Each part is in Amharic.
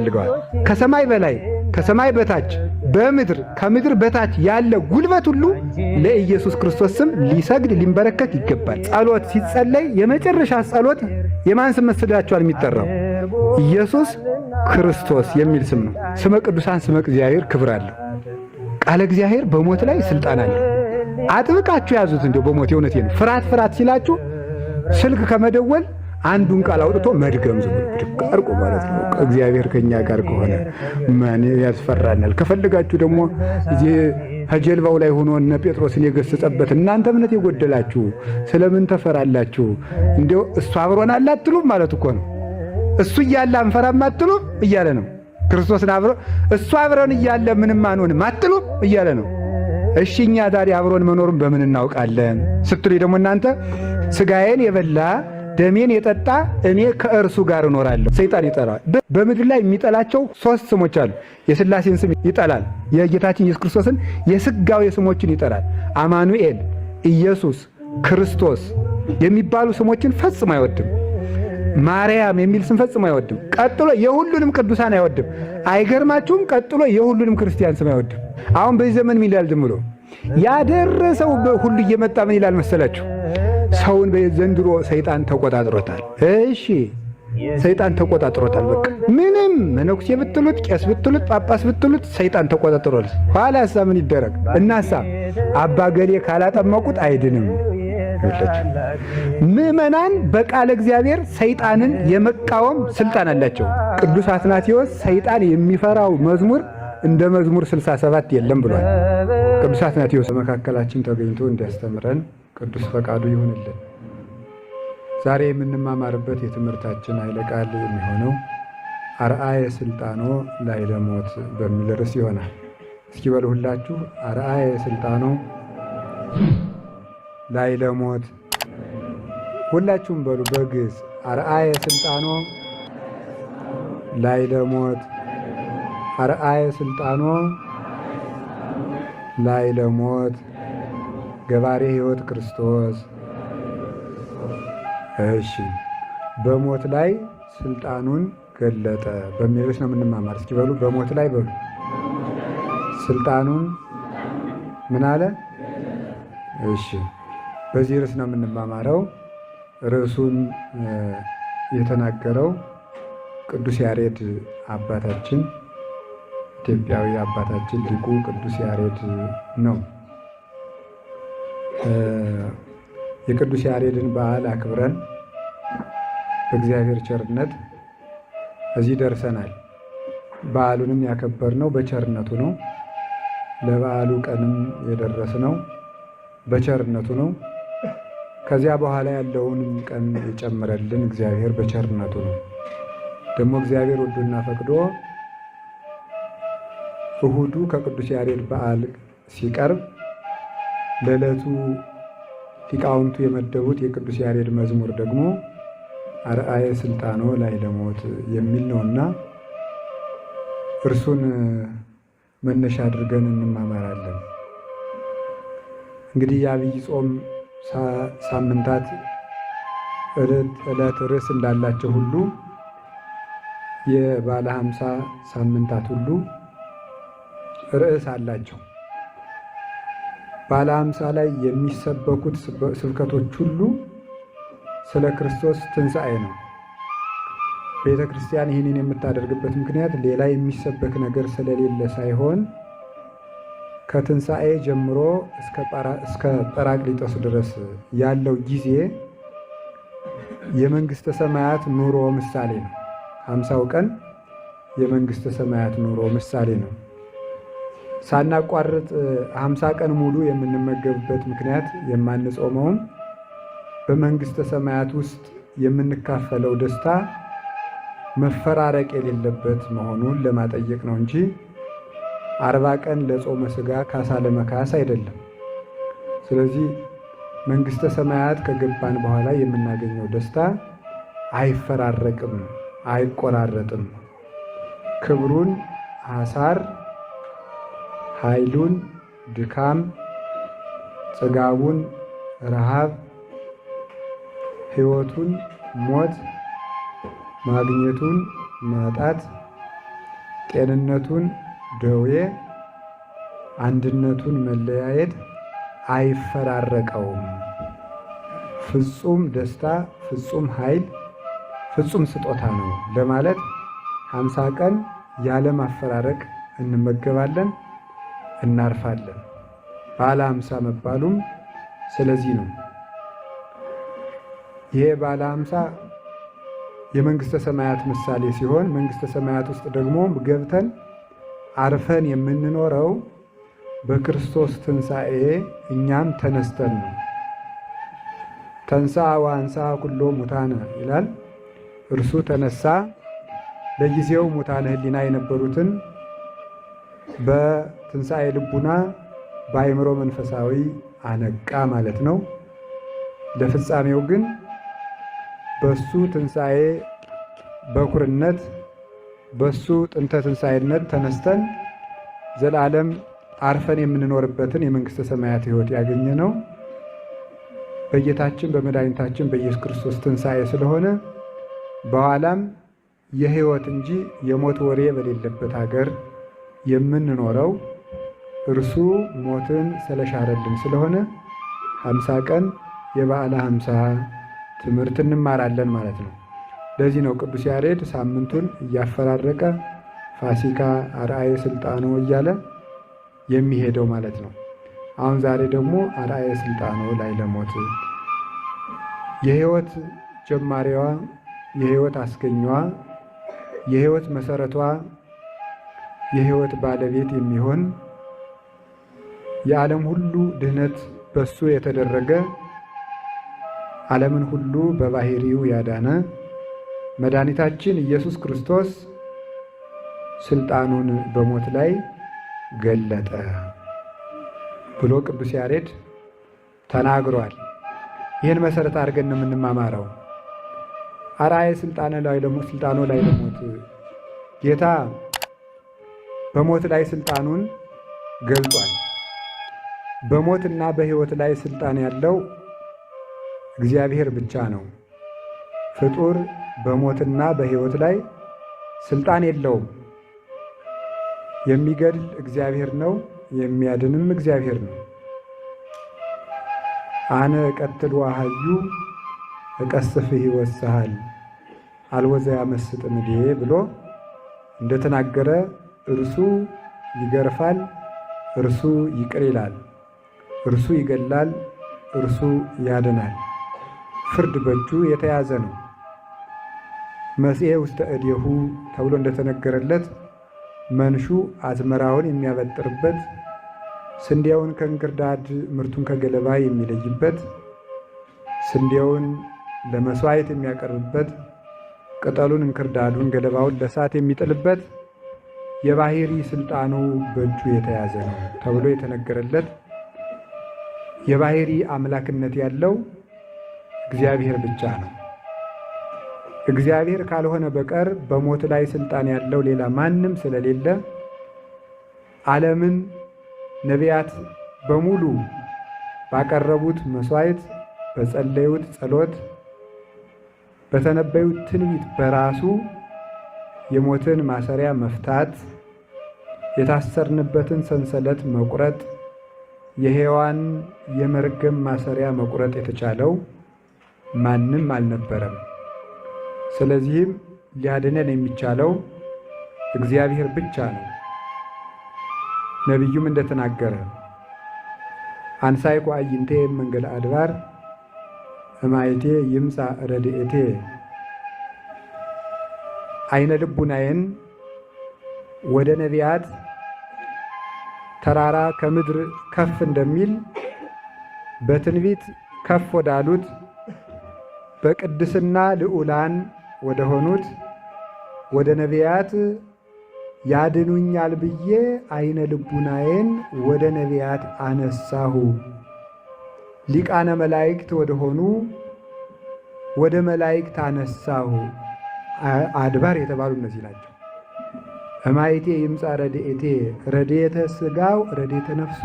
ያስፈልገዋል። ከሰማይ በላይ ከሰማይ በታች በምድር ከምድር በታች ያለ ጉልበት ሁሉ ለኢየሱስ ክርስቶስ ስም ሊሰግድ ሊንበረከክ ይገባል። ጸሎት ሲጸለይ የመጨረሻ ጸሎት የማን ስም መስላችኋል የሚጠራው? ኢየሱስ ክርስቶስ የሚል ስም ነው። ስመ ቅዱሳን ስመ እግዚአብሔር ክብር አለው። ቃለ እግዚአብሔር በሞት ላይ ስልጣን አለው። አጥብቃችሁ ያዙት። እንደው በሞት የእውነቴን ነው። ፍርሃት ሲላችሁ ስልክ ከመደወል አንዱን ቃል አውጥቶ መድገም ዝም ብሎ አርቆ ማለት ነው። እግዚአብሔር ከኛ ጋር ከሆነ ማን ያስፈራናል? ከፈልጋችሁ ደግሞ እዚህ ከጀልባው ላይ ሆኖ እነ ጴጥሮስን የገሰጸበት እናንተ እምነት የጎደላችሁ ስለምን ተፈራላችሁ? እንደው እሱ አብሮን አለ አትሉም ማለት እኮ ነው። እሱ እያለ አንፈራም አትሉም እያለ ነው። ክርስቶስን አብሮ እሱ አብሮን እያለ ምንም አንሆንም አትሉም እያለ ነው። እሺ እኛ ታዲያ አብሮን መኖሩን በምን እናውቃለን ስትሉ ደግሞ እናንተ ስጋዬን የበላ ደሜን የጠጣ እኔ ከእርሱ ጋር እኖራለሁ። ሰይጣን ይጠራል። በምድር ላይ የሚጠላቸው 3 ስሞች አሉ። የሥላሴን ስም ይጠላል። የጌታችን ኢየሱስ ክርስቶስን የሥጋዌ ስሞችን ይጠላል። አማኑኤል፣ ኢየሱስ፣ ክርስቶስ የሚባሉ ስሞችን ፈጽሞ አይወድም። ማርያም የሚል ስም ፈጽሞ አይወድም። ቀጥሎ የሁሉንም ቅዱሳን አይወድም። አይገርማችሁም? ቀጥሎ የሁሉንም ክርስቲያን ስም አይወድም። አሁን በዚህ ዘመን ምን ይላል? ዝም ብሎ ያደረሰው ሁሉ እየመጣ ምን ይላል መሰላችሁ? ሰውን በዘንድሮ ሰይጣን ተቆጣጥሮታል። እሺ ሰይጣን ተቆጣጥሮታል። በቃ ምንም መነኩሴ ብትሉት ቄስ ብትሉት ጳጳስ ብትሉት ሰይጣን ተቆጣጥሮታል። ኋላሳ ምን ይደረግ? እናሳ አባ ገሌ ካላጠመቁት አይድንም። ምዕመናን በቃለ እግዚአብሔር ሰይጣንን የመቃወም ስልጣን አላቸው። ቅዱስ አትናቴዎስ ሰይጣን የሚፈራው መዝሙር እንደ መዝሙር 67 የለም ብሏል። ቅዱስ አትናቴዎስ በመካከላችን ተገኝቶ እንዲያስተምረን ቅዱስ ፈቃዱ ይሁንልን። ዛሬ የምንማማርበት የትምህርታችን ኃይለ ቃል የሚሆነው አርአየ ስልጣኖ ላዕለ ሞት በሚል ርዕስ ይሆናል። እስኪ በሉ ሁላችሁ አርአየ ስልጣኖ ላዕለ ሞት። ሁላችሁም በሉ በግዕዝ አርአየ ስልጣኖ ላዕለ ሞት፣ አርአየ ስልጣኖ ላዕለ ሞት ገባሬ ሕይወት ክርስቶስ። እሺ በሞት ላይ ስልጣኑን ገለጠ በሚል ርዕስ ነው የምንማማር። እስኪ በሉ በሞት ላይ በሉ ስልጣኑን ምን አለ? እሺ በዚህ ርዕስ ነው የምንማማረው። ርዕሱን የተናገረው ቅዱስ ያሬድ አባታችን፣ ኢትዮጵያዊ አባታችን ሊቁ ቅዱስ ያሬድ ነው። የቅዱስ ያሬድን በዓል አክብረን በእግዚአብሔር ቸርነት እዚህ ደርሰናል። በዓሉንም ያከበርነው በቸርነቱ ነው። ለበዓሉ ቀንም የደረስነው በቸርነቱ ነው። ከዚያ በኋላ ያለውንም ቀን የጨመረልን እግዚአብሔር በቸርነቱ ነው። ደግሞ እግዚአብሔር ወዶና ፈቅዶ እሁዱ ከቅዱስ ያሬድ በዓል ሲቀርብ ለዕለቱ ሊቃውንቱ የመደቡት የቅዱስ ያሬድ መዝሙር ደግሞ አርአየ ስልጣኖ ላዕለ ሞት የሚል ነውና እርሱን መነሻ አድርገን እንማማራለን። እንግዲህ የዐቢይ ጾም ሳምንታት ዕለት ርዕስ እንዳላቸው ሁሉ የባለ 50 ሳምንታት ሁሉ ርዕስ አላቸው። ባለ 50 ላይ የሚሰበኩት ስብከቶች ሁሉ ስለ ክርስቶስ ትንሣኤ ነው። ቤተ ክርስቲያን ይህንን የምታደርግበት ምክንያት ሌላ የሚሰበክ ነገር ስለሌለ ሳይሆን ከትንሣኤ ጀምሮ እስከ ጰራቅሊጦስ ድረስ ያለው ጊዜ የመንግሥተ ሰማያት ኑሮ ምሳሌ ነው። 50ው ቀን የመንግሥተ ሰማያት ኑሮ ምሳሌ ነው። ሳናቋርጥ 50 ቀን ሙሉ የምንመገብበት ምክንያት የማንጾመውም በመንግሥተ ሰማያት ውስጥ የምንካፈለው ደስታ መፈራረቅ የሌለበት መሆኑን ለማጠየቅ ነው እንጂ 40 ቀን ለጾመ ሥጋ ካሳ ለመካስ አይደለም። ስለዚህ መንግሥተ ሰማያት ከገባን በኋላ የምናገኘው ደስታ አይፈራረቅም፣ አይቆራረጥም። ክብሩን ሐሳር፣ ኃይሉን ድካም፣ ጽጋቡን ረሃብ፣ ሕይወቱን ሞት፣ ማግኘቱን ማጣት፣ ጤንነቱን ደዌ፣ አንድነቱን መለያየት አይፈራረቀውም። ፍጹም ደስታ፣ ፍጹም ኃይል፣ ፍጹም ስጦታ ነው ለማለት 50 ቀን ያለ ማፈራረቅ እንመገባለን፣ እናርፋለን። በዓለ 50 መባሉም ስለዚህ ነው። ይሄ በዓለ 50 የመንግሥተ ሰማያት ምሳሌ ሲሆን መንግሥተ ሰማያት ውስጥ ደግሞ ገብተን አርፈን የምንኖረው በክርስቶስ ትንሣኤ እኛም ተነስተን ነው። ተንሥአ ወአንሥአ ኩሎ ሙታነ ይላል። እርሱ ተነሳ፣ ለጊዜው ሙታነ ሕሊና የነበሩትን በትንሣኤ ልቡና በአእምሮ መንፈሳዊ አነቃ ማለት ነው። ለፍጻሜው ግን በሱ ትንሣኤ በኩርነት በሱ ጥንተ ትንሣኤነት ተነስተን ዘላለም አርፈን የምንኖርበትን የመንግሥተ ሰማያት ሕይወት ያገኘ ነው በጌታችን በመድኃኒታችን በኢየሱስ ክርስቶስ ትንሣኤ ስለሆነ በኋላም የሕይወት እንጂ የሞት ወሬ በሌለበት ሀገር የምንኖረው እርሱ ሞትን ስለሻረልን ስለሆነ 50 ቀን የበዓለ 50 ትምህርት እንማራለን ማለት ነው። ለዚህ ነው ቅዱስ ያሬድ ሳምንቱን እያፈራረቀ ፋሲካ፣ አርአየ ስልጣኖ እያለ የሚሄደው ማለት ነው። አሁን ዛሬ ደግሞ አርአየ ስልጣኖ ላይ ለሞት የሕይወት ጀማሪዋ፣ የሕይወት አስገኛዋ፣ የሕይወት መሰረቷ፣ የሕይወት ባለቤት የሚሆን የዓለም ሁሉ ድህነት በሱ የተደረገ ዓለምን ሁሉ በባህሪው ያዳነ መድኃኒታችን ኢየሱስ ክርስቶስ ስልጣኑን በሞት ላይ ገለጠ ብሎ ቅዱስ ያሬድ ተናግሯል። ይህን መሰረት አድርገን ነው የምንማማረው። አርአየ ስልጣኖ ላይ ለሞት ጌታ በሞት ላይ ስልጣኑን ገልጧል። በሞትና በሕይወት ላይ ስልጣን ያለው እግዚአብሔር ብቻ ነው። ፍጡር በሞትና በሕይወት ላይ ስልጣን የለውም። የሚገድል እግዚአብሔር ነው፣ የሚያድንም እግዚአብሔር ነው። አነ እቀትል ወአሐዩ እቀስፍ ይወስሃል አልቦ ዘያመስጥ እምኔ ብሎ እንደተናገረ እርሱ ይገርፋል፣ እርሱ ይቅር ይላል፣ እርሱ ይገላል፣ እርሱ ያድናል። ፍርድ በእጁ የተያዘ ነው። መጽኤ ውስተ እዴሁ ተብሎ እንደተነገረለት መንሹ አዝመራውን የሚያበጥርበት፣ ስንዴውን ከእንክርዳድ ምርቱን ከገለባ የሚለይበት፣ ስንዴውን ለመሥዋዕት የሚያቀርብበት፣ ቅጠሉን እንክርዳዱን ገለባውን ለእሳት የሚጥልበት የባሕሪ ስልጣኑ በእጁ የተያዘ ነው ተብሎ የተነገረለት የባሕሪ አምላክነት ያለው እግዚአብሔር ብቻ ነው። እግዚአብሔር ካልሆነ በቀር በሞት ላይ ስልጣን ያለው ሌላ ማንም ስለሌለ ዓለምን ነቢያት በሙሉ ባቀረቡት መሥዋዕት፣ በጸለዩት ጸሎት፣ በተነበዩት ትንቢት በራሱ የሞትን ማሰሪያ መፍታት፣ የታሰርንበትን ሰንሰለት መቁረጥ፣ የሔዋን የመርገም ማሰሪያ መቁረጥ የተቻለው ማንም አልነበረም። ስለዚህም ሊያድነን የሚቻለው እግዚአብሔር ብቻ ነው። ነቢዩም እንደተናገረ አንሳይኩ አዕይንቴ እምንገለ አድባር እማይቴ ይምጻእ ረድኤቴ፣ አይነ ልቡናዬን ወደ ነቢያት ተራራ ከምድር ከፍ እንደሚል በትንቢት ከፍ ወዳሉት በቅድስና ልዑላን ወደ ሆኑት ወደ ነቢያት ያድኑኛል ብዬ አይነ ልቡናዬን ወደ ነቢያት አነሳሁ። ሊቃነ መላእክት ወደ ሆኑ ወደ መላእክት አነሳሁ። አድባር የተባሉ እነዚህ ናቸው። እማይቴ ይምጻእ ረድኤቴ፣ ረድኤተ ሥጋው ረድኤተ ነፍሱ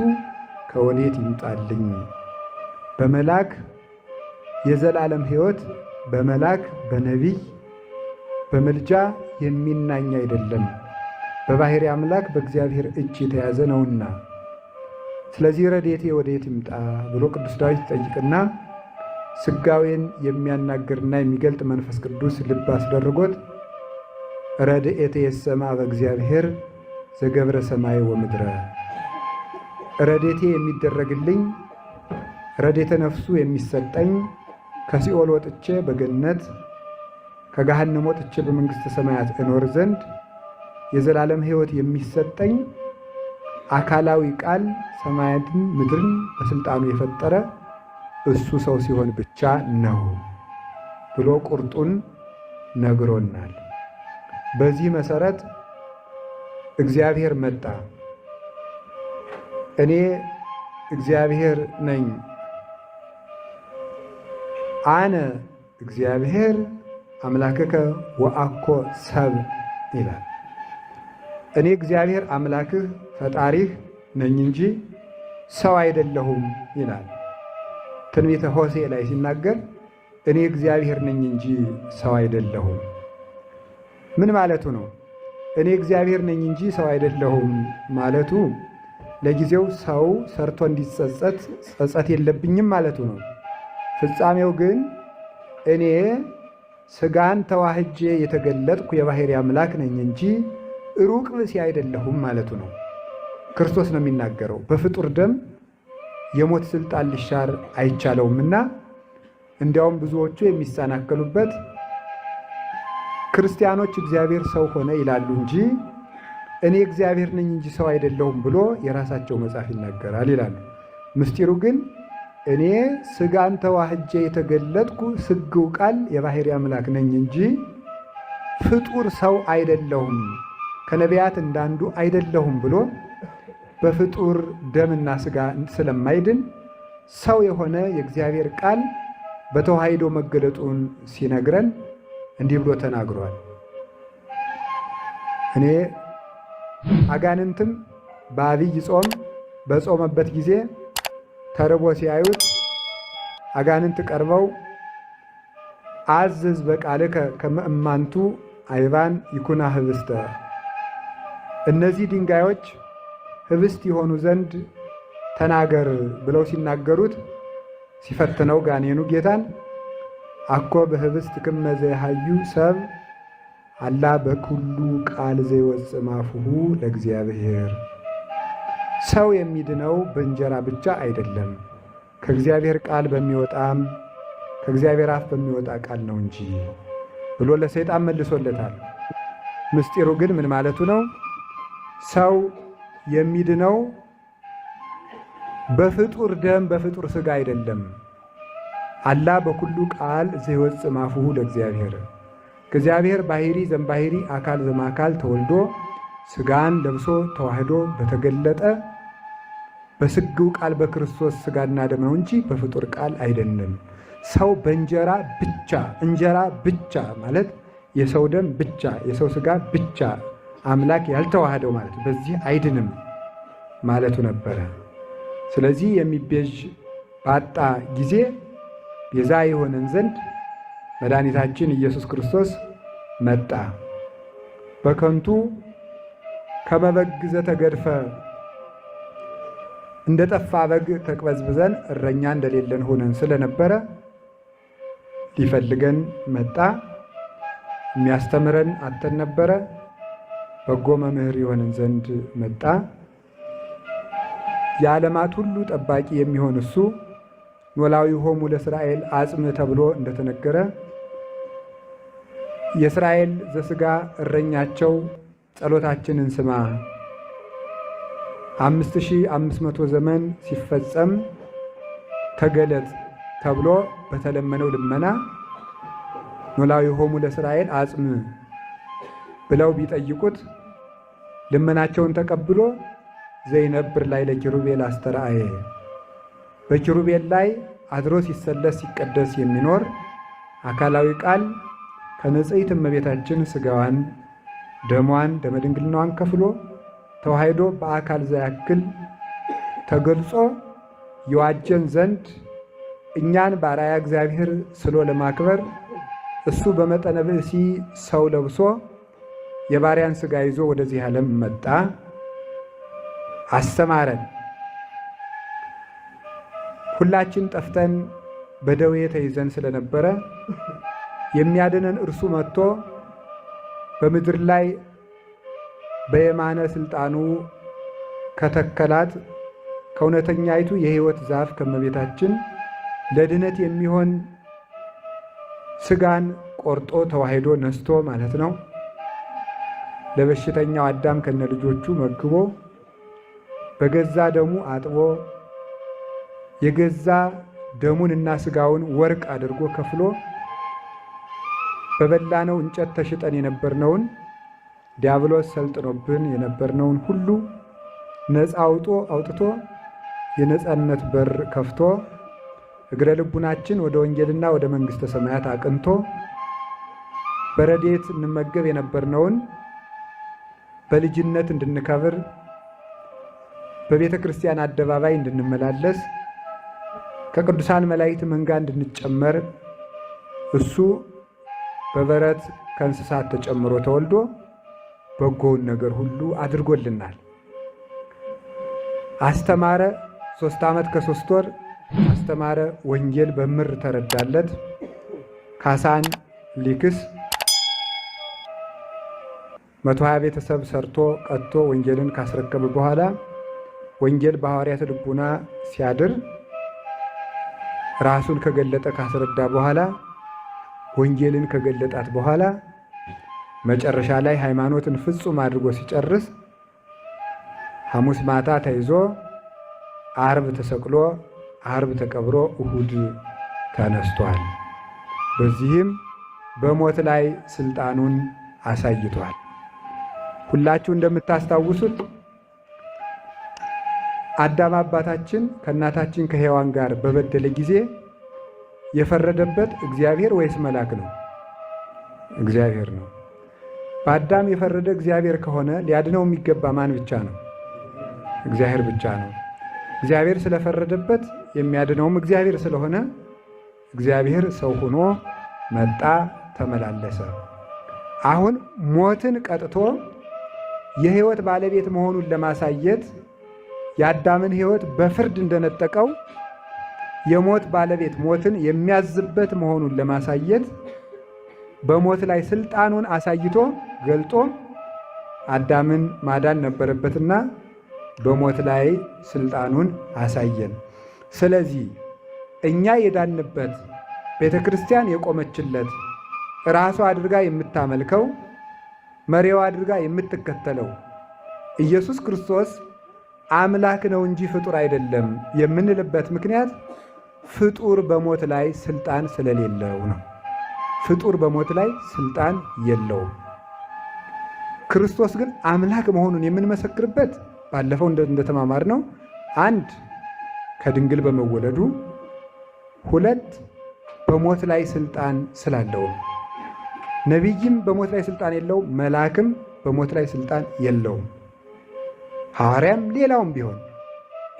ከወዴት ይምጣልኝ? በመላክ የዘላለም ሕይወት በመላክ በነቢይ በምልጃ የሚናኝ አይደለም። በባሕርይ አምላክ በእግዚአብሔር እጅ የተያዘ ነውና፣ ስለዚህ ረድኤቴ ወዴት ይምጣ ብሎ ቅዱስ ዳዊት ይጠይቅና ሥጋዌን የሚያናግርና የሚገልጥ መንፈስ ቅዱስ ልብ አስደርጎት ረድኤቴ የሰማ በእግዚአብሔር ዘገብረ ሰማይ ወምድረ፣ ረድኤቴ የሚደረግልኝ ረድኤተ ነፍሱ የሚሰጠኝ ከሲኦል ወጥቼ በገነት ከገሃነም ወጥቼ በመንግሥተ ሰማያት እኖር ዘንድ የዘላለም ሕይወት የሚሰጠኝ አካላዊ ቃል ሰማያትን ምድርን በሥልጣኑ የፈጠረ እሱ ሰው ሲሆን ብቻ ነው ብሎ ቁርጡን ነግሮናል። በዚህ መሠረት እግዚአብሔር መጣ። እኔ እግዚአብሔር ነኝ፣ አነ እግዚአብሔር አምላክከ ወአኮ ሰብ ይላል። እኔ እግዚአብሔር አምላክህ ፈጣሪህ ነኝ እንጂ ሰው አይደለሁም ይላል። ትንቢተ ሆሴዕ ላይ ሲናገር እኔ እግዚአብሔር ነኝ እንጂ ሰው አይደለሁም። ምን ማለቱ ነው? እኔ እግዚአብሔር ነኝ እንጂ ሰው አይደለሁም ማለቱ ለጊዜው ሰው ሰርቶ እንዲጸጸት ጸጸት የለብኝም ማለቱ ነው። ፍጻሜው ግን እኔ ሥጋን ተዋህጄ የተገለጥኩ የባሕርይ አምላክ ነኝ እንጂ ሩቅ ብእሲ አይደለሁም ማለቱ ነው። ክርስቶስ ነው የሚናገረው። በፍጡር ደም የሞት ሥልጣን ሊሻር አይቻለውምና እንዲያውም ብዙዎቹ የሚሰናከሉበት ክርስቲያኖች እግዚአብሔር ሰው ሆነ ይላሉ እንጂ እኔ እግዚአብሔር ነኝ እንጂ ሰው አይደለሁም ብሎ የራሳቸው መጽሐፍ ይናገራል ይላሉ። ምስጢሩ ግን እኔ ሥጋን ተዋህጄ የተገለጥኩ ስግው ቃል የባሕርይ አምላክ ነኝ እንጂ ፍጡር ሰው አይደለሁም፣ ከነቢያት እንዳንዱ አይደለሁም ብሎ በፍጡር ደምና ሥጋ ስለማይድን ሰው የሆነ የእግዚአብሔር ቃል በተዋሂዶ መገለጡን ሲነግረን እንዲህ ብሎ ተናግሯል። እኔ አጋንንትም በአብይ ጾም በጾመበት ጊዜ ተርቦ ሲያዩት አጋንንት ቀርበው አዝዝ በቃልከ ከመ እማንቱ አይባን ይኩና ህብስተ፣ እነዚህ ድንጋዮች ህብስት የሆኑ ዘንድ ተናገር ብለው ሲናገሩት ሲፈትነው ጋኔኑ ጌታን አኮ በህብስት ክመ ዘይሃዩ ሰብ አላ በኩሉ ቃል ዘይወፅእ እምአፉሁ ለእግዚአብሔር፣ ሰው የሚድነው በእንጀራ ብቻ አይደለም ከእግዚአብሔር ቃል በሚወጣም ከእግዚአብሔር አፍ በሚወጣ ቃል ነው እንጂ ብሎ ለሰይጣን መልሶለታል። ምስጢሩ ግን ምን ማለቱ ነው? ሰው የሚድነው በፍጡር ደም በፍጡር ሥጋ አይደለም። አላ በኩሉ ቃል ዘይወፅእ እምአፉሁ ለእግዚአብሔር፣ ከእግዚአብሔር ባሕርይ ዘእምባሕርይ አካል ዘእምአካል ተወልዶ ሥጋን ለብሶ ተዋህዶ በተገለጠ በስግው ቃል በክርስቶስ ሥጋና ደም ነው እንጂ በፍጡር ቃል አይደለም። ሰው በእንጀራ ብቻ እንጀራ ብቻ ማለት የሰው ደም ብቻ የሰው ሥጋ ብቻ አምላክ ያልተዋህደው ማለት በዚህ አይድንም ማለቱ ነበረ። ስለዚህ የሚቤዥ ባጣ ጊዜ ቤዛ የሆነን ዘንድ መድኃኒታችን ኢየሱስ ክርስቶስ መጣ። በከንቱ ከመ በግ ዘተገድፈ፣ እንደ ጠፋ በግ ተቅበዝብዘን እረኛ እንደሌለን ሆነን ስለነበረ ሊፈልገን መጣ። የሚያስተምረን አጥተን ነበረ። በጎ መምህር የሆነን ዘንድ መጣ። የዓለማት ሁሉ ጠባቂ የሚሆን እሱ ኖላዊሆሙ ለእስራኤል አጽም ተብሎ እንደተነገረ የእስራኤል ዘሥጋ እረኛቸው ጸሎታችንን ስማ፣ 5500 ዘመን ሲፈጸም ተገለጥ ተብሎ በተለመነው ልመና ኖላዊሆሙ ለእስራኤል አጽም ብለው ቢጠይቁት ልመናቸውን ተቀብሎ ዘይነብር ላይ ለኪሩቤል አስተርአየ፣ በኪሩቤል ላይ አድሮ ሲሰለስ ሲቀደስ የሚኖር አካላዊ ቃል ከንጽሕት እመቤታችን ሥጋዋን ደሟን ደመድንግልናዋን ከፍሎ ተዋሂዶ በአካል ዘያክል ተገልጾ የዋጀን ዘንድ እኛን በአርአያ እግዚአብሔር ስሎ ለማክበር እሱ በመጠነ ብእሲ ሰው ለብሶ የባሪያን ሥጋ ይዞ ወደዚህ ዓለም መጣ፣ አስተማረን። ሁላችን ጠፍተን በደዌ ተይዘን ስለነበረ የሚያድነን እርሱ መጥቶ በምድር ላይ በየማነ ሥልጣኑ ከተከላት ከእውነተኛይቱ የሕይወት ዛፍ ከመቤታችን ለድነት የሚሆን ሥጋን ቆርጦ ተዋሕዶ ነስቶ ማለት ነው ለበሽተኛው አዳም ከነ ልጆቹ መግቦ በገዛ ደሙ አጥቦ የገዛ ደሙንና ሥጋውን ወርቅ አድርጎ ከፍሎ በበላነው እንጨት ተሽጠን የነበርነውን ዲያብሎስ ሰልጥኖብን የነበርነውን ሁሉ ነፃ አውጥቶ የነፃነት በር ከፍቶ እግረ ልቡናችን ወደ ወንጌልና ወደ መንግሥተ ሰማያት አቅንቶ በረድኤት እንመገብ የነበርነውን በልጅነት እንድንከብር በቤተ ክርስቲያን አደባባይ እንድንመላለስ ከቅዱሳን መላእክት መንጋ እንድንጨመር እሱ በበረት ከእንስሳት ተጨምሮ ተወልዶ በጎውን ነገር ሁሉ አድርጎልናል። አስተማረ። 3 ዓመት ከ3 ወር አስተማረ። ወንጌል በምር ተረዳለት። ካሳን ሊክስ 120 ቤተሰብ ሰርቶ ቀጥቶ ወንጌልን ካስረከበ በኋላ ወንጌል በሐዋርያት ልቡና ሲያድር ራሱን ከገለጠ ካስረዳ በኋላ ወንጌልን ከገለጣት በኋላ መጨረሻ ላይ ሃይማኖትን ፍጹም አድርጎ ሲጨርስ ሐሙስ ማታ ተይዞ ዓርብ ተሰቅሎ ዓርብ ተቀብሮ እሁድ ተነስቷል። በዚህም በሞት ላይ ስልጣኑን አሳይቷል። ሁላችሁ እንደምታስታውሱት አዳም አባታችን ከእናታችን ከሔዋን ጋር በበደለ ጊዜ የፈረደበት እግዚአብሔር ወይስ መልአክ ነው? እግዚአብሔር ነው። በአዳም የፈረደ እግዚአብሔር ከሆነ ሊያድነው የሚገባ ማን ብቻ ነው? እግዚአብሔር ብቻ ነው። እግዚአብሔር ስለፈረደበት የሚያድነውም እግዚአብሔር ስለሆነ እግዚአብሔር ሰው ሆኖ መጣ፣ ተመላለሰ። አሁን ሞትን ቀጥቶ የሕይወት ባለቤት መሆኑን ለማሳየት የአዳምን ሕይወት በፍርድ እንደነጠቀው የሞት ባለቤት ሞትን የሚያዝበት መሆኑን ለማሳየት በሞት ላይ ስልጣኑን አሳይቶ ገልጦ አዳምን ማዳን ነበረበትና በሞት ላይ ስልጣኑን አሳየን። ስለዚህ እኛ የዳንበት ቤተ ክርስቲያን የቆመችለት ራሷ አድርጋ የምታመልከው መሪዋ አድርጋ የምትከተለው ኢየሱስ ክርስቶስ አምላክ ነው እንጂ ፍጡር አይደለም የምንልበት ምክንያት ፍጡር በሞት ላይ ስልጣን ስለሌለው ነው። ፍጡር በሞት ላይ ስልጣን የለውም። ክርስቶስ ግን አምላክ መሆኑን የምንመሰክርበት ባለፈው እንደተማማር ነው። 1 ከድንግል በመወለዱ፣ 2 በሞት ላይ ስልጣን ስላለው። ነቢይም በሞት ላይ ስልጣን የለውም፣ መልአክም በሞት ላይ ስልጣን የለውም። ሐዋርያም ሌላውም ቢሆን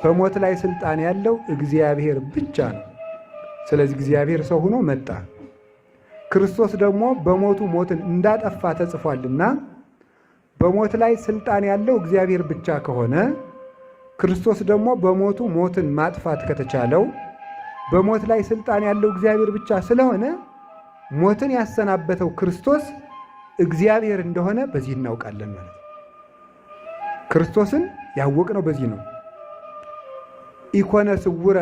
በሞት ላይ ስልጣን ያለው እግዚአብሔር ብቻ ነው። ስለዚህ እግዚአብሔር ሰው ሆኖ መጣ። ክርስቶስ ደግሞ በሞቱ ሞትን እንዳጠፋ ተጽፏልና በሞት ላይ ስልጣን ያለው እግዚአብሔር ብቻ ከሆነ ክርስቶስ ደግሞ በሞቱ ሞትን ማጥፋት ከተቻለው በሞት ላይ ስልጣን ያለው እግዚአብሔር ብቻ ስለሆነ ሞትን ያሰናበተው ክርስቶስ እግዚአብሔር እንደሆነ በዚህ እናውቃለን ማለት ነው። ክርስቶስን ያወቅነው በዚህ ነው። ኢኮነ ስውረ፣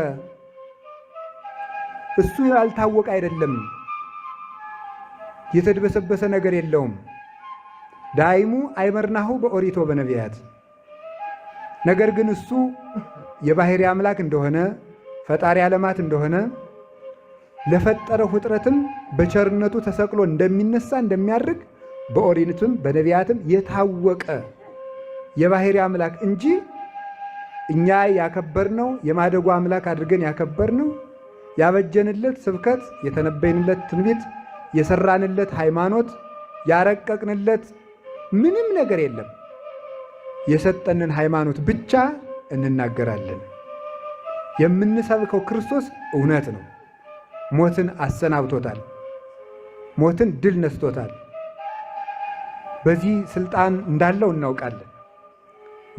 እሱ ያልታወቀ አይደለም፣ የተድበሰበሰ ነገር የለውም። ዳይሙ አይመርናሁ በኦሪቶ በነቢያት። ነገር ግን እሱ የባሕርይ አምላክ እንደሆነ ፈጣሪ ዓለማት እንደሆነ ለፈጠረው ፍጥረትም በቸርነቱ ተሰቅሎ እንደሚነሳ እንደሚያርግ በኦሪትም በነቢያትም የታወቀ የባሕርይ አምላክ እንጂ እኛ ያከበርነው የማደጎ አምላክ አድርገን ያከበርነው ያበጀንለት ስብከት የተነበይንለት ትንቢት የሰራንለት ሃይማኖት ያረቀቅንለት ምንም ነገር የለም። የሰጠንን ሃይማኖት ብቻ እንናገራለን። የምንሰብከው ክርስቶስ እውነት ነው። ሞትን አሰናብቶታል። ሞትን ድል ነስቶታል። በዚህ ስልጣን እንዳለው እናውቃለን።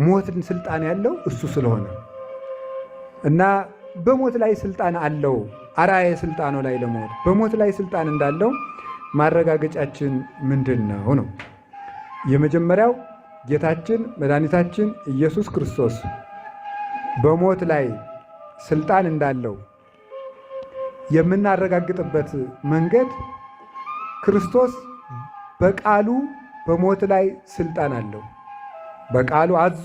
ሞትን ስልጣን ያለው እሱ ስለሆነ እና በሞት ላይ ስልጣን አለው። አርአየ ስልጣኑ ላይ ለሞት በሞት ላይ ስልጣን እንዳለው ማረጋገጫችን ምንድን ነው ነው? የመጀመሪያው ጌታችን መድኃኒታችን ኢየሱስ ክርስቶስ በሞት ላይ ስልጣን እንዳለው የምናረጋግጥበት መንገድ ክርስቶስ በቃሉ በሞት ላይ ስልጣን አለው። በቃሉ አዞ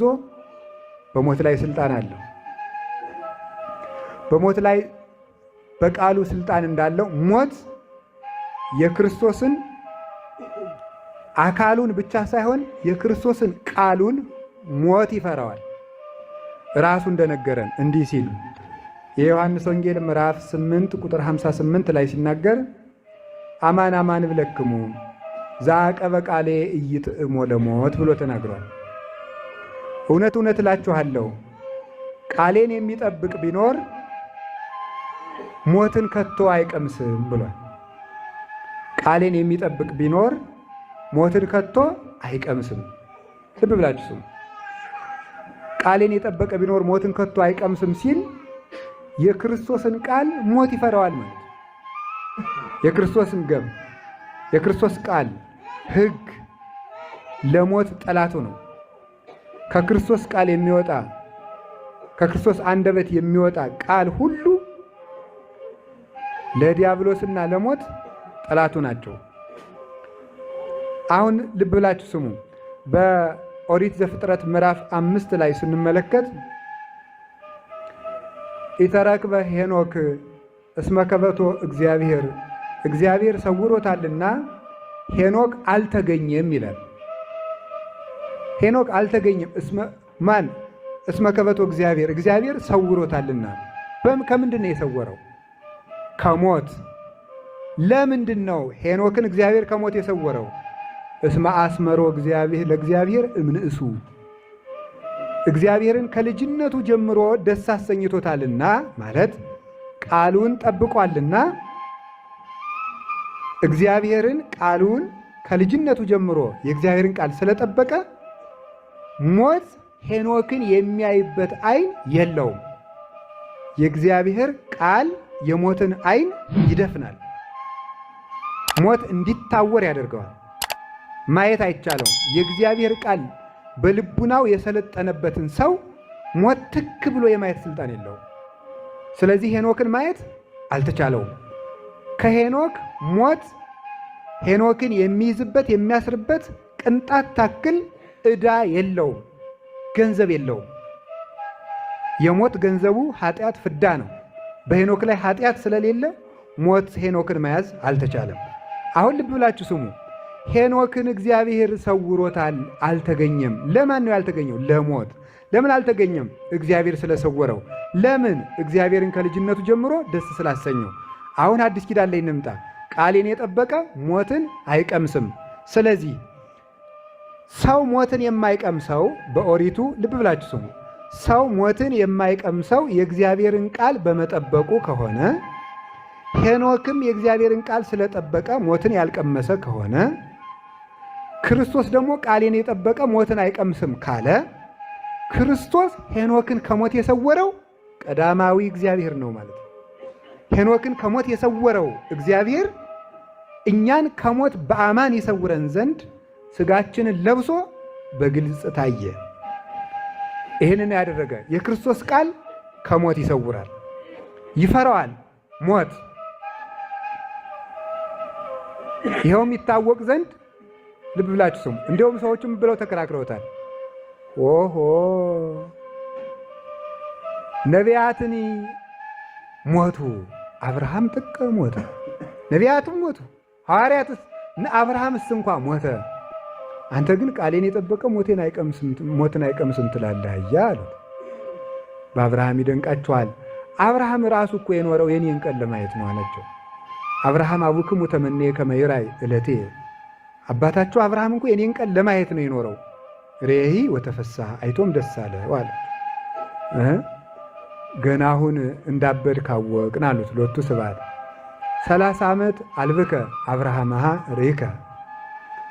በሞት ላይ ስልጣን አለው። በሞት ላይ በቃሉ ስልጣን እንዳለው ሞት የክርስቶስን አካሉን ብቻ ሳይሆን የክርስቶስን ቃሉን ሞት ይፈራዋል። ራሱ እንደነገረን እንዲህ ሲል የዮሐንስ ወንጌል ምዕራፍ 8 ቁጥር 58 ላይ ሲናገር አማን አማን እብለክሙ ዘአቀበ ቃሌ ኢይጥዕሞ ለሞት ብሎ ተናግሯል። እውነት እውነት እላችኋለሁ ቃሌን የሚጠብቅ ቢኖር ሞትን ከቶ አይቀምስም ብሏል። ቃሌን የሚጠብቅ ቢኖር ሞትን ከቶ አይቀምስም። ልብ ብላችሁ ስሙ። ቃሌን የጠበቀ ቢኖር ሞትን ከቶ አይቀምስም ሲል የክርስቶስን ቃል ሞት ይፈራዋል ማለት። የክርስቶስን ገብ የክርስቶስ ቃል ሕግ ለሞት ጠላቱ ነው። ከክርስቶስ ቃል የሚወጣ ከክርስቶስ አንደበት የሚወጣ ቃል ሁሉ ለዲያብሎስና ለሞት ጠላቱ ናቸው። አሁን ልብ ብላችሁ ስሙ። በኦሪት ዘፍጥረት ምዕራፍ 5 ላይ ስንመለከት ኢተረክበ ሄኖክ እስመ ከበቶ እግዚአብሔር ሰውሮታልና ሄኖክ አልተገኘም ይላል። ሄኖክ አልተገኘም። እስመ ከበቶ እግዚአብሔር ሰውሮታልና። ከምንድን ነው የሰወረው? ከሞት። ለምንድን ነው ሄኖክን እግዚአብሔር ከሞት የሰወረው? እስመ አስመሮ ለእግዚአብሔር እምንእሱ እግዚአብሔርን ከልጅነቱ ጀምሮ ደስ አሰኝቶታልና ማለት ቃሉን ጠብቋልና። እግዚአብሔርን ቃሉን ከልጅነቱ ጀምሮ የእግዚአብሔርን ቃል ስለጠበቀ ሞት ሄኖክን የሚያይበት ዓይን የለውም። የእግዚአብሔር ቃል የሞትን ዓይን ይደፍናል። ሞት እንዲታወር ያደርገዋል። ማየት አይቻለውም። የእግዚአብሔር ቃል በልቡናው የሰለጠነበትን ሰው ሞት ትክ ብሎ የማየት ስልጣን የለውም። ስለዚህ ሄኖክን ማየት አልተቻለውም። ከሄኖክ ሞት ሄኖክን የሚይዝበት የሚያስርበት ቅንጣት ታክል ዕዳ የለውም፣ ገንዘብ የለውም። የሞት ገንዘቡ ኃጢአት ፍዳ ነው። በሄኖክ ላይ ኃጢአት ስለሌለ ሞት ሄኖክን መያዝ አልተቻለም። አሁን ልብ ብላችሁ ስሙ። ሄኖክን እግዚአብሔር ሰውሮታል፣ አልተገኘም። ለማን ነው ያልተገኘው? ለሞት። ለምን አልተገኘም? እግዚአብሔር ስለሰወረው። ለምን? እግዚአብሔርን ከልጅነቱ ጀምሮ ደስ ስላሰኘው። አሁን አዲስ ኪዳን ላይ እንምጣ። ቃሌን የጠበቀ ሞትን አይቀምስም። ስለዚህ ሰው ሞትን የማይቀምሰው በኦሪቱ ልብ ብላችሁ ስሙ። ሰው ሞትን የማይቀምሰው የእግዚአብሔርን ቃል በመጠበቁ ከሆነ ሄኖክም የእግዚአብሔርን ቃል ስለጠበቀ ሞትን ያልቀመሰ ከሆነ ክርስቶስ ደግሞ ቃሌን የጠበቀ ሞትን አይቀምስም ካለ ክርስቶስ ሄኖክን ከሞት የሰወረው ቀዳማዊ እግዚአብሔር ነው ማለት ነው። ሄኖክን ከሞት የሰወረው እግዚአብሔር እኛን ከሞት በአማን ይሰውረን ዘንድ ሥጋችንን ለብሶ በግልጽ ታየ። ይህንን ያደረገ የክርስቶስ ቃል ከሞት ይሰውራል፣ ይፈራዋል ሞት። ይኸውም ይታወቅ ዘንድ ልብ ብላችሁ ስሙ። እንዲሁም ሰዎችም ብለው ተከራክረውታል። ኦሆ ነቢያትኒ ሞቱ፣ አብርሃም ጥቀ ሞተ። ነቢያትም ሞቱ፣ ሐዋርያትስ አብርሃምስ እንኳ ሞተ። አንተ ግን ቃሌን የጠበቀ ሞትን አይቀምስም ትላለህ አሉት። በአብርሃም ይደንቃችኋል። አብርሃም ራሱ እኮ የኖረው የኔን ቀን ለማየት ነው አላቸው። አብርሃም አቡክሙ ተመኔ ከመ ይራይ ዕለቴ፣ አባታችሁ አብርሃም እኮ የኔን ቀን ለማየት ነው የኖረው። ሬሂ ወተፈሳህ፣ አይቶም ደስ አለው አለ። ገና አሁን እንዳበድ ካወቅን አሉት። ሎቱ ስብሐት 30 ዓመት አልብከ አብርሃምሃ ርኢከ፣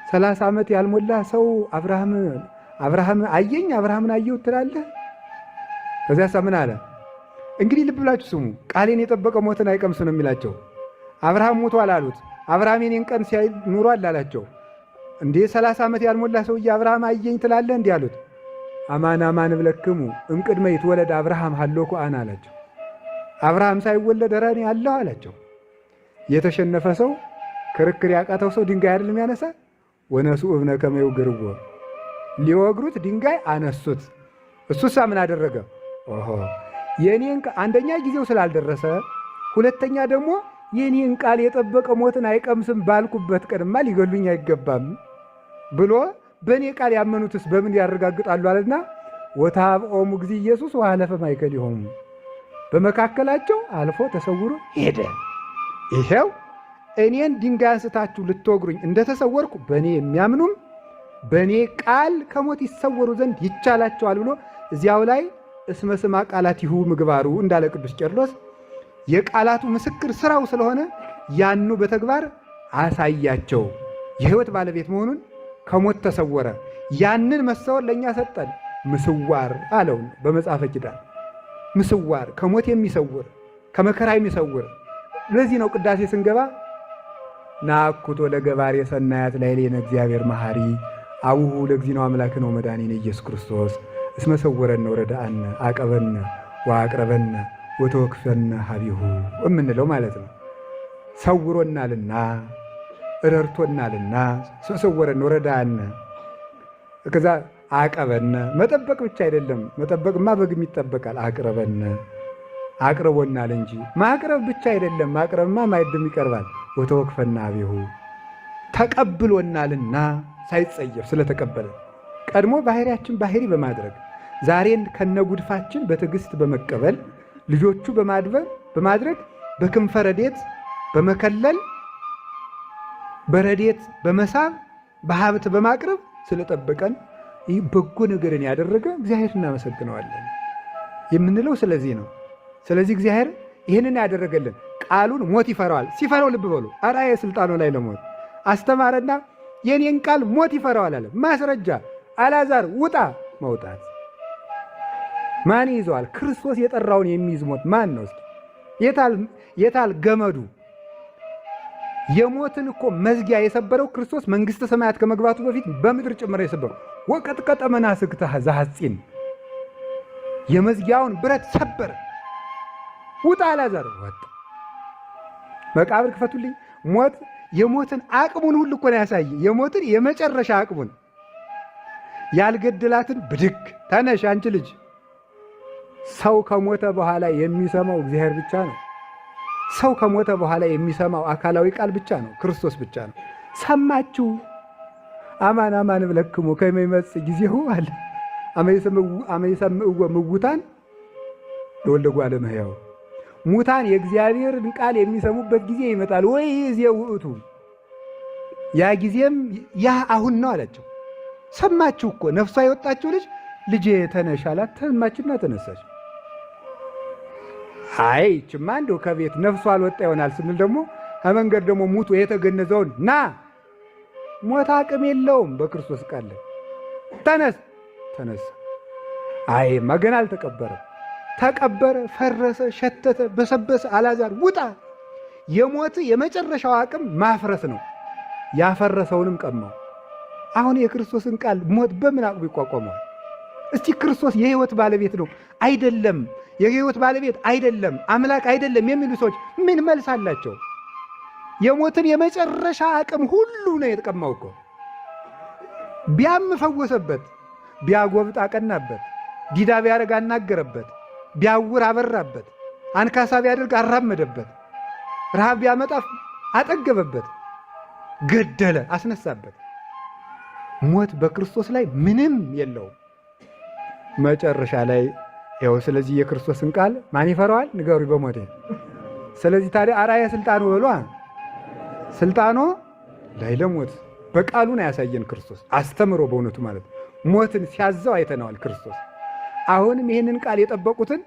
30 ዓመት ያልሞላ ሰው አብርሃም አየኝ አብርሃምን አየሁ ትላለህ? ከዚያሳ ምን አለ? እንግዲህ ልብ ብላችሁ ስሙ። ቃሌን የጠበቀ ሞትን አይቀምስ ነው የሚላቸው። አብርሃም ሞቷል አሉት። አብርሃም የኔን ቀን ሲያይ ኑሯል አላቸው። እንዴ 30 ዓመት ያልሞላ ሰውዬ አብርሃም አየኝ ትላለህ? እንዲህ አሉት። አማን አማን እብለክሙ እምቅድመ ይትወለድ አብርሃም ሀሎኩ አነ አላቸው። አብርሃም ሳይወለድ ኧረ እኔ አለሁ አላቸው። የተሸነፈ ሰው ክርክር ያቃተው ሰው ድንጋይ አይደለም ያነሳ? ወነሱእ እብነ ከመ ይውግርዎ ሊወግሩት ድንጋይ አነሱት። እሱሳ ምን አደረገ? ኦሆ የኔን አንደኛ ጊዜው ስላልደረሰ፣ ሁለተኛ ደግሞ የኔን ቃል የጠበቀ ሞትን አይቀምስም ባልኩበት ቀንማ ሊገሉኝ አይገባም ብሎ በእኔ ቃል ያመኑትስ በምን ያረጋግጣሉ አለና ወተሃብኦሙ እግዚእ ኢየሱስ ወሀለፈ ማእከሊሆሙ በመካከላቸው አልፎ ተሰውሮ ሄደ። ይሄው እኔን ድንጋይ አንስታችሁ ልትወግሩኝ እንደተሰወርኩ በእኔ የሚያምኑም በእኔ ቃል ከሞት ይሰወሩ ዘንድ ይቻላቸዋል ብሎ እዚያው ላይ እስመ ስማ ቃላቲሁ ምግባሩ እንዳለ ቅዱስ ቄርሎስ የቃላቱ ምስክር ስራው ስለሆነ ያኑ በተግባር አሳያቸው። የሕይወት ባለቤት መሆኑን ከሞት ተሰወረ። ያንን መሰወር ለእኛ ሰጠን። ምስዋር አለው በመጽሐፈ ኪዳን። ምስዋር ከሞት የሚሰውር ከመከራ የሚሰውር። ለዚህ ነው ቅዳሴ ስንገባ ናኩቶ ለገባሬ ሰናያት ላዕሌነ እግዚአብሔር መሐሪ አቡሁ ለእግዚእነ አምላክነ ወመድኃኒነ ኢየሱስ ክርስቶስ እስመ ሰወረነ ወረዳአነ አቀበነ ወአቅረበነ ወተወክፈነ ሀቢሁ እምንለው ማለት ነው። ሰውሮናልና ረድቶናልና ሰወረነ ወረዳአነ ከዛ አቀበነ። መጠበቅ ብቻ አይደለም፣ መጠበቅማ በግም ይጠበቃል። አቅረበነ አቅርቦናል እንጂ ማቅረብ ብቻ አይደለም፣ ማቅረብማ ማዕድም ይቀርባል። ወተወክፈነ ሀቢሁ ተቀብሎናልና ሳይጸየፍ ስለተቀበለ ቀድሞ ባህሪያችን ባህሪ በማድረግ ዛሬን ከነጉድፋችን በትዕግስት በመቀበል ልጆቹ በማድረግ በክንፈ ረድኤት በመከለል በረድኤት በመሳብ በሀብት በማቅረብ ስለጠበቀን ይህ በጎ ነገርን ያደረገ እግዚአብሔር እናመሰግነዋለን የምንለው ስለዚህ ነው። ስለዚህ እግዚአብሔር ይህንን ያደረገልን ቃሉን ሞት ይፈራዋል። ሲፈራው ልብ በሉ አርአየ ስልጣኑ ላይ ለሞት አስተማረና የኔን ቃል ሞት ይፈራዋል አለ። ማስረጃ አልዓዛር ውጣ፣ መውጣት ማን ይዘዋል? ክርስቶስ የጠራውን የሚይዝ ሞት ማን ነው? የታል ገመዱ? የሞትን እኮ መዝጊያ የሰበረው ክርስቶስ መንግሥተ ሰማያት ከመግባቱ በፊት በምድር ጭምር የሰበረው ወቀጥቀጠ መናስግተ ዘሐፂን የመዝጊያውን ብረት ሰበረ። ውጣ አልዓዛር ወጣ። መቃብር ክፈቱልኝ። ሞት የሞትን አቅሙን ሁሉ እኮ ነው ያሳየ። የሞትን የመጨረሻ አቅሙን ያልገደላትን ብድግ ተነሽ አንቺ ልጅ። ሰው ከሞተ በኋላ የሚሰማው እግዚአብሔር ብቻ ነው። ሰው ከሞተ በኋላ የሚሰማው አካላዊ ቃል ብቻ ነው፣ ክርስቶስ ብቻ ነው። ሰማችሁ? አማን አማን እብለክሙ ከመ ይመጽእ ጊዜሁ አለ አመ ይሰምዕዎ ምውታን ለወልደ እጓለ እመሕያው። ሙታን የእግዚአብሔርን ቃል የሚሰሙበት ጊዜ ይመጣል ወይ ጊዜ ውእቱ፣ ያ ጊዜም ያ አሁን ነው አላቸው። ሰማችሁ እኮ ነፍሷ የወጣችው ልጄ ተነሽ አላት። ተሰማችና ተነሳች። አይ ችማ እንደው ከቤት ነፍሷ አልወጣ ይሆናል ስንል ደግሞ ከመንገድ ደግሞ ሙቶ የተገነዘውን ና ሞት አቅም የለውም በክርስቶስ ቃል ተነሳ። አይ መገና አልተቀበረም። ተቀበረ፣ ፈረሰ፣ ሸተተ፣ በሰበሰ። አልዓዛር ውጣ። የሞት የመጨረሻው አቅም ማፍረስ ነው። ያፈረሰውንም ቀማው። አሁን የክርስቶስን ቃል ሞት በምን አቅሙ ይቋቋመዋል? እስቲ ክርስቶስ የሕይወት ባለቤት ነው አይደለም፣ የሕይወት ባለቤት አይደለም፣ አምላክ አይደለም የሚሉ ሰዎች ምን መልስ አላቸው? የሞትን የመጨረሻ አቅም ሁሉ ነው የተቀማው እኮ። ቢያም ፈወሰበት፣ ቢያጎብጥ አቀናበት፣ ዲዳ ቢያደርግ አናገረበት፣ ቢያውር አበራበት፣ አንካሳ ቢያደርግ አራመደበት፣ ረሃብ ቢያመጣ አጠገበበት፣ ገደለ አስነሳበት። ሞት በክርስቶስ ላይ ምንም የለውም። መጨረሻ ላይ ይኸው። ስለዚህ የክርስቶስን ቃል ማን ይፈራዋል? ንገሩ በሞቴ። ስለዚህ ታዲያ አርአየ ስልጣኑ በሏ። ስልጣኖ ላይ ለሞት በቃሉ ነው ያሳየን ክርስቶስ አስተምሮ፣ በእውነቱ ማለት ነው። ሞትን ሲያዘው አይተነዋል ክርስቶስ። አሁንም ይህንን ቃል የጠበቁትን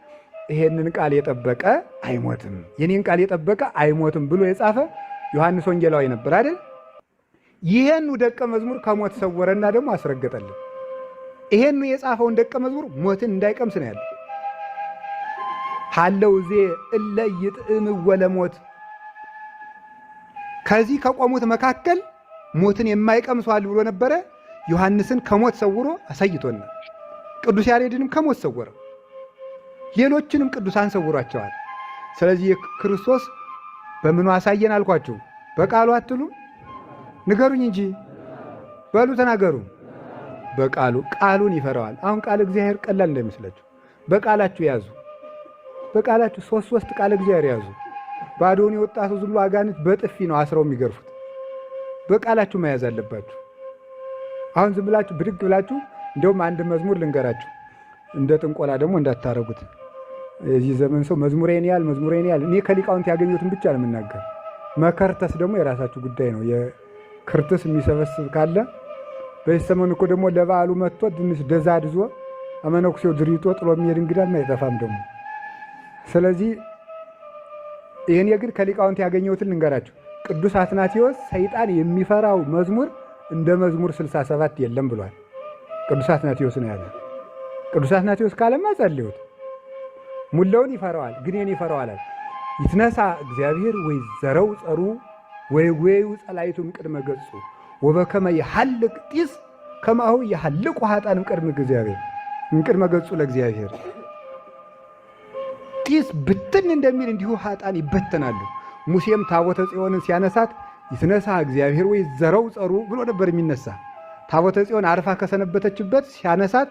ይህንን ቃል የጠበቀ አይሞትም፣ የኔን ቃል የጠበቀ አይሞትም ብሎ የጻፈ ዮሐንስ ወንጌላዊ ነበር አይደል? ይሄን ደቀ መዝሙር ከሞት ሰወረና ደግሞ አስረገጠልን። ይሄን የጻፈውን ደቀ መዝሙር ሞትን እንዳይቀምስ ነው ያለው። ሀለው ዜ እለ ይጥዕም ወለሞት ከዚህ ከቆሙት መካከል ሞትን የማይቀምሷል ብሎ ነበረ። ዮሐንስን ከሞት ሰውሮ አሳይቶናል። ቅዱስ ያሬድንም ከሞት ሰወረ፣ ሌሎችንም ቅዱሳን ሰውሯቸዋል። ስለዚህ ክርስቶስ በምኑ አሳየን አልኳችሁ? በቃሉ አትሉም? ንገሩኝ እንጂ በሉ ተናገሩ። በቃሉ ቃሉን ይፈራዋል። አሁን ቃል እግዚአብሔር ቀላል እንደሚመስላችሁ በቃላችሁ ያዙ። በቃላችሁ ሶስት ቃል እግዚአብሔር ያዙ። ባዶውን የወጣ ሰው ዝም ብሎ አጋንንት በጥፊ ነው አስረው የሚገርፉት። በቃላችሁ መያዝ አለባችሁ። አሁን ዝም ብላችሁ ብድግ ብላችሁ እንደውም አንድ መዝሙር ልንገራችሁ፣ እንደ ጥንቆላ ደግሞ እንዳታረጉት። የዚህ ዘመን ሰው መዝሙሬን ያህል መዝሙሬን ያህል እኔ ከሊቃውንት ያገኘሁትን ብቻ ነው የምናገር። መከርተስ ደግሞ የራሳችሁ ጉዳይ ነው። የክርትስ የሚሰበስብ ካለ በዚህ ሰሞን እኮ ደግሞ ለበዓሉ መጥቶ ትንሽ ደዛድዞ አመነኩሴው ድሪቶ ጥሎ የሚሄድ እንግዳም አይጠፋም ደግሞ። ስለዚህ ይህን የግድ ከሊቃውንት ያገኘሁትን ልንገራችሁ። ቅዱስ አትናቴዎስ ሰይጣን የሚፈራው መዝሙር እንደ መዝሙር 67 የለም ብሏል። ቅዱስ አትናቴዎስ ነው ያለ። ቅዱስ አትናቴዎስ ካለማ ጸልዩት። ሙላውን ይፈራዋል፣ ግን ይህን ይፈራዋል። ይትነሳ እግዚአብሔር ወይ ዘረው ጸሩ ወይ ጎዩ ጸላይቱም ቅድመ ገጹ ወበከመ ይሐልቅ ጢስ ከማሁ ይሐልቁ ኃጣንም ቅድመ እግዚአብሔር ቅድመ ገጹ ለእግዚአብሔር። ጢስ ብትን እንደሚል እንዲሁ ኃጣን ይበተናሉ። ሙሴም ታቦተ ጽዮንን ሲያነሳት ይትነሳ እግዚአብሔር ወይ ዘረው ጸሩ ብሎ ነበር የሚነሳ። ታቦተ ጽዮን አርፋ ከሰነበተችበት ሲያነሳት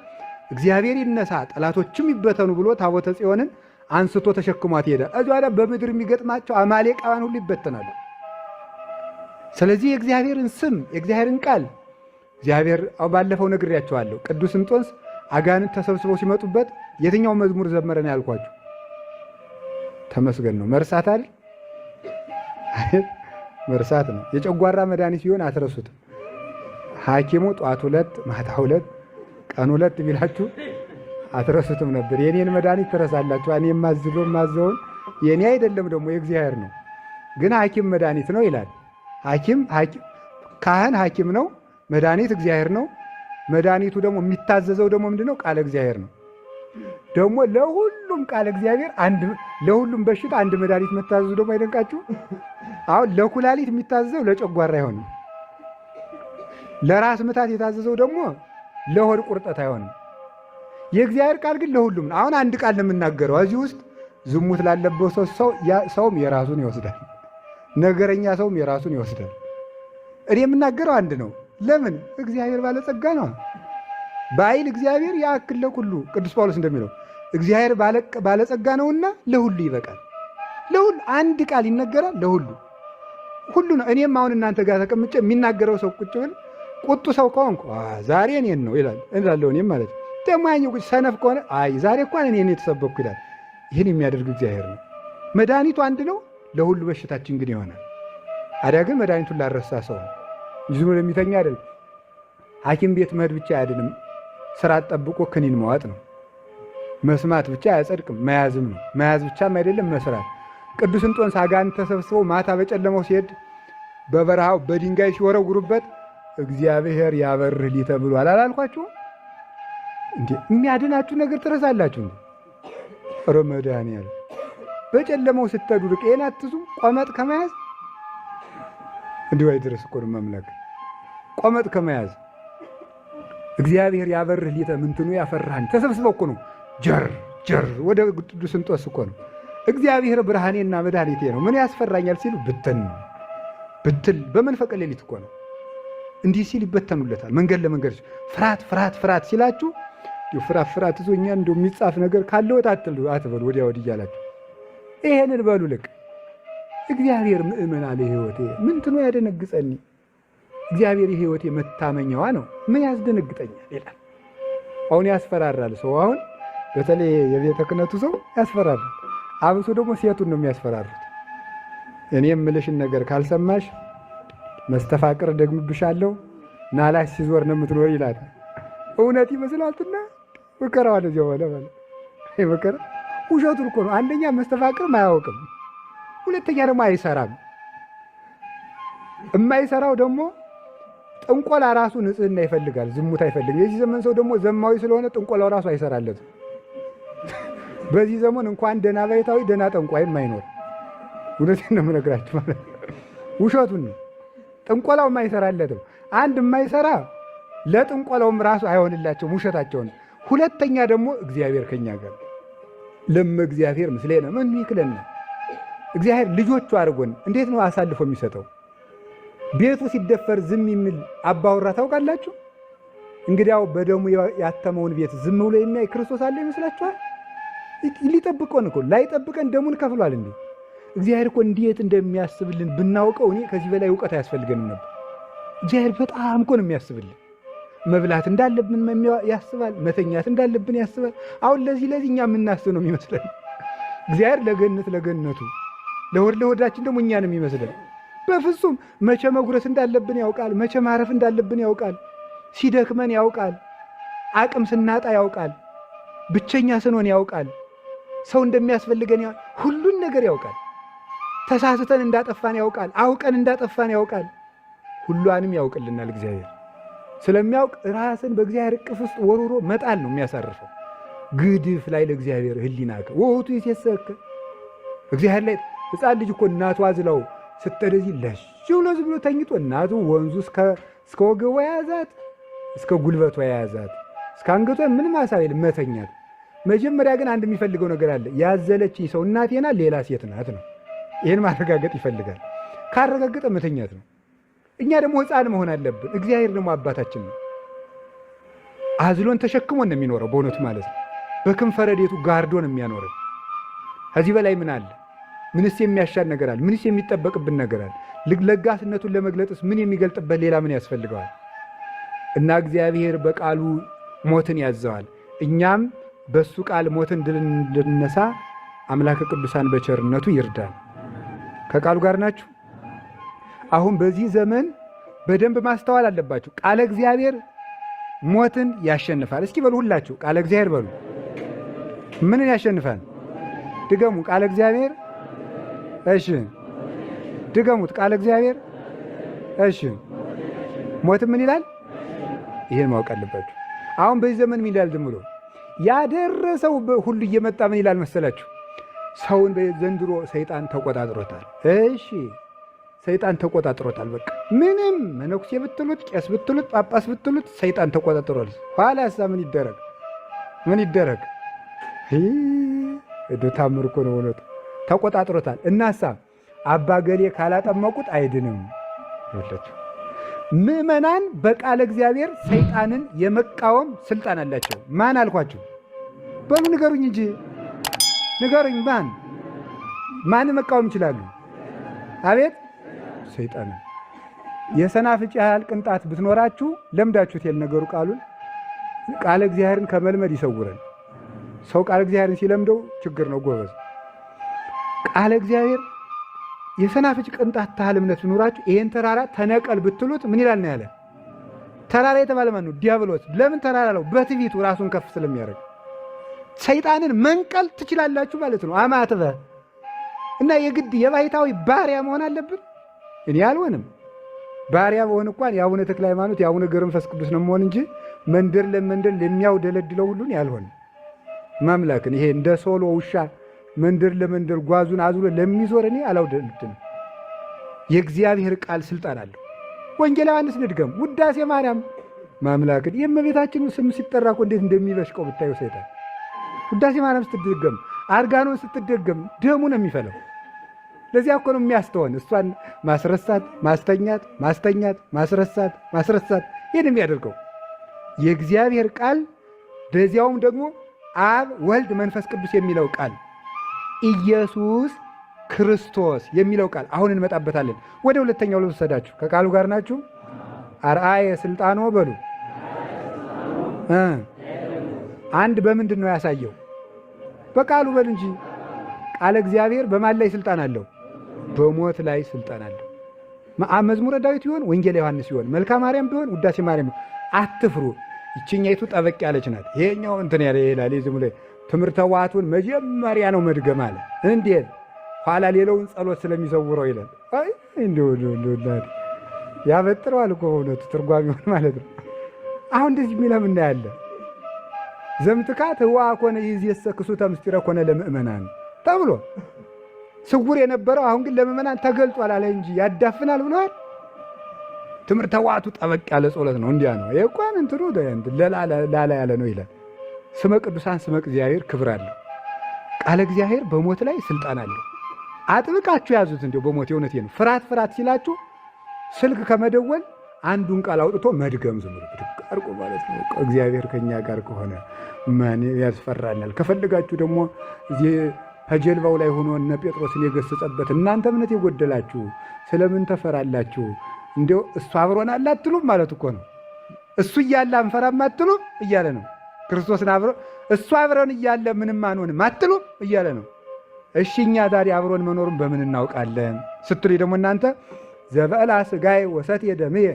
እግዚአብሔር ይነሳ ጠላቶችም ይበተኑ ብሎ ታቦተ ጽዮንን አንስቶ ተሸክሟት ሄደ። እዚያ በምድር የሚገጥማቸው አማሌቃውያን ሁሉ ይበተናሉ። ስለዚህ የእግዚአብሔርን ስም የእግዚአብሔርን ቃል እግዚአብሔር ባለፈው ነግሬያቸዋለሁ። ቅዱስ እንጦንስ አጋንንት ተሰብስበው ሲመጡበት የትኛው መዝሙር ዘመረን ያልኳችሁ? ተመስገን ነው። መርሳት አይደል? መርሳት ነው። የጨጓራ መድኃኒት ሲሆን አትረሱትም። ሐኪሙ ጧት 2 ማታ 2 ቀን 2 ቢላችሁ አትረሱትም ነበር። የኔን መድኃኒት ትረሳላችሁ። እኔ ማዘውን የኔ አይደለም ደግሞ የእግዚአብሔር ነው። ግን ሐኪም መድኃኒት ነው ይላል። ካህን ሐኪም ነው፣ መድኃኒት እግዚአብሔር ነው። መድኃኒቱ ደግሞ የሚታዘዘው ደግሞ ምንድነው? ቃለ እግዚአብሔር ነው። ደግሞ ለሁሉም ቃለ እግዚአብሔር ለሁሉም በሽታ አንድ መድኃኒት መታዘዙ ደግሞ አይደንቃችሁ? አሁን ለኩላሊት የሚታዘዘው ለጨጓራ አይሆንም። ለራስ ምታት የታዘዘው ደግሞ ለሆድ ቁርጠት አይሆንም። የእግዚአብሔር ቃል ግን ለሁሉም ነው። አሁን አንድ ቃል ነው የምናገረው። እዚህ ውስጥ ዝሙት ላለበት ሰውም የራሱን ይወስዳል፣ ነገረኛ ሰውም የራሱን ይወስዳል። እኔ የምናገረው አንድ ነው። ለምን? እግዚአብሔር ባለጸጋ ነው። በኃይል እግዚአብሔር ያክል ለኩሉ ቅዱስ ጳውሎስ እንደሚለው እግዚአብሔር ባለጸጋ ነውና ለሁሉ ይበቃል። ለሁሉ አንድ ቃል ይነገራል፣ ለሁሉ ሁሉ ነው። እኔም አሁን እናንተ ጋር ተቀምጬ የሚናገረው ሰው ቁጭ ብል ቁጡ ሰው ከሆንኩ ዛሬ እኔን ነው እላለሁ። እኔም ማለት ደግሞ ያኛው ሰነፍ ከሆነ ዛሬ እንኳን እኔን የተሰበኩ ይላል። ይህን የሚያደርግ እግዚአብሔር ነው። መድኃኒቱ አንድ ነው፣ ለሁሉ በሽታችን ግን ይሆናል። አዲያ ግን መድኃኒቱን ላረሳ ሰው ነው። ዝም ብሎ የሚተኛ አይደለም። ሐኪም ቤት መሄድ ብቻ አያድንም። ስርዓት ጠብቆ ክኒን መዋጥ ነው። መስማት ብቻ አያጸድቅም፣ መያዝም ነው። መያዝ ብቻም አይደለም መስራት። ቅዱስ እንጦንስ አጋንንት ተሰብስበው ማታ በጨለማው ሲሄድ በበረሃው በድንጋይ ሲወረውሩበት እግዚአብሔር ያበርህ ሊተ ብሏል አላልኳችሁ እንዴ? የሚያድናችሁ ነገር ትረሳላችሁ እንዴ? ረመዳን ያለ በጨለማው ስትሄዱ ርቄን አትዙም። ቆመጥ ከመያዝ እንዲሁ አይድረስ እኮ ነው መምለክ። ቆመጥ ከመያዝ እግዚአብሔር ያበርህ ሊተ ምንትኑ ያፈራህን ተሰብስበው እኮ ነው ጀር ወደ ቅዱስ እንጦንስ እኮ ነው እግዚአብሔር ብርሃኔና መድኃኒቴ ነው ምን ያስፈራኛል ሲሉ ብትል በመንፈቀ ሌሊት እኮ ነው። እንዲህ ሲል ይበተኑለታል። መንገድ ለመንገድ ፍርሃት ሲላችሁ ፍርሃት ይዞኛ እንደው የሚጻፍ ነገር ካለው አትበሉ ወዲያ ወዲህ እያላችሁ ይሄንን በሉ። ልክ እግዚአብሔር ምእመና ለሕይወቴ ምንትኑ ያደነግጸኒ እግዚአብሔር የሕይወቴ መታመኛዋ ነው ምን ያስደነግጠኛል ይላል። አሁን ያስፈራራል ሰው። አሁን በተለይ የቤተ ክህነቱ ሰው ያስፈራራል። አብሶ ደግሞ ሴቱን ነው የሚያስፈራሩት። እኔ የምልሽን ነገር ካልሰማሽ መስተፋቅር ደግምብሻለሁ ናላሽ ሲዞር ነው የምትኖር ይላል። እውነት ይመስላልና መከራዋን እዚያው ሆነ ማለት አይ መከራ ውሸቱን እኮ ነው። አንደኛ መስተፋቅርም አያውቅም፣ ሁለተኛ ደግሞ አይሰራም። የማይሰራው ደግሞ ጥንቆላ ራሱ ንጽህና ይፈልጋል፣ ዝሙት አይፈልግም። የዚህ ዘመን ሰው ደግሞ ዘማዊ ስለሆነ ጥንቆላው ራሱ አይሰራለትም። በዚህ ዘመን እንኳን ደና ባይታዊ ደና ጠንቋይም አይኖር። እውነቴን ነው የምነግራችሁ ማለት ውሸቱን ነው። ጥንቆላውም አይሰራለትም። አንድ የማይሰራ ለጥንቆላውም ራሱ አይሆንላቸውም፣ ውሸታቸውን። ሁለተኛ ደግሞ እግዚአብሔር ከኛ ጋር ለመ እግዚአብሔር ምስሌነ ምን ይክለና እግዚአብሔር ልጆቹ አድርጎን እንዴት ነው አሳልፎ የሚሰጠው? ቤቱ ሲደፈር ዝም የሚል አባወራ ታውቃላችሁ? እንግዲያው በደሙ ያተመውን ቤት ዝም ብሎ የሚያይ ክርስቶስ አለ ይመስላችኋል? ሊጠብቀን እኮ ላይጠብቀን ደሙን ከፍሏል እንዴ! እግዚአብሔር እኮ እንዴት እንደሚያስብልን ብናውቀው እኔ ከዚህ በላይ እውቀት አያስፈልገንም ነበር። እግዚአብሔር በጣም እኮ ነው የሚያስብልን። መብላት እንዳለብን ያስባል፣ መተኛት እንዳለብን ያስባል። አሁን ለዚህ እኛ የምናስብ ነው የሚመስለን። እግዚአብሔር ለገነቱ ለሆድ ለሆዳችን ደግሞ እኛ ነው የሚመስለን። በፍጹም መቼ መጉረስ እንዳለብን ያውቃል፣ መቼ ማረፍ እንዳለብን ያውቃል፣ ሲደክመን ያውቃል፣ አቅም ስናጣ ያውቃል፣ ብቸኛ ስንሆን ያውቃል፣ ሰው እንደሚያስፈልገን ሁሉን ነገር ያውቃል። ተሳስተን እንዳጠፋን ያውቃል፣ አውቀን እንዳጠፋን ያውቃል። ሁሉንም ያውቅልናል እግዚአብሔር። ስለሚያውቅ ራስን በእግዚአብሔር እቅፍ ውስጥ ወሩሮ መጣል ነው የሚያሳርፈው። ግድፍ ላይ ለእግዚአብሔር ህሊናከ ወውቱ ይሴሰከ እግዚአብሔር ላይ ሕፃን ልጅ እኮ እናቱ አዝላው ስትደዚህ ለሽ ብሎ ተኝቶ እናቱ ወንዙ እስከ ወገቧ የያዛት እስከ ጉልበቷ የያዛት እስከ አንገቷ ምንም አሳብ መተኛት። መጀመሪያ ግን አንድ የሚፈልገው ነገር አለ። ያዘለችኝ ሰው እናቴና ሌላ ሴት ናት ነው። ይህን ማረጋገጥ ይፈልጋል። ካረጋገጠ መተኛት ነው። እኛ ደግሞ ሕፃን መሆን አለብን። እግዚአብሔር ደግሞ አባታችን ነው። አዝሎን ተሸክሞን ነው የሚኖረው በእውነቱ ማለት ነው። በክንፈ ረድኤቱ ጋርዶ ነው የሚያኖረን። ከዚህ በላይ ምን አለ? ምንስ የሚያሻል ነገር አለ? ምንስ የሚጠበቅብን ነገር አለ? ለጋስነቱን ለመግለጥስ ምን የሚገልጥበት ሌላ ምን ያስፈልገዋል? እና እግዚአብሔር በቃሉ ሞትን ያዘዋል። እኛም በሱ ቃል ሞትን ድል እንድንነሳ አምላከ ቅዱሳን በቸርነቱ ይርዳል። ከቃሉ ጋር ናችሁ? አሁን በዚህ ዘመን በደንብ ማስተዋል አለባችሁ። ቃለ እግዚአብሔር ሞትን ያሸንፋል። እስኪ በሉ ሁላችሁ ቃለ እግዚአብሔር በሉ። ምንን ያሸንፋል? ድገሙ። ቃለ እግዚአብሔር። እሺ ድገሙት። ቃለ እግዚአብሔር። እሺ ሞት ምን ይላል? ይሄን ማወቅ አለባችሁ። አሁን በዚህ ዘመን ምን ይላል? ዝም ብሎ ያደረሰው ሁሉ እየመጣ ምን ይላል መሰላችሁ? ሰውን ዘንድሮ ሰይጣን ተቆጣጥሮታል። እሺ ሰይጣን ተቆጣጥሮታል። በቃ ምንም መነኩሴ ብትሉት፣ ቄስ ብትሉት፣ ጳጳስ ብትሉት ሰይጣን ተቆጣጥሮታል። ኋላሳ ምን ይደረግ? ምን ይደረግ? ታምር እኮ ነው እውነቱ። ተቆጣጥሮታል። እናሳ አባ ገሌ ካላጠመቁት አይድንም። ይወላችሁ ምዕመናን በቃለ እግዚአብሔር ሰይጣንን የመቃወም ስልጣን አላቸው። ማን አልኳችሁ? በሉ ንገሩኝ እንጂ ንገሩኝ። ማን መቃወም ይችላሉ? አቤት ሰይጣንን። የሰናፍጭ ያህል ቅንጣት ብትኖራችሁ ለምዳችሁት የል ነገሩ ቃሉን። ቃለ እግዚአብሔርን ከመልመድ ይሰውረን። ሰው ቃለ እግዚአብሔርን ሲለምደው ችግር ነው ጎበዝ። ቃለ እግዚአብሔር የሰናፍጭ ቅንጣት ታህል እምነት ብኖራችሁ ይሄን ተራራ ተነቀል ብትሉት ምን ይላል ነው ያለ? ተራራ የተባለ ማን ነው? ዲያብሎስ። ለምን ተራራ ነው? በትዕቢቱ ራሱን ከፍ ስለሚያደርግ። ሰይጣንን መንቀል ትችላላችሁ ማለት ነው። አማትበ እና የግድ የባይታዊ ባሪያ መሆን አለብን? እኔ አልሆንም። ባሪያ በሆን እንኳን የአቡነ ተክለ ሃይማኖት የአቡነ ገብረ መንፈስ ቅዱስ ነው መሆን እንጂ መንደር ለመንደር ለሚያውደለድለው ሁሉን ያልሆንም። ማምላክን ይሄ እንደ ሶሎ ውሻ መንደር ለመንደር ጓዙን አዙሮ ለሚዞር እኔ አላውደልድም። የእግዚአብሔር ቃል ስልጣን አለው። ወንጌል ዮሐንስ ንድገም፣ ውዳሴ ማርያም ማምላክን የእመቤታችን ስም ሲጠራ እኮ እንዴት እንደሚበሽቀው ብታዩ ሰይጣን። ውዳሴ ማርያም ስትደገም፣ አርጋኖን ስትደገም ደሙ ነው የሚፈለው። ለዚያ እኮ ነው የሚያስተወን። እሷን ማስረሳት፣ ማስተኛት፣ ማስተኛት፣ ማስረሳት፣ ማስረሳት ይህን የሚያደርገው የእግዚአብሔር ቃል። በዚያውም ደግሞ አብ ወልድ መንፈስ ቅዱስ የሚለው ቃል፣ ኢየሱስ ክርስቶስ የሚለው ቃል አሁን እንመጣበታለን። ወደ ሁለተኛው ልወሰዳችሁ። ከቃሉ ጋር ናችሁ? አርአየ ስልጣኖ በሉ። አንድ በምንድን ነው ያሳየው? በቃሉ በሉ እንጂ። ቃለ እግዚአብሔር በማን ላይ ስልጣን አለው? በሞት ላይ ስልጣን አለው። መዝሙረ ዳዊት ይሆን ወንጌል ዮሐንስ ይሆን መልክአ ማርያም ቢሆን ውዳሴ ማርያም፣ አትፍሩ። ይችኛይቱ ጠበቅ ያለች ናት። ይሄኛው እንትን ያለ ይላል። ዝም ብሎ ትምህርተ ዋቱን መጀመሪያ ነው መድገም አለ። እንዴት ኋላ ሌላውን ጸሎት ስለሚሰውረው ይላል። አይ እንደው ያበጥረዋል እኮ በእውነቱ ትርጓሜውን ማለት ነው። አሁን እንደዚህ የሚለም እናያለን። ዘምትካት ህዋ ኮነ ይዝየሰ ክሱተ ምስጢረ ኮነ ለምእመናን ተብሎ ስውር የነበረው አሁን ግን ለምእመናን ተገልጧል አለ እንጂ ያዳፍናል ብለዋል። ትምህርተ ዋዕቱ ጠበቅ ያለ ጸሎት ነው። እንዲያ ነው የቋን እንትሩ ላላ ያለ ነው ይላል። ስመ ቅዱሳን ስመ እግዚአብሔር ክብር አለው። ቃለ እግዚአብሔር በሞት ላይ ስልጣን አለው። አጥብቃችሁ ያዙት። እንዲያው በሞት የእውነቴ ነው። ፍርሃት ፍርሃት ሲላችሁ ስልክ ከመደወል አንዱን ቃል አውጥቶ መድገም ዝም ብሎ አርቆ ማለት ነው። እግዚአብሔር ከኛ ጋር ከሆነ ማን ያስፈራናል? ከፈልጋችሁ ደግሞ እዚህ ከጀልባው ላይ ሆኖ እነ ጴጥሮስን የገሰጸበት እናንተ እምነት የጎደላችሁ ስለምን ተፈራላችሁ? እንዲያው እሱ አብሮን አለ አትሉም ማለት እኮ ነው። እሱ እያለ አንፈራም አትሉም እያለ ነው። ክርስቶስን አብሮ እሱ አብሮን እያለ ምንም አንሆንም አትሉም እያለ ነው። እሺ እኛ ዛሬ አብሮን መኖሩን በምን እናውቃለን ስትሉ ደግሞ እናንተ ዘበላ ስጋዬ ወሰትየ ደምየ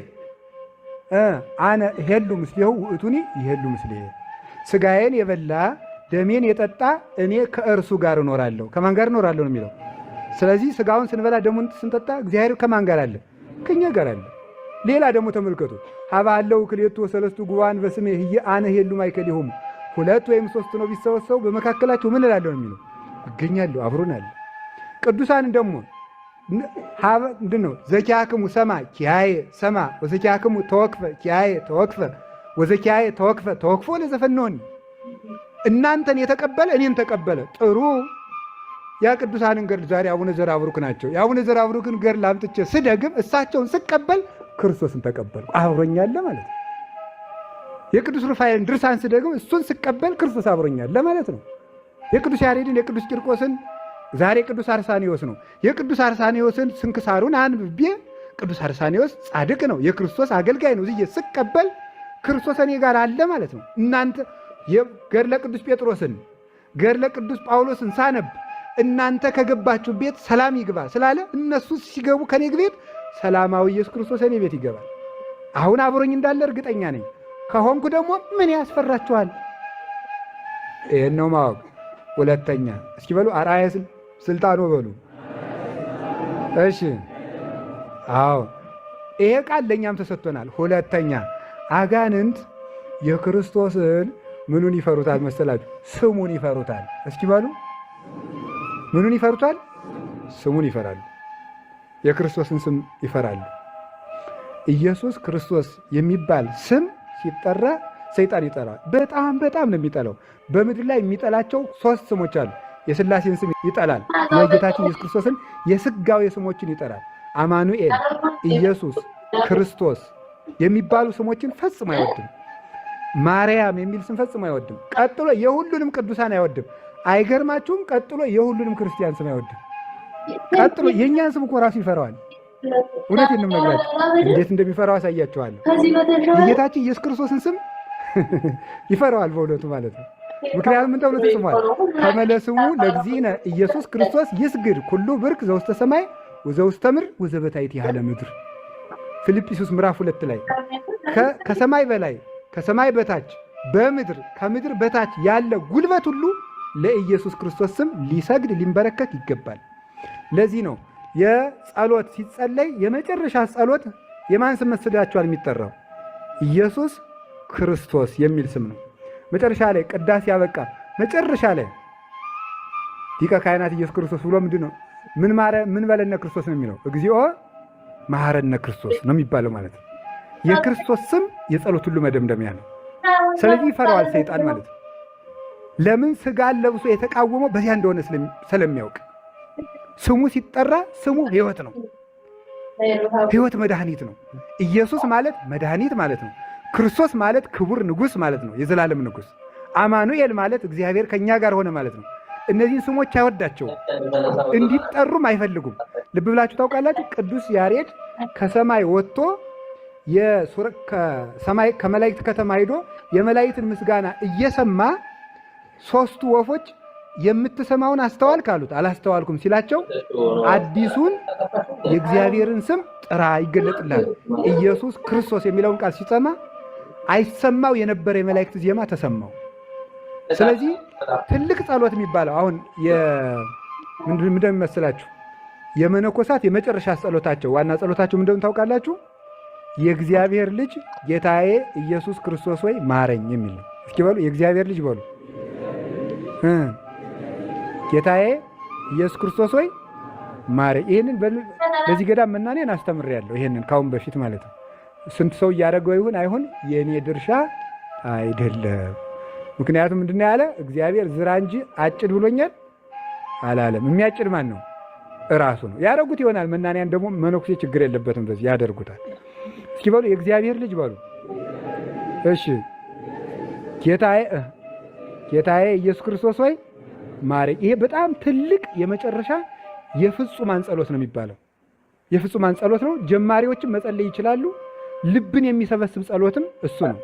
አነ እሄሉ ምስሌሁ ውእቱኒ ይሄሉ ምስሌየ፣ ስጋዬን የበላ ደሜን የጠጣ እኔ ከእርሱ ጋር እኖራለሁ። ከማን ጋር እኖራለሁ ነው የሚለው። ስለዚህ ስጋውን ስንበላ ደሙን ስንጠጣ እግዚአብሔር ከማን ጋር አለ? ከኛ ጋር አለ። ሌላ ደግሞ ተመልከቱ። ሀባለው ክልኤቱ ወሰለስቱ ጉባኤን በስሜ ህየ አነ እሄሉ ማእከሌሆሙ፣ ሁለት ወይም ሶስት ነው ቢሰበሰቡ በመካከላቸው ምን እላለሁ ነው የሚለው። እገኛለሁ፣ አብሮን አለ። ቅዱሳን ደግሞ ምንድን ነው? ዘኪያክሙ ሰማ ኪያየ ሰማ ወዘኪያክሙ ተወክፈ ኪያየ ተወክፈ ወዘኪያየ ተወክፈ ተወክፎ ለዘፈነውን። እናንተን የተቀበለ እኔን ተቀበለ። ጥሩ። ያ ቅዱሳንን ገድል ዛሬ አቡነ ዘርአብሩክ ናቸው። የአቡነ ዘርአብሩክን ገድል አምጥቼ ስደግም እሳቸውን ስቀበል ክርስቶስን ተቀበልኩ፣ አብሮኛል ማለት ነው። የቅዱስ ሩፋኤልን ድርሳን ስደግም እሱን ስቀበል ክርስቶስ አብሮኛል ማለት ነው። የቅዱስ ያሬድን የቅዱስ ቂርቆስን ዛሬ ቅዱስ አርሳኔዎስ ነው። የቅዱስ አርሳኔዎስን ስንክሳሩን አንብቤ ቅዱስ አርሳኔዎስ ጻድቅ ነው፣ የክርስቶስ አገልጋይ ነው ብዬ ስቀበል ክርስቶስ እኔ ጋር አለ ማለት ነው። እናንተ ገድለ ቅዱስ ጴጥሮስን ገድለ ቅዱስ ጳውሎስን ሳነብ እናንተ ከገባችሁ ቤት ሰላም ይግባ ስላለ እነሱ ሲገቡ ከኔ ቤት ሰላማዊ ኢየሱስ ክርስቶስ እኔ ቤት ይገባል። አሁን አብሮኝ እንዳለ እርግጠኛ ነኝ። ከሆንኩ ደግሞ ምን ያስፈራችኋል? ይህን ነው ማወቅ። ሁለተኛ እስኪ በሉ አርአያ ስልጣኑ በሉ። እሺ አዎ ይሄ ቃል ለእኛም ተሰጥቶናል። ሁለተኛ አጋንንት የክርስቶስን ምኑን ይፈሩታል መሰላችሁ? ስሙን ይፈሩታል። እስኪ በሉ ምኑን ይፈሩታል? ስሙን ይፈራሉ። የክርስቶስን ስም ይፈራሉ። ኢየሱስ ክርስቶስ የሚባል ስም ሲጠራ ሰይጣን ይጠራል። በጣም በጣም ነው የሚጠላው። በምድር ላይ የሚጠላቸው 3 ስሞች አሉ። የሥላሴን ስም ይጠላል። የጌታችን ኢየሱስ ክርስቶስን የሥጋዌ ስሞችን ይጠራል። አማኑኤል፣ ኢየሱስ ክርስቶስ የሚባሉ ስሞችን ፈጽሞ አይወድም። ማርያም የሚል ስም ፈጽሞ አይወድም። ቀጥሎ የሁሉንም ቅዱሳን አይወድም። አይገርማችሁም? ቀጥሎ የሁሉንም ክርስቲያን ስም አይወድም። ቀጥሎ የእኛን ስም እኮ ራሱ ይፈራዋል። እውነቴን ነው የምነግራችሁ። እንዴት እንደሚፈራው አሳያችኋለሁ። የጌታችን ኢየሱስ ክርስቶስን ስም ይፈራዋል በእውነቱ ማለት ነው። ምክንያቱም ምን ተብሎ ተጽፏል? ከመለስሙ ለእግዚእነ ኢየሱስ ክርስቶስ ይስግድ ኩሉ ብርክ ዘውስተ ሰማይ ወዘውስተ ምድር ወዘበታይት ያለ ምድር። ፊልጵስዩስ ምዕራፍ 2 ላይ ከሰማይ በላይ ከሰማይ በታች በምድር ከምድር በታች ያለ ጉልበት ሁሉ ለኢየሱስ ክርስቶስ ስም ሊሰግድ ሊንበረከክ ይገባል። ለዚህ ነው የጸሎት ሲጸለይ የመጨረሻ ጸሎት የማን ስም መስላችኋል የሚጠራው? ኢየሱስ ክርስቶስ የሚል ስም ነው። መጨረሻ ላይ ቅዳሴ ያበቃ መጨረሻ ላይ ሊቀ ካህናት ኢየሱስ ክርስቶስ ብሎ ምንድን ነው ምን በለነ ክርስቶስ ነው የሚለው? እግዚኦ መሐረነ ክርስቶስ ነው የሚባለው ማለት ነው። የክርስቶስ ስም የጸሎት ሁሉ መደምደሚያ ነው። ስለዚህ ይፈራዋል ሰይጣን ማለት ነው። ለምን? ስጋን ለብሶ የተቃወመው በዚያ እንደሆነ ስለሚያውቅ። ስሙ ሲጠራ ስሙ ሕይወት ነው። ሕይወት መድኃኒት ነው። ኢየሱስ ማለት መድኃኒት ማለት ነው። ክርስቶስ ማለት ክቡር ንጉሥ ማለት ነው፣ የዘላለም ንጉሥ። አማኑኤል ማለት እግዚአብሔር ከእኛ ጋር ሆነ ማለት ነው። እነዚህን ስሞች አይወዳቸውም፣ እንዲጠሩም አይፈልጉም። ልብ ብላችሁ ታውቃላችሁ። ቅዱስ ያሬድ ከሰማይ ወጥቶ ከመላእክት ከተማ ሄዶ የመላእክትን ምስጋና እየሰማ 3ቱ ወፎች የምትሰማውን አስተዋልክ አሉት። አላስተዋልኩም ሲላቸው አዲሱን የእግዚአብሔርን ስም ጥራ ይገለጥልሃል። ኢየሱስ ክርስቶስ የሚለውን ቃል ሲሰማ አይሰማው የነበረ የመላእክት ዜማ ተሰማው። ስለዚህ ትልቅ ጸሎት የሚባለው አሁን ምንድን እንደሚመስላችሁ የመነኮሳት የመጨረሻ ጸሎታቸው ዋና ጸሎታቸው ምንድነው ታውቃላችሁ? የእግዚአብሔር ልጅ ጌታዬ ኢየሱስ ክርስቶስ ሆይ ማረኝ የሚል ነው። እስኪ በሉ የእግዚአብሔር ልጅ በሉ። ጌታዬ ኢየሱስ ክርስቶስ ሆይ ማረኝ። ይህንን በዚህ ገዳም መናኔን አስተምሬያለሁ። ይህንን ካሁን በፊት ማለት ነው። ስንት ሰው እያደረገው ይሁን አይሁን የእኔ ድርሻ አይደለም። ምክንያቱም ምንድን ነው ያለ? እግዚአብሔር ዝራ እንጂ አጭድ ብሎኛል አላለም። የሚያጭድ ማን ነው? እራሱ ነው። ያደረጉት ይሆናል። መናንያን ደግሞ መነኩሴ ችግር የለበትም፣ በዚህ ያደርጉታል። እስኪ በሉ የእግዚአብሔር ልጅ በሉ። እሺ ጌታዬ ኢየሱስ ክርስቶስ ሆይ ማረኝ። ይሄ በጣም ትልቅ የመጨረሻ የፍጹማን ጸሎት ነው የሚባለው። የፍጹማን ጸሎት ነው። ጀማሪዎችም መጸለይ ይችላሉ። ልብን የሚሰበስብ ጸሎትም እሱ ነው።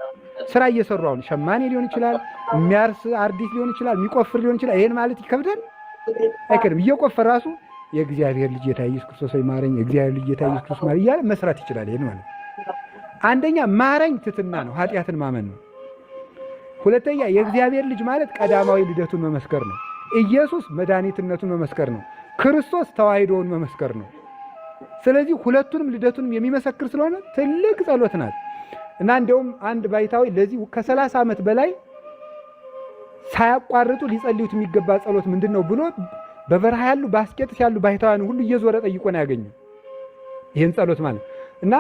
ስራ እየሰሩ አሁን ሸማኔ ሊሆን ይችላል፣ የሚያርስ አርዲት ሊሆን ይችላል፣ የሚቆፍር ሊሆን ይችላል። ይሄን ማለት ይከብዳል? አይከብድም። እየቆፈረ ራሱ የእግዚአብሔር ልጅ ጌታ ኢየሱስ ክርስቶስ ሆይ ማረኝ፣ የእግዚአብሔር ልጅ ጌታ ኢየሱስ ክርስቶስ ማረኝ እያለ መስራት ይችላል። ይሄን ማለት አንደኛ ማረኝ ትሕትና ነው፣ ኃጢአትን ማመን ነው። ሁለተኛ የእግዚአብሔር ልጅ ማለት ቀዳማዊ ልደቱን መመስከር ነው። ኢየሱስ መድኃኒትነቱን መመስከር ነው። ክርስቶስ ተዋሂዶውን መመስከር ነው። ስለዚህ ሁለቱንም ልደቱንም የሚመሰክር ስለሆነ ትልቅ ጸሎት ናት እና እንደውም አንድ ባይታዊ ለዚህ ከ30 ዓመት በላይ ሳያቋርጡ ሊጸልዩት የሚገባ ጸሎት ምንድን ነው ብሎ በበረሃ ያሉ በአስቄጥስ ያሉ ባይታውያን ሁሉ እየዞረ ጠይቆ ነው ያገኘው ይህን ጸሎት ማለት እና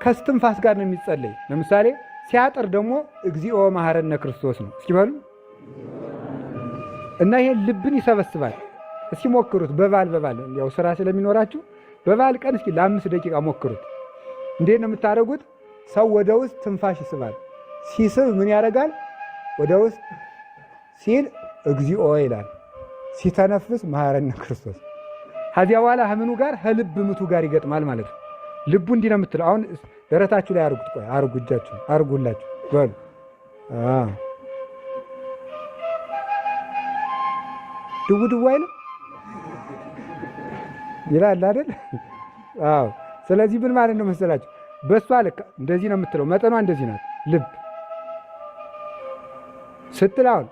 ከስትንፋስ ጋር ነው የሚጸለይ። ለምሳሌ ሲያጥር ደግሞ እግዚኦ መሐረነ ክርስቶስ ነው። እስኪ በሉ እና ይሄን ልብን ይሰበስባል። እስኪ ሞክሩት። በባል ያው ስራ ስለሚኖራችሁ በባል ቀን እስኪ ለ5 ደቂቃ ሞክሩት። እንዴት ነው የምታደርጉት? ሰው ወደ ውስጥ ትንፋሽ ይስባል። ሲስብ ምን ያደርጋል? ወደ ውስጥ ሲል እግዚኦ ይላል። ሲተነፍስ መሐረነ ክርስቶስ። ከዚያ በኋላ ከምኑ ጋር ከልብ ምቱ ጋር ይገጥማል ማለት ነው። ልቡ እንዲህ ነው የምትለው። አሁን ደረታችሁ ላይ አርጉት። ቆይ አርጉ፣ እጃችሁ አርጉላችሁ በሉ። ድው ድው አይልም ይላል አይደል? አዎ። ስለዚህ ምን ማለት ነው መሰላችሁ? በሷ ልክ እንደዚህ ነው የምትለው። መጠኗ እንደዚህ ናት። ልብ ስትላውን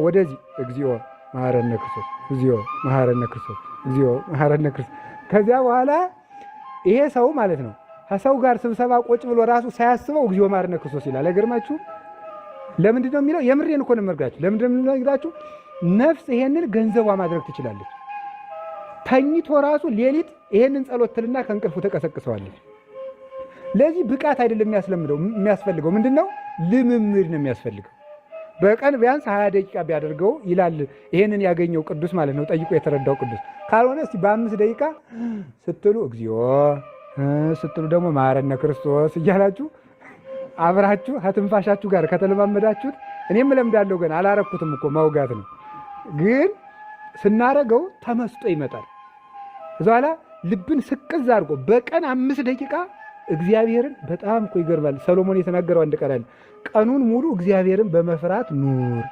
ወደዚህ እግዚኦ መሐረነ ክርስቶስ፣ እግዚኦ መሐረነ ክርስቶስ፣ እግዚኦ መሐረነ ክርስቶስ። ከዚያ በኋላ ይሄ ሰው ማለት ነው ከሰው ጋር ስብሰባ ቁጭ ብሎ ራሱ ሳያስበው እግዚኦ መሐረነ ክርስቶስ ይላል። አይገርማችሁ? ለምንድን ነው የሚለው? የምሬን እኮ ነው የምነግራችሁ። ለምንድን ነው የምነግራችሁ? ነፍስ ይሄንን ገንዘቧ ማድረግ ትችላለች። ተኝቶ ራሱ ሌሊት ይሄንን ጸሎት ትልና ከእንቅልፉ ተቀሰቅሰዋለች። ለዚህ ብቃት አይደለም የሚያስፈልገው ምንድነው? ልምምድ ነው የሚያስፈልገው። በቀን ቢያንስ 20 ደቂቃ ቢያደርገው ይላል ይሄንን ያገኘው ቅዱስ ማለት ነው፣ ጠይቆ የተረዳው ቅዱስ። ካልሆነ እስቲ በ5 ደቂቃ ስትሉ እግዚኦ ስትሉ ደግሞ መሐረነ ክርስቶስ እያላችሁ አብራችሁ ከትንፋሻችሁ ጋር ከተለማመዳችሁት፣ እኔም እለምዳለሁ ገና አላረኩትም እኮ ማውጋት ነው፣ ግን ስናረገው ተመስጦ ይመጣል። እዛ በኋላ ልብን ስቅዝ አድርጎ በቀን 5 ደቂቃ እግዚአብሔርን በጣም እኮ ይገርማል። ሰሎሞን የተናገረው አንድ ቃል አለ። ቀኑን ሙሉ እግዚአብሔርን በመፍራት ኑር።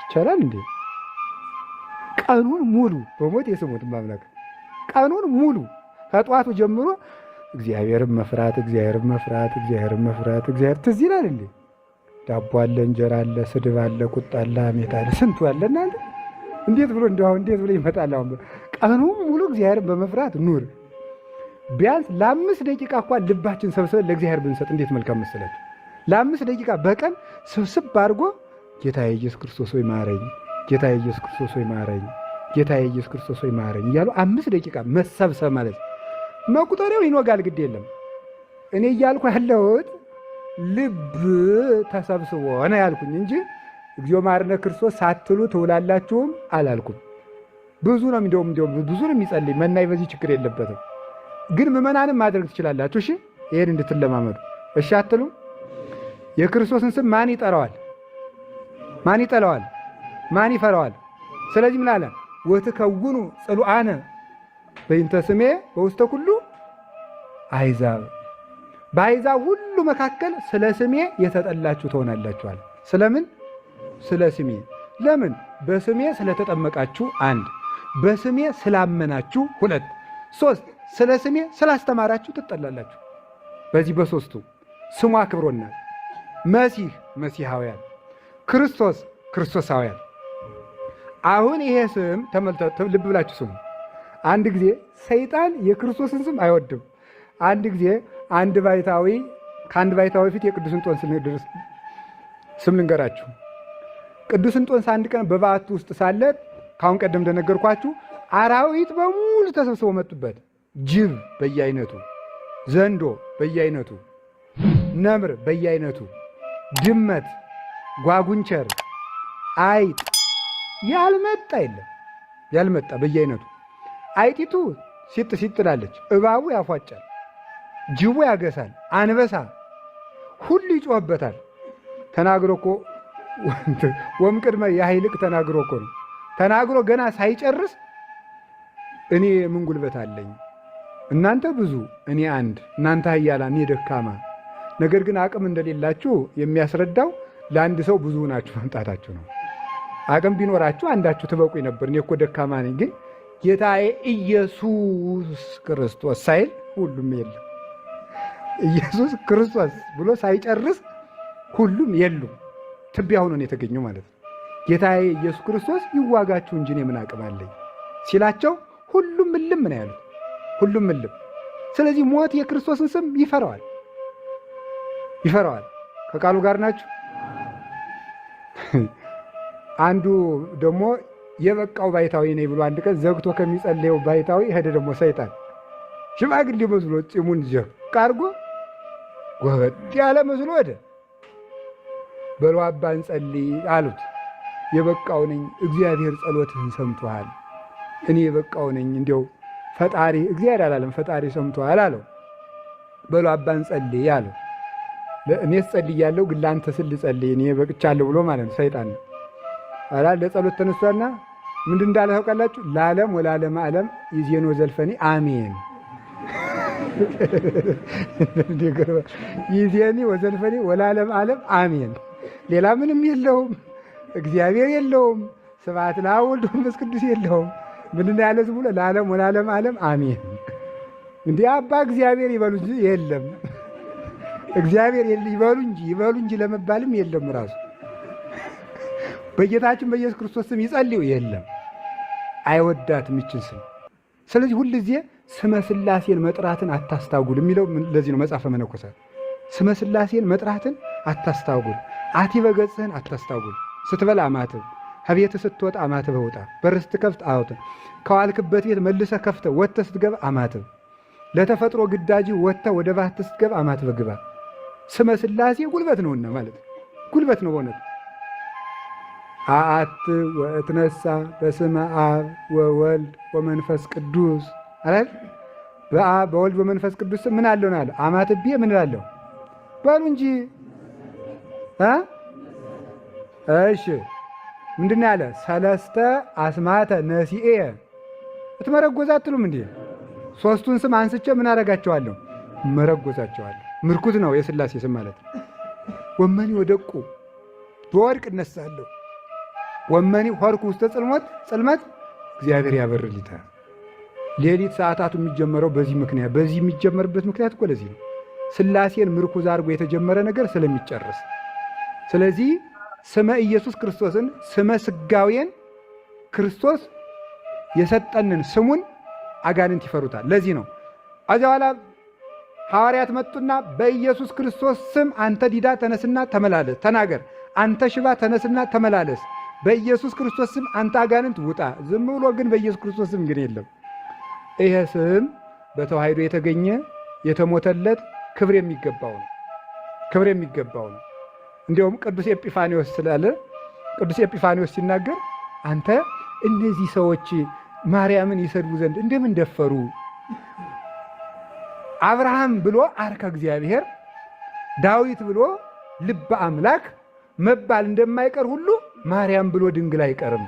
ይቻላል እንዴ? ቀኑን ሙሉ በሞት የስሙት ማምላክ ቀኑን ሙሉ ከጠዋቱ ጀምሮ እግዚአብሔርን መፍራት እግዚአብሔርን መፍራት እግዚአብሔርን መፍራት እግዚአብሔር ትዝ ይላል እንዴ? ዳቦ አለ፣ እንጀራ አለ፣ ስድብ አለ፣ ቁጣ አለ፣ ሐሜት አለ፣ ስንቱ አለ እናንተ። እንዴት ብሎ እንዴት ብሎ ይመጣል? አሁን ቀኑን ሙሉ እግዚአብሔርን በመፍራት ኑር። ቢያንስ ለ5 ደቂቃ እንኳን ልባችን ሰብስበን ለእግዚአብሔር ብንሰጥ እንዴት መልካም መሰላችሁ። ለ5 ደቂቃ በቀን ስብስብ አድርጎ ጌታዬ ኢየሱስ ክርስቶስ ሆይ ማረኝ፣ ጌታዬ ኢየሱስ ክርስቶስ ሆይ ማረኝ፣ ጌታዬ ኢየሱስ ክርስቶስ ሆይ ማረኝ እያሉ 5 ደቂቃ መሰብሰብ ማለት መቁጠሪያው ይኖጋል። ግድ የለም እኔ እያልኩ ያለሁት ልብ ተሰብስቦ ነው ያልኩኝ እንጂ እግዚኦ መሐረነ ክርስቶስ ሳትሉ ትውላላችሁም አላልኩም። ብዙ ነው እንደውም ብዙ ነው የሚጸልይ መናይ፣ በዚህ ችግር የለበትም። ግን ምዕመናንም ማድረግ ትችላላችሁ። እሺ ይሄን እንድትለማመዱ እሺ አትሉም? የክርስቶስን ስም ማን ይጠራዋል? ማን ይጠላዋል? ማን ይፈራዋል? ስለዚህ ምን አለ? ወትከውኑ ጽሉአነ በእንተ ስሜ በውስተ ኩሉ አሕዛብ፣ በአሕዛብ ሁሉ መካከል ስለ ስሜ የተጠላችሁ ትሆናላችኋል። ስለምን? ስለ ስሜ። ለምን? በስሜ ስለተጠመቃችሁ 1፣ በስሜ ስላመናችሁ 2፣ 3 ስለ ስሜ ስላስተማራችሁ ትጠላላችሁ። በዚህ በሶስቱ ስሙ አክብሮናል። መሲህ መሲሐውያን፣ ክርስቶስ ክርስቶሳውያን። አሁን ይሄ ስም ልብ ብላችሁ ስሙ። አንድ ጊዜ ሰይጣን የክርስቶስን ስም አይወድም። አንድ ጊዜ ከአንድ ባይታዊ ፊት የቅዱስ እንጦንስ ስም ልንገራችሁ። ቅዱስ እንጦንስ አንድ ቀን በበዓቱ ውስጥ ሳለ ካሁን ቀደም እንደነገርኳችሁ አራዊት በሙሉ ተሰብስበው መጡበት። ጅብ በየአይነቱ፣ ዘንዶ በየአይነቱ፣ ነምር በየአይነቱ፣ ድመት፣ ጓጉንቸር፣ አይጥ ያልመጣ የለም። ያልመጣ በየአይነቱ። አይጢቱ ሲጥ ትላለች፣ እባቡ ያፏጫል፣ ጅቡ ያገሳል፣ አንበሳ ሁሉ ይጮህበታል። ተናግሮ እኮ ወምቅድመ የኃይልቅ ተናግሮ እኮ ነው። ተናግሮ ገና ሳይጨርስ እኔ ምን ጉልበት አለኝ? እናንተ ብዙ እኔ አንድ፣ እናንተ ኃያላን እኔ ደካማ። ነገር ግን አቅም እንደሌላችሁ የሚያስረዳው ለአንድ ሰው ብዙ ናችሁ መምጣታችሁ ነው። አቅም ቢኖራችሁ አንዳችሁ ትበቁኝ ነበር። እኔ እኮ ደካማ ነኝ። ግን ጌታዬ ኢየሱስ ክርስቶስ ሳይል ሁሉም የለም። ኢየሱስ ክርስቶስ ብሎ ሳይጨርስ ሁሉም የሉም። ትቢያ ሆኖ ነው የተገኘው ማለት ነው። ጌታዬ ኢየሱስ ክርስቶስ ይዋጋችሁ እንጂ እኔ ምን አቅም አለኝ ሲላቸው ሁሉም እልም ነው ያሉት። ሁሉም እልም። ስለዚህ ሞት የክርስቶስን ስም ይፈራዋል። ከቃሉ ጋር ናችሁ። አንዱ ደግሞ የበቃው ባይታዊ ነኝ ብሎ አንድ ቀን ዘግቶ ከሚጸልየው ባይታዊ ሄደ ደግሞ ሰይጣን ሽማግሌ መስሎ ፂሙን ጀብ አድርጎ ጎበጥ ያለ መስሎ ሄደ። በሉ አባ እንጸልይ አሉት። የበቃው ነኝ፣ እግዚአብሔር ጸሎትህን ሰምቶሃል። እኔ የበቃው ነኝ፣ እንዲያው ፈጣሪ እግዚአብሔር አላለም፣ ፈጣሪ ሰምቶሃል አለው። በሉ አባ እንጸልይ አለው። እኔስ ጸልያለሁ፣ ግን ለአንተ ስል ጸልይ፣ እኔ በቅቻለሁ ብሎ ማለት ነው ሰይጣን ነው። አላ ለጸሎት ተነስቷና ምንድን እንዳለ ታውቃላችሁ? ለዓለም ወለዓለመ ዓለም ይዜኖ ዘልፈኒ አሜን። ይዜኒ ወዘልፈኒ ወለዓለመ ዓለም አሜን። ሌላ ምንም የለውም። እግዚአብሔር የለውም። ስብሐት ለአብ ወወልድ ወመንፈስ ቅዱስ የለውም። ምንድን ያለ ዝም ብሎ ለዓለም ወለዓለመ ዓለም አሜን። እንዲህ አባ እግዚአብሔር ይበሉ እንጂ የለም። እግዚአብሔር ይበሉ እንጂ ለመባልም የለም። ራሱ በጌታችን በኢየሱስ ክርስቶስ ስም ይጸልዩ የለም። አይወዳትም ይችን ስም። ስለዚህ ሁልጊዜ ስመ ሥላሴን መጥራትን አታስታጉል የሚለው ለዚህ ነው። መጽሐፈ መነኮሳት ስመ ሥላሴን መጥራትን አታስታጉል፣ አቲበ ገጽህን አታስታጉል። ስትበላ አማትብ፣ ከቤት ስትወጣ አማትብ ውጣ፣ በር ስትከፍት አውጥ፣ ከዋልክበት ቤት መልሰህ ከፍተህ ወጥተህ ስትገባ አማትብ፣ ለተፈጥሮ ግዳጅ ወጥተህ ወደ ባት ስትገባ አማትብ ግባ። ስመ ሥላሴ ጉልበት ነውና ማለት ጉልበት ነው በእውነት። አአት ወእትነሳ በስመ አብ ወወልድ ወመንፈስ ቅዱስ አይደል? በአብ በወልድ በመንፈስ ቅዱስ ምን አለው ነው አለ። አማትቤ ምን እላለሁ በሉ እንጂ እሺ ምንድን ነው ያለ? ሰለስተ አስማተ ነሲኤ እትመረጎዛ አትሉም እንዴ? ሶስቱን ስም አንስቼ ምን አደርጋቸዋለሁ? መረጎዛቸዋለሁ። ምርኩዝ ነው የሥላሴ ስም ማለት። ወመኒ ወደቁ በወድቅ እነሳለሁ፣ ወመኒ ሆርኩ ውስተ ጽልመት እግዚአብሔር ያበርልታል። ሌሊት ሰዓታቱ የሚጀመረው በዚህ ምክንያት፣ በዚህ የሚጀመርበት ምክንያት እኮ ለዚህ ነው። ሥላሴን ምርኩዝ አድርጎ የተጀመረ ነገር ስለሚጨርስ። ስለዚህ ስመ ኢየሱስ ክርስቶስን ስመ ሥጋዌን ክርስቶስ የሰጠንን ስሙን አጋንንት ይፈሩታል። ለዚህ ነው ከዚያ በኋላ ሐዋርያት መጡና በኢየሱስ ክርስቶስ ስም አንተ ዲዳ ተነስና ተመላለስ፣ ተናገር፣ አንተ ሽባ ተነስና ተመላለስ፣ በኢየሱስ ክርስቶስ ስም አንተ አጋንንት ውጣ። ዝም ብሎ ግን በኢየሱስ ክርስቶስ ስም ግን የለም። ይሄ ስም በተዋሕዶ የተገኘ የተሞተለት ክብር የሚገባው ነው። ክብር የሚገባው ነው። እንዲሁም ቅዱስ ኤጲፋኒዎስ ስላለ ቅዱስ ኤጲፋኒዎስ ሲናገር አንተ እነዚህ ሰዎች ማርያምን ይሰድቡ ዘንድ እንደምን ደፈሩ? አብርሃም ብሎ አርከ እግዚአብሔር፣ ዳዊት ብሎ ልበ አምላክ መባል እንደማይቀር ሁሉ ማርያም ብሎ ድንግል አይቀርም።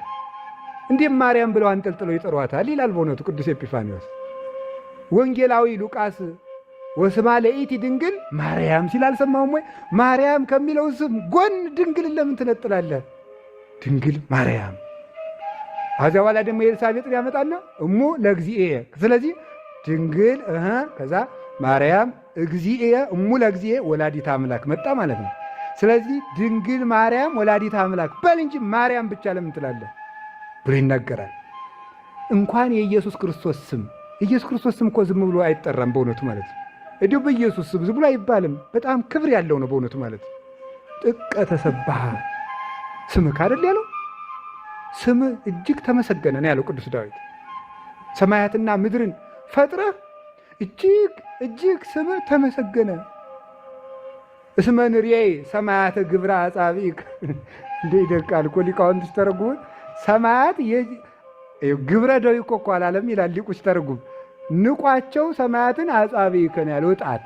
እንዴም ማርያም ብለው አንጠልጥለው ይጠሯታል ይላል በእውነቱ ቅዱስ ኤጲፋኒዎስ። ወንጌላዊ ሉቃስ ወስማ ለኢቲ ድንግል ማርያም ሲል አልሰማሁም ወይ? ማርያም ከሚለው ስም ጎን ድንግልን ለምን ትነጥላለህ? ድንግል ማርያም። ከዚያ በኋላ ደግሞ የኤልሳቤጥን ያመጣና እሙ ለእግዚእየ። ስለዚህ ድንግል ከዛ ማርያም እግዚእየ እሙ ለእግዚእየ ወላዲተ አምላክ መጣ ማለት ነው። ስለዚህ ድንግል ማርያም ወላዲተ አምላክ በል እንጂ ማርያም ብቻ ለምን ትላለህ ብሎ ይናገራል። እንኳን የኢየሱስ ክርስቶስ ስም ኢየሱስ ክርስቶስ ስም እኮ ዝም ብሎ አይጠራም በእውነቱ ማለት ነው። እንዲሁ በኢየሱስ ስም ዝም ብሎ አይባልም። በጣም ክብር ያለው ነው በእውነቱ ማለት ጥቀ ተሰባህ ስምህ አይደል ያለው። ስምህ እጅግ ተመሰገነ ነው ያለው ቅዱስ ዳዊት። ሰማያትና ምድርን ፈጥረህ እጅግ ስምህ ተመሰገነ። እስመ ንርኤ ሰማያተ ግብረ አጻብዕከ እንደ ይደቃል እኮ ሊቃውንት ሲተረጉሙ ሰማያት ግብረ ደዊቆ እኮ አላለም ይላል ሊቁ ሲተረጉም። ንቋቸው ሰማያትን አጻብዕከ ነው ያለው። ጣት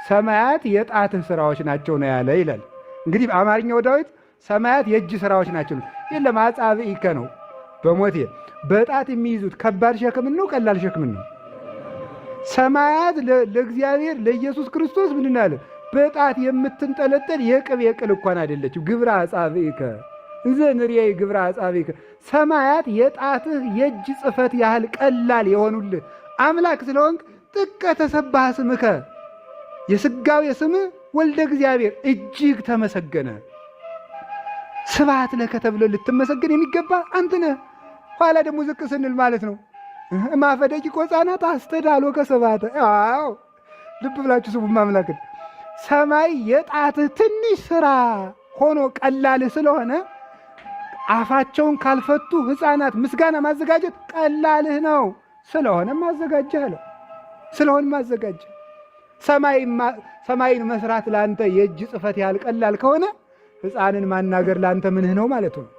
ሰማያት የጣትህ ስራዎች ናቸው ነው ያለ ይላል። እንግዲህ በአማርኛው ዳዊት ሰማያት የእጅ ስራዎች ናቸው የለም አጻብዕከ ነው። በሞቴ በጣት የሚይዙት ከባድ ሸክምን ነው ቀላል ሸክምን ነው? ሰማያት ለእግዚአብሔር ለኢየሱስ ክርስቶስ ምንድን አለ? በጣት የምትንጠለጠል የቅቤ ቅል እንኳን አይደለችም። ግብረ አጻብዕከ እንዘ ንርኤ ግብረ አጻብዕከ ሰማያት የጣትህ የእጅ ጽፈት ያህል ቀላል የሆኑልህ አምላክ ስለሆንክ ጥቀ ተሰባህ ስምከ የሥጋዌ ስምህ ወልደ እግዚአብሔር እጅግ ተመሰገነ። ስብሐት ለከ ተብሎ ልትመሰገን የሚገባ አንተ ነህ። ኋላ ደግሞ ዝቅ ስንል ማለት ነው እማፈ ደቂቆ ሕፃናት አስተዳሎከ ስብሐተ። አዎ ልብ ብላችሁ ስሙ ማምላክን። ሰማይ የጣትህ ትንሽ ስራ ሆኖ ቀላልህ ስለሆነ አፋቸውን ካልፈቱ ሕፃናት ምስጋና ማዘጋጀት ቀላልህ ነው። ስለሆነ ማዘጋጀህ አለው። ስለሆነ ማዘጋጀህ ሰማይን መስራት ለአንተ የእጅ ጽፈት ያህል ቀላል ከሆነ ሕፃንን ማናገር ለአንተ ምንህ ነው ማለቱ ነው።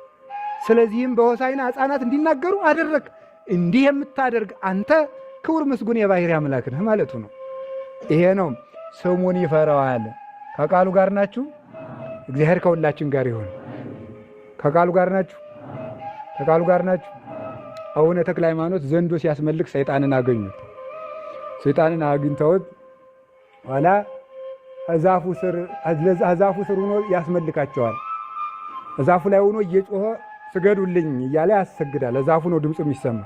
ስለዚህም በሆሳዕና ሕፃናት እንዲናገሩ አደረግ። እንዲህ የምታደርግ አንተ ክቡር ምስጉን የባሕርይ አምላክ ነህ ማለቱ ነው። ይሄ ነው ስሙን ይፈራዋል። ከቃሉ ጋር ናችሁ? እግዚአብሔር ከሁላችን ጋር ይሁን። ከቃሉ ጋር ናችሁ? ከቃሉ ጋር ናችሁ? አቡነ ተክለ ሃይማኖት ዘንዶ ሲያስመልክ ሰይጣንን አገኙት። ሰይጣንን አግኝተውት ኋላ ዛፉ ስር ሆኖ ያስመልካቸዋል። ዛፉ ላይ ሆኖ እየጮኸ ስገዱልኝ እያለ ያሰግዳል። ዛፉ ነው ድምፁ የሚሰማ።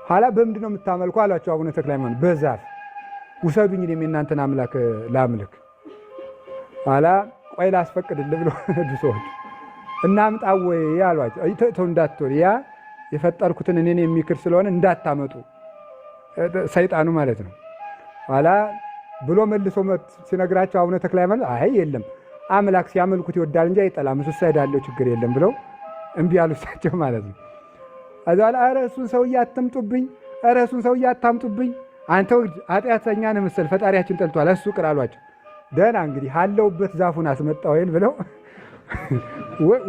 ኋላ በምንድን ነው የምታመልኩ አሏቸው አቡነ ተክለ ሃይማኖት። በዛፍ ውሰዱኝ እኔም የእናንተን አምላክ ላምልክ። ኋላ ቆይ ላስፈቅድልህ ብሎ ሄዱ ሰዎች። እናምጣ ወይ አሏቸው። ተው እንዳትወር ያ የፈጠርኩትን እኔን የሚክር ስለሆነ እንዳታመጡ ሰይጣኑ ማለት ነው። ኋላ ብሎ መልሶ ሲነግራቸው አቡነ ተክለ ሃይማኖት አይ የለም አምላክ ሲያመልኩት ይወዳል እንጂ አይጠላም፣ እሱ ሳይዳለው ችግር የለም ብለው እምቢ አሉ እሳቸው ማለት ነው። አዛላ ኧረ እሱን ሰውዬ አትምጡብኝ፣ ኧረ እሱን ሰውዬ አታምጡብኝ፣ አንተ ኃጢአተኛ ነህ መሰል ፈጣሪያችን ጠልቷል እሱ ቅር አሏቸው። ደህና እንግዲህ አለውበት ዛፉን አስመጣው ይል ብለው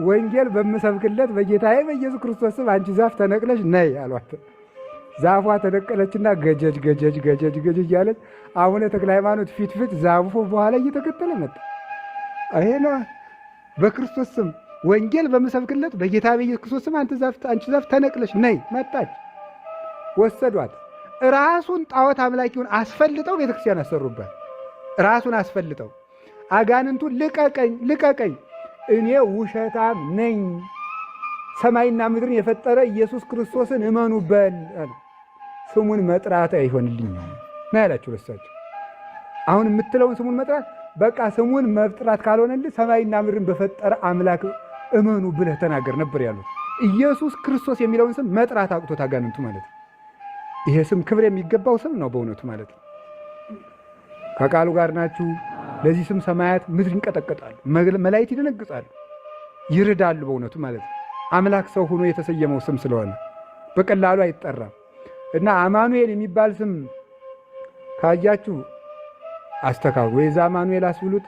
ወንጌል በምሰብክለት በጌታዬ በኢየሱስ ክርስቶስ ስም አንቺ ዛፍ ተነቅለሽ ነይ አሏቸው። ዛፏ ተነቀለችና ገጀጅ ገጀጅ ገጀጅ ገጀጅ እያለች አቡነ ተክለ ሃይማኖት ፊት ዛፉ በኋላ እየተከተለ መጣ። ይሄ ነው በክርስቶስ ስም ወንጌል በምሰብክለት በጌታ በኢየሱስ ክርስቶስ ስም አንቺ ዛፍ ተነቅለሽ ነይ። መጣች። ወሰዷት። ራሱን ጣዖት አምላኪውን አስፈልጠው ቤተክርስቲያን አሰሩባት። ራሱን አስፈልጠው አጋንንቱን ልቀቀኝ እኔ ውሸታም ነኝ፣ ሰማይና ምድርን የፈጠረ ኢየሱስ ክርስቶስን እመኑ በል። ስሙን መጥራት አይሆንልኝም ነው ያላቸው ለሳቸው። አሁን የምትለውን ስሙን መጥራት በቃ ስሙን መጥራት ካልሆነልህ ሰማይና ምድርን በፈጠረ አምላክ እመኑ ብለህ ተናገር ነበር ያሉት። ኢየሱስ ክርስቶስ የሚለውን ስም መጥራት አቅቶት አጋንንቱ ማለት ነው። ይሄ ስም ክብር የሚገባው ስም ነው በእውነቱ ማለት ነው። ከቃሉ ጋር ናችሁ? ለዚህ ስም ሰማያት ምድር ይንቀጠቀጣሉ፣ መላእክት ይደነግጣሉ፣ ይርዳሉ በእውነቱ ማለት ነው። አምላክ ሰው ሆኖ የተሰየመው ስም ስለሆነ በቀላሉ አይጠራም እና አማኑኤል የሚባል ስም ካያችሁ አስተካክሉ። ወይ ዛ አማኑኤል አስብሉት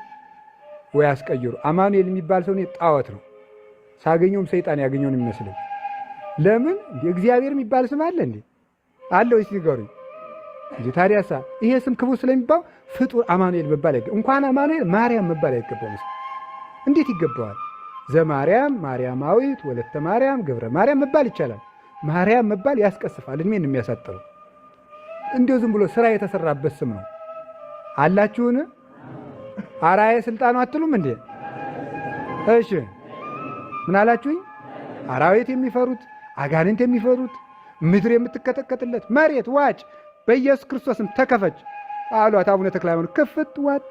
ወይ አስቀይሩ። አማኑኤል የሚባል ሰው ጣዖት ነው። ሳገኘውም ሰይጣን ያገኘውን የሚመስለኝ። ለምን እግዚአብሔር የሚባል ስም አለ እንዴ? አለው እስቲ ንገሩኝ እንጂ። ታዲያሳ ይሄ ስም ክቡር ስለሚባል ፍጡር አማኑኤል መባል አይገባም። እንኳን አማኑኤል ማርያም መባል አይገባውም። እንዴት ይገባዋል? ዘማርያም፣ ማርያማዊት፣ ወለተ ማርያም፣ ገብረ ማርያም መባል ይቻላል። ማርያም መባል ያስቀስፋል፣ እድሜን የሚያሳጥረው። እንዲሁ ዝም ብሎ ስራ የተሰራበት ስም ነው። አላችሁን? አራየ ስልጣኑ አትሉም እንዴ? እሺ ምን አላችሁኝ? አራዊት የሚፈሩት፣ አጋንንት የሚፈሩት፣ ምድር የምትቀጠቀጥለት፣ መሬት ዋጭ በኢየሱስ ክርስቶስም ተከፈች አሏት አቡነ ተክለ ሃይማኖት። ክፍት ዋጥ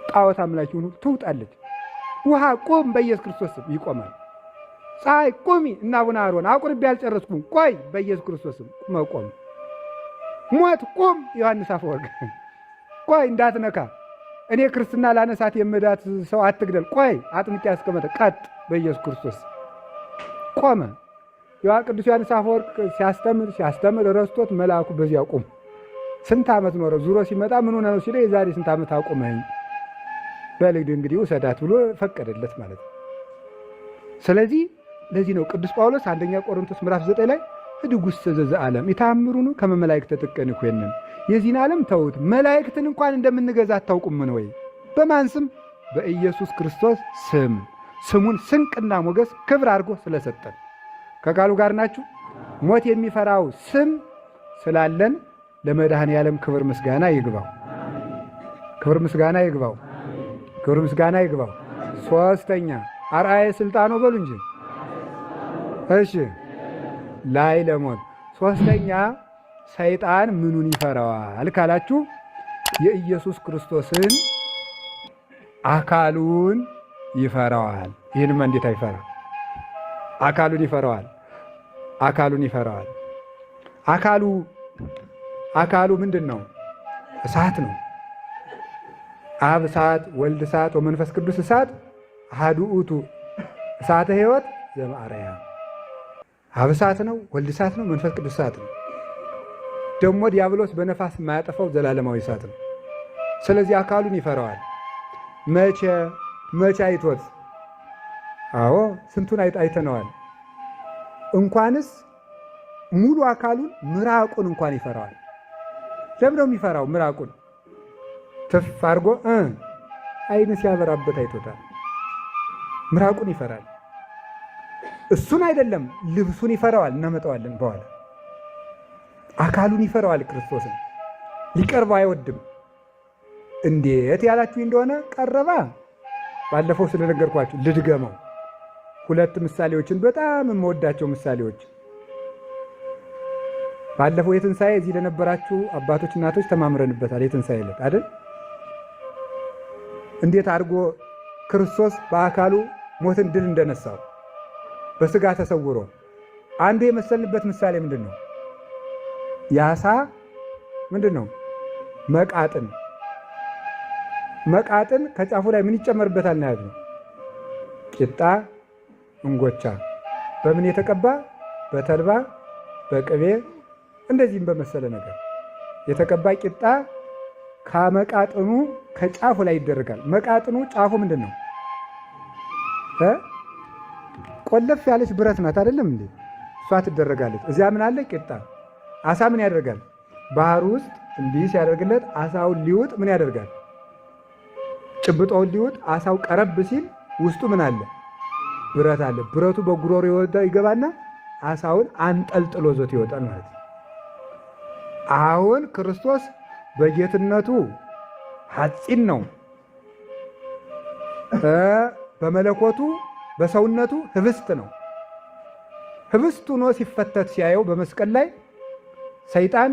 ጣዖት አምላኪ ሁሉ ትውጣለች። ውሃ ቁም በኢየሱስ ክርስቶስም ይቆማል። ፀሐይ ቁሚ እና አቡነ አሮን አቁርቤ አልጨረስኩም ቆይ በኢየሱስ ክርስቶስም መቆም። ሞት ቁም ዮሐንስ አፈወርቅ ቆይ እንዳትነካ እኔ ክርስትና ላነሳት የምዳት ሰው አትግደል ቆይ አጥምቄ ያስቀመጠ ቀጥ በኢየሱስ ክርስቶስ ቆመ። ቅዱስ ዮሐንስ አፈወርቅ ሲያስተምር ረስቶት መልአኩ በዚያ ቁም ስንት ዓመት ኖረ። ዙሮ ሲመጣ ምን ሆነ ነው ሲለው የዛሬ ስንት ዓመት አቁመኝ በልግድ እንግዲህ ውሰዳት ብሎ ፈቀደለት ማለት ነው። ስለዚህ ለዚህ ነው ቅዱስ ጳውሎስ አንደኛ ቆሮንቶስ ምዕራፍ 9 ላይ ህድጉስ ዘዘ ዓለም ይታምሩኑ ከመ መላእክት ተጥቀን ይኮንን የዚህን ዓለም ተውት መላእክትን እንኳን እንደምንገዛ አታውቁምን ወይ? በማን ስም? በኢየሱስ ክርስቶስ ስም። ስሙን ስንቅና ሞገስ ክብር አድርጎ ስለሰጠን ከቃሉ ጋር ናችሁ። ሞት የሚፈራው ስም ስላለን ለመድኃኔ ዓለም ክብር ምስጋና ይግባው። ክብር ምስጋና ይግባው። ክብር ምስጋና ይግባው። ሶስተኛ አርአየ ስልጣኑ በሉ እንጂ እሺ ላይ ለሞት ሶስተኛ ሰይጣን ምኑን ይፈራዋል ካላችሁ የኢየሱስ ክርስቶስን አካሉን ይፈራዋል። ይህንማ እንዴት አይፈራ? አካሉን ይፈራዋል። አካሉን ይፈራዋል። አካሉ ምንድን ነው? እሳት ነው። አብ እሳት፣ ወልድ እሳት፣ ወመንፈስ ቅዱስ እሳት አሐዱ ውእቱ እሳተ ሕይወት ዘእምአርያም። አብ እሳት ነው፣ ወልድ እሳት ነው፣ መንፈስ ቅዱስ እሳት ነው። ደግሞ ዲያብሎስ በነፋስ የማያጠፋው ዘላለማዊ እሳት ነው። ስለዚህ አካሉን ይፈራዋል። መቼ አይቶት? አዎ ስንቱን አይተነዋል። እንኳንስ ሙሉ አካሉን ምራቁን እንኳን ይፈራዋል። ለምን ነው የሚፈራው? ምራቁን ትፍ አድርጎ አይን ሲያበራበት አይቶታል። ምራቁን ይፈራል። እሱን አይደለም ልብሱን ይፈራዋል። እናመጣዋለን በኋላ። አካሉን ይፈራዋል። ክርስቶስን ሊቀርበው አይወድም። እንዴት ያላችሁ እንደሆነ ቀረባ ባለፈው ስለነገርኳችሁ ልድገመው። ሁለት ምሳሌዎችን በጣም የምወዳቸው ምሳሌዎች ባለፈው የትንሣኤ እዚህ ለነበራችሁ አባቶች እናቶች ተማምረንበታል። የትንሣኤ ዕለት አይደል? እንዴት አድርጎ ክርስቶስ በአካሉ ሞትን ድል እንደነሳው በስጋ ተሰውሮ አንዱ የመሰልንበት ምሳሌ ምንድን ነው? የዓሣ ምንድን ነው? መቃጥን ከጫፉ ላይ ምን ይጨመርበታል ነው ያለው? ቂጣ እንጎቻ። በምን የተቀባ? በተልባ በቅቤ እንደዚህም በመሰለ ነገር የተቀባ ቂጣ ከመቃጥኑ ከጫፉ ላይ ይደረጋል። መቃጥኑ ጫፉ ምንድን ነው? ቆለፍ ያለች ብረት ናት አይደለም እንዴ? እሷ ትደረጋለች። እዚያ ምን አለ? ቂጣ። ዓሣ ምን ያደርጋል? ባህር ውስጥ እንዲህ ሲያደርግለት ዓሣውን ሊውጥ ምን ያደርጋል? ጭብጦውን ሊውጥ ዓሣው ቀረብ ሲል ውስጡ ምን አለ? ብረት አለ። ብረቱ በጉሮሮ ይገባና ዓሣውን አንጠልጥሎ ዞት ይወጣል ማለት ነው። አሁን ክርስቶስ በጌትነቱ ሐፂን ነው፣ በመለኮቱ በሰውነቱ ህብስት ነው። ህብስት ሆኖ ሲፈተት ሲያየው በመስቀል ላይ ሰይጣን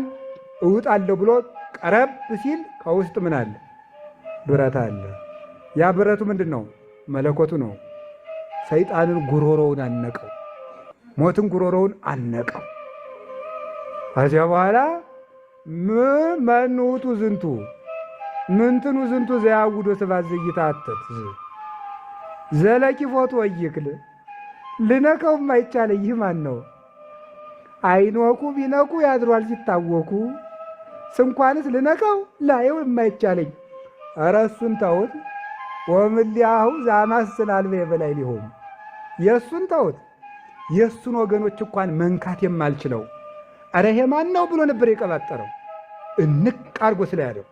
እውጣለሁ ብሎ ቀረብ ሲል ከውስጥ ምን አለ? ብረት አለ። ያ ብረቱ ምንድን ነው? መለኮቱ ነው። ሰይጣንን ጉሮሮውን አነቀው፣ ሞትን ጉሮሮውን አነቀው። ከዚያ በኋላ መኑቱ ዝንቱ ምንትኑ ዝንቱ ዘያውዶ ስብሐት ዘይታተት ዘለቂ ፎቶ ወይክል ልነቀው የማይቻለ ይህ ማን ነው? አይኖኩ ቢነቁ ያድሯል ሲታወኩ ስንኳንስ ልነቀው ላየው የማይቻለኝ። ኧረ እሱን ተውት። ወምልያሁ ዛማስል አልበ የበላይ ሊሆን የእሱን ተውት። የእሱን ወገኖች እንኳን መንካት የማልችለው ኧረ ይሄ ማን ነው ብሎ ነበር የቀባጠረው። እንቅ አድርጎ ስለያደው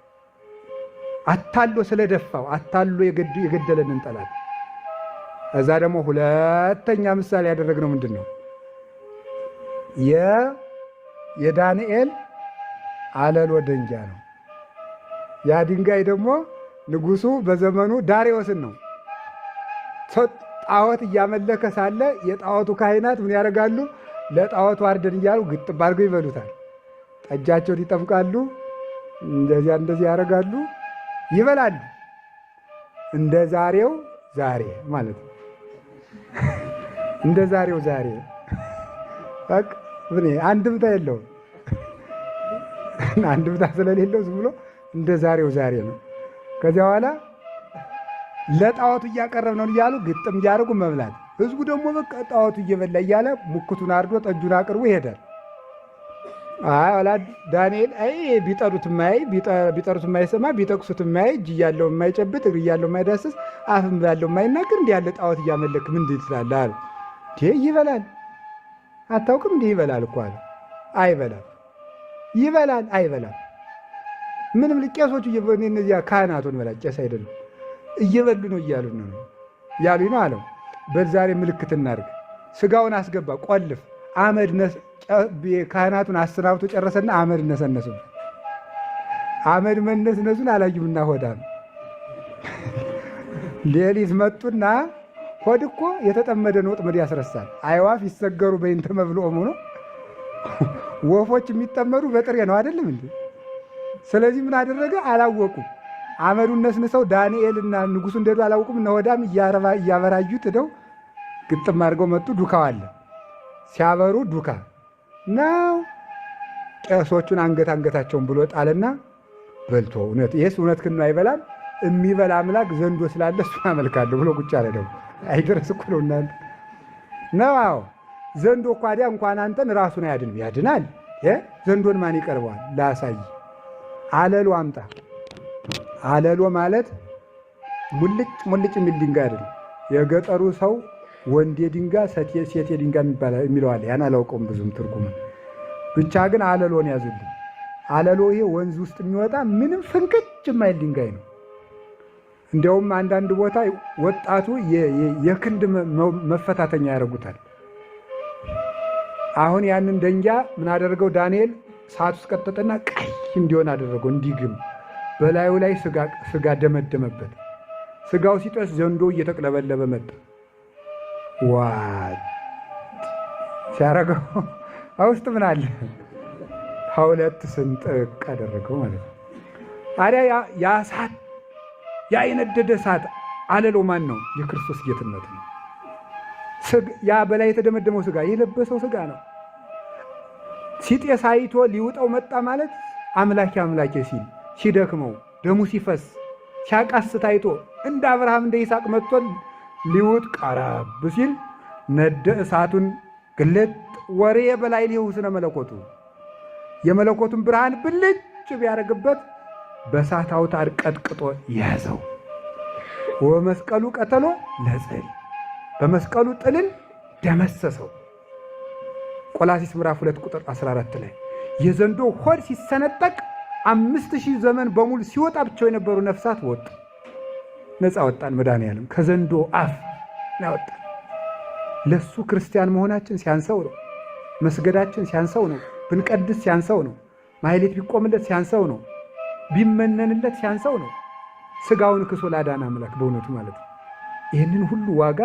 አታሎ ስለደፋው አታሎ የገደለንን ጠላት። እዛ ደግሞ ሁለተኛ ምሳሌ ያደረግነው ምንድን ነው? የዳንኤል አለሎ ድንጋይ ነው። ያ ድንጋይ ደግሞ ንጉሱ በዘመኑ ዳርዮስን ነው። ጣዖት እያመለከ ሳለ የጣዖቱ ካህናት ምን ያደርጋሉ? ለጣዖቱ አርደን እያሉ ግጥም አድርገው ይበሉታል። ጠጃቸውን ይጠምቃሉ፣ እንደዚህ ያደርጋሉ፣ ይበላሉ። እንደ ዛሬው ዛሬ ማለት ነው። እንደ ዛሬው ዛሬ አንድምታ የለውም። አንድ ብታ ስለሌለው ዝም ብሎ እንደ ዛሬው ዛሬ ነው። ከዚያ በኋላ ለጣዖቱ እያቀረብ ነው እያሉ ግጥም እያደረጉ መብላት። ህዝቡ ደግሞ በቃ ጣዖቱ እየበላ እያለ ሙክቱን አርዶ ጠጁን አቅርቦ ይሄዳል። አላ ዳንኤል ቢጠሩት ማይ ቢጠሩት ማይሰማ ቢጠቅሱት ማይ እጅ እያለው የማይጨብጥ እግር እያለው የማይዳስስ አፍም ያለው የማይናገር እንዲህ ያለ ጣዖት እያመለክ ምን ትላለህ አሉ። ይበላል አታውቅም እንዲህ ይበላል እኮ አለ። አይበላም ይበላል አይበላም። ምንም ቄሶቹ እነዚያ ካህናቱን በላ ቄስ አይደለም እየበሉ ነው እያሉ ነው ያሉኝ ነው አለው። በዛሬ ምልክት እናድርግ። ስጋውን አስገባ ቆልፍ አመድ ካህናቱን አሰናብቶ ጨረሰና አመድ ነሰነሱ። አመድ መነስነሱን አላዩምና ሆዳም ሌሊት መጡና ሆድ እኮ የተጠመደን ወጥመድ ያስረሳል። አይዋፍ ይሰገሩ በእንተ መብልዖሙ ነው። ወፎች የሚጠመዱ በጥሬ ነው አይደለም እንዴ? ስለዚህ ምን አደረገ አላወቁም። አመዱን ነስንሰው ዳንኤልና ንጉሱ እንደዱ አላወቁም። እነ ሆዳም እያበራዩት ሄደው ግጥም አድርገው መጡ። ዱካው አለ ሲያበሩ ዱካ ነው። ቄሶቹን አንገታቸውን ብሎ ጣልና በልቶ ይህስ እውነት ክን አይበላም የሚበላ አምላክ ዘንዶ ስላለ እሱን አመልካለሁ ብሎ ቁጭ አለ። ደግሞ አይደረስ እኮ ነው እናንተ ነው። አዎ ዘንዶ እኮ ታዲያ እንኳን አንተን ራሱን አያድንም ያድናል። ዘንዶን ማን ይቀርበዋል? ላሳይ። አለሎ አምጣ። አለሎ ማለት ሙልጭ የሚል ድንጋይ አይደለም። የገጠሩ ሰው ወንዴ ድንጋይ ሴቴ ድንጋይ የሚለው አለ። ያን አላውቀውም ብዙም ትርጉም። ብቻ ግን አለሎን ያዙልኝ። አለሎ ይሄ ወንዝ ውስጥ የሚወጣ ምንም ፍንክች የማይል ድንጋይ ነው። እንዲያውም አንዳንድ ቦታ ወጣቱ የክንድ መፈታተኛ ያደርጉታል። አሁን ያንን ደንጊያ ምን አደረገው ዳንኤል? ሰዓት ውስጥ ቀጠጠና ቀይ እንዲሆን አደረገው፣ እንዲግም። በላዩ ላይ ስጋ ደመደመበት። ስጋው ሲጠስ ዘንዶ እየተቅለበለበ መጣ። ዋት ሲያረገው ውስጥ ምን አለ? ሁለት ስንጥቅ አደረገው ማለት ነው። ታዲያ ያ እሳት ያ የነደደ እሳት አለሎ ማን ነው? የክርስቶስ ጌትነት ነው። ያ በላይ የተደመደመው ስጋ የለበሰው ስጋ ነው። ሲጤስ አይቶ ሊውጠው መጣ ማለት አምላኬ አምላኬ ሲል ሲደክመው ደሙ ሲፈስ ሲያቃስት አይቶ እንደ አብርሃም እንደ ይስሐቅ መጥቶ ሊውጥ ቀረብ ሲል ነደ እሳቱን ግልጥ ወሬ በላይ ሊሁ ስነ መለኮቱ የመለኮቱን ብርሃን ብልጭ ቢያደርግበት በእሳት አውታር ቀጥቅጦ ያዘው። ወመስቀሉ ቀተሎ ለጽል በመስቀሉ ጥልን ደመሰሰው። ቆላሲስ ምዕራፍ 2 ቁጥር 14 ላይ የዘንዶ ሆድ ሲሰነጠቅ 5000 ዘመን በሙሉ ሲወጣ ብቻው የነበሩ ነፍሳት ወጡ። ነፃ ወጣን። መድኃኒዓለም ከዘንዶ አፍ ያወጣን። ለሱ ክርስቲያን መሆናችን ሲያንሰው ነው። መስገዳችን ሲያንሰው ነው። ብንቀድስ ሲያንሰው ነው። ማህሌት ቢቆምለት ሲያንሰው ነው። ቢመነንለት ሲያንሰው ነው። ስጋውን ክሶ ላዳን አምላክ በእውነቱ ማለት ነው። ይህንን ሁሉ ዋጋ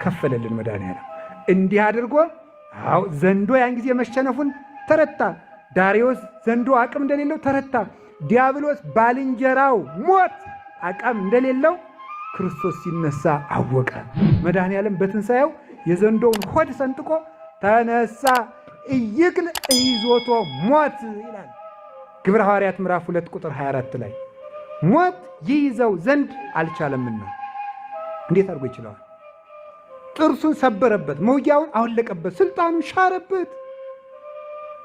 ከፈለልን መድኃኒዓለም። እንዲህ አድርጎ ዘንዶ ያን ጊዜ መሸነፉን ተረታ። ዳርዮስ ዘንዶ አቅም እንደሌለው ተረታ። ዲያብሎስ ባልንጀራው ሞት አቅም እንደሌለው ክርስቶስ ሲነሳ አወቀ። መድኃኒዓለም በትንሣኤው የዘንዶውን ሆድ ሰንጥቆ ተነሳ። እይክል ይዞቶ ሞት ይላል ግብረ ሐዋርያት ምዕራፍ 2 ቁጥር 24 ላይ ሞት ይይዘው ዘንድ አልቻለምና። እንዴት አድርጎ ይችላል? ጥርሱን ሰበረበት፣ መውጊያውን አወለቀበት፣ ስልጣኑን ሻረበት።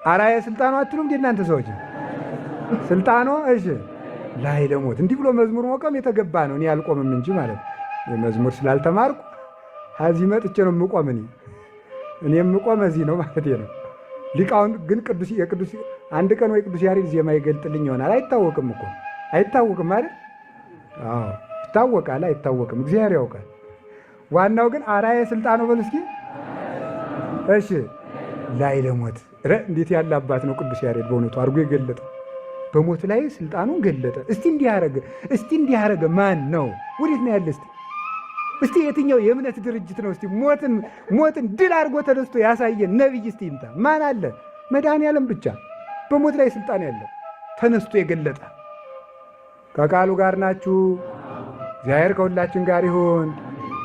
አራየ ስልጣኑ አትሉም እንዴ እናንተ ሰዎች? ስልጣኑ እሺ ላይ ለሞት እንዲህ ብሎ መዝሙር መቆም የተገባ ነው። እኔ አልቆምም እንጂ ማለት ነው። መዝሙር ስላልተማርኩ እዚህ መጥቼ ነው የምቆም። እኔ የምቆም እዚህ ነው ማለት ነው። ሊቃውንት ግን የቅዱስ አንድ ቀን ወይ ቅዱስ ያሬድ ዜማ ይገልጥልኝ ይሆናል። አይታወቅም እኮ አይታወቅም ማለት አዎ፣ ይታወቃል አይታወቅም፣ እግዚአብሔር ያውቃል። ዋናው ግን አራየ ስልጣኑ በል እስኪ እሺ ላይ ለሞት እንዴት ያለ አባት ነው ቅዱስ ያሬድ በእውነቱ አድርጎ የገለጠው። በሞት ላይ ስልጣኑን ገለጠ። እስቲ እንዲህ ያደረገ ማን ነው? ወዴት ነው ያለ? እስቲ የትኛው የእምነት ድርጅት ነው እስቲ ሞትን ድል አድርጎ ተነስቶ ያሳየን ነቢይ እስቲ ይምጣ። ማን አለ? መድኃኒዓለም ብቻ በሞት ላይ ስልጣን ያለው ተነስቶ የገለጠ። ከቃሉ ጋር ናችሁ። እግዚአብሔር ከሁላችን ጋር ይሁን።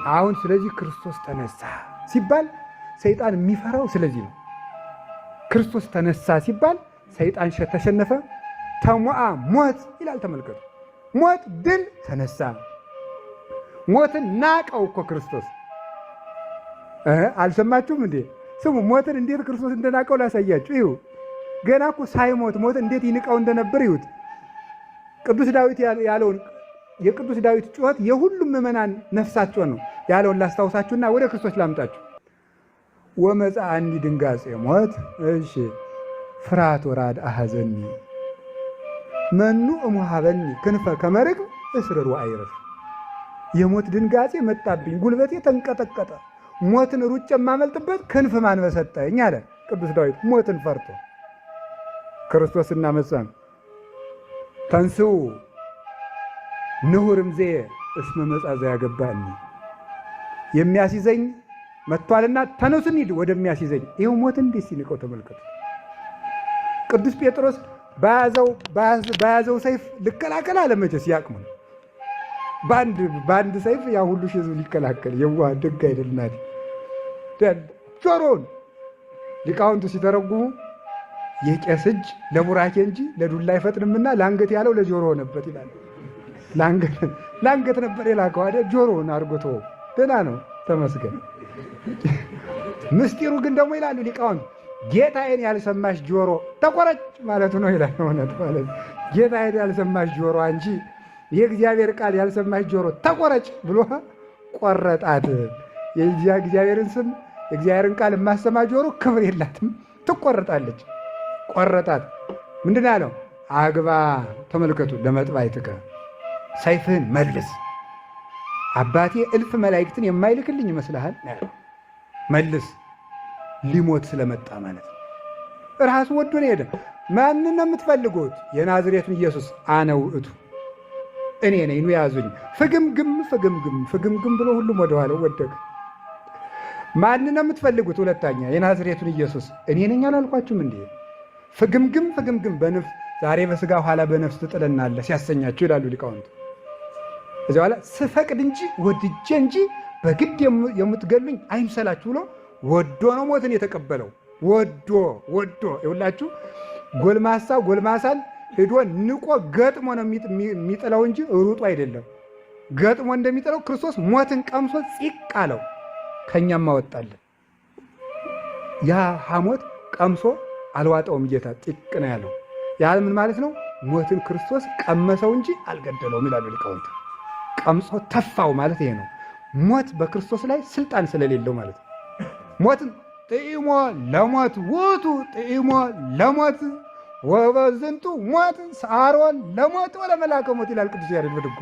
አሁን ስለዚህ ክርስቶስ ተነሳ ሲባል ሰይጣን የሚፈራው ስለዚህ ነው። ክርስቶስ ተነሳ ሲባል ሰይጣን ተሸነፈ ተሞአ ሞት ይላል። ተመልከቱ። ሞት ድል ተነሳ። ሞትን ናቀው እኮ ክርስቶስ። አልሰማችሁም እንዴ? ስሙ። ሞትን እንዴት ክርስቶስ እንደናቀው ላሳያችሁ። ይሁ ገና እኮ ሳይሞት ሞት እንዴት ይንቀው እንደነበር ይሁት። ቅዱስ ዳዊት ያለውን የቅዱስ ዳዊት ጩኸት የሁሉም ምዕመናን ነፍሳቸው ነው ያለውን ላስታውሳችሁና ወደ ክርስቶስ ላምጣችሁ። ወመጽአኒ ድንጋጼ ሞት። እሺ ፍርሃት ወራድ አሐዘኒ መኑ እሙሃበኒ ክንፈ ከመርግ እስርር ወአይረፍ። የሞት ድንጋጼ መጣብኝ፣ ጉልበቴ ተንቀጠቀጠ፣ ሞትን ሩጬ የማመልጥበት ክንፍ ማን በሰጠኝ አለ ቅዱስ ዳዊት ሞትን ፈርቶ። ክርስቶስና መጻን ተንሥኡ ንሁርም ዘ እስመ መጻዘ ያገባኒ። የሚያስይዘኝ መጥቷልና ተነሱ እንሂድ ወደሚያስይዘኝ። ይኸው ሞትን እንዴት ሲንቀው ተመልከቱ። ቅዱስ ጴጥሮስ በያዘው ሰይፍ ልከላከል አለ። መቼስ ያቅሙን በአንድ ሰይፍ ያ ሁሉ ሺህ ሕዝብ ሊከላከል የዋህ ደግ አይደልናት። ጆሮውን ሊቃውንቱ ሲተረጉሙ የቄስ እጅ ለቡራኬ እንጂ ለዱላ አይፈጥንምና ለአንገት ያለው ለጆሮ ሆነበት ይላል። ለአንገት ነበር የላከው አይደል? ጆሮውን አድርጎት ደህና ነው፣ ተመስገን። ምስጢሩ ግን ደግሞ ይላሉ ሊቃውንት ጌታዬን ያልሰማሽ ጆሮ ተቆረጭ ማለቱ ነው ይላል። እውነት ማለት ጌታዬን ያልሰማሽ ጆሮ አንቺ የእግዚአብሔር ቃል ያልሰማሽ ጆሮ ተቆረጭ ብሎ ቆረጣት። የእግዚአብሔርን ስም የእግዚአብሔርን ቃል የማሰማ ጆሮ ክብር የላትም፣ ትቆረጣለች። ቆረጣት። ምንድን ያለው? አግባ ተመልከቱ፣ ለመጥባይትከ ሰይፍህን መልስ። አባቴ እልፍ መላእክትን የማይልክልኝ ይመስልሃል? መልስ። ሊሞት ስለመጣ ማለት ነው። ራሱ ወዶ ነው ሄደ። ማንን ነው የምትፈልጉት? የናዝሬቱን ኢየሱስ አነ ውእቱ እኔ ነኝ፣ ኑ ያዙኝ። ፍግምግም ብሎ ሁሉም ወደኋላው ወደቀ። ማንን ነው የምትፈልጉት? ሁለተኛ የናዝሬቱን ኢየሱስ እኔ ነኝ አላልኳችሁም እንዴ? ፍግምግም በነፍስ ዛሬ በስጋ ኋላ በነፍስ ትጥለናለህ ሲያሰኛችሁ ይላሉ ሊቃውንት። እዚያ ኋላ ስፈቅድ እንጂ ወድጄ እንጂ በግድ የምትገሉኝ አይምሰላችሁ ብሎ ወዶ ነው ሞትን የተቀበለው። ወዶ ይሁላችሁ። ጎልማሳን ሄዶ ንቆ ገጥሞ ነው የሚጥለው እንጂ ሩጦ አይደለም። ገጥሞ እንደሚጥለው ክርስቶስ ሞትን ቀምሶ ፂቅ አለው፣ ከኛም አወጣለን። ያ ሐሞት ቀምሶ አልዋጠውም ጌታ፣ ፂቅ ነው ያለው። ያ ምን ማለት ነው? ሞትን ክርስቶስ ቀመሰው እንጂ አልገደለውም ይላሉ ሊቃውንት። ቀምሶ ተፋው ማለት ይሄ ነው። ሞት በክርስቶስ ላይ ስልጣን ስለሌለው ማለት ነው። ሞትን ጥኢሞ ለሞት ውእቱ ጥኢሞ ለሞት ወበዝንቱ ሞት ሳሮን ለሞት ወለመላከ ሞት ይላል ቅዱስ ያሬድ በድጓ።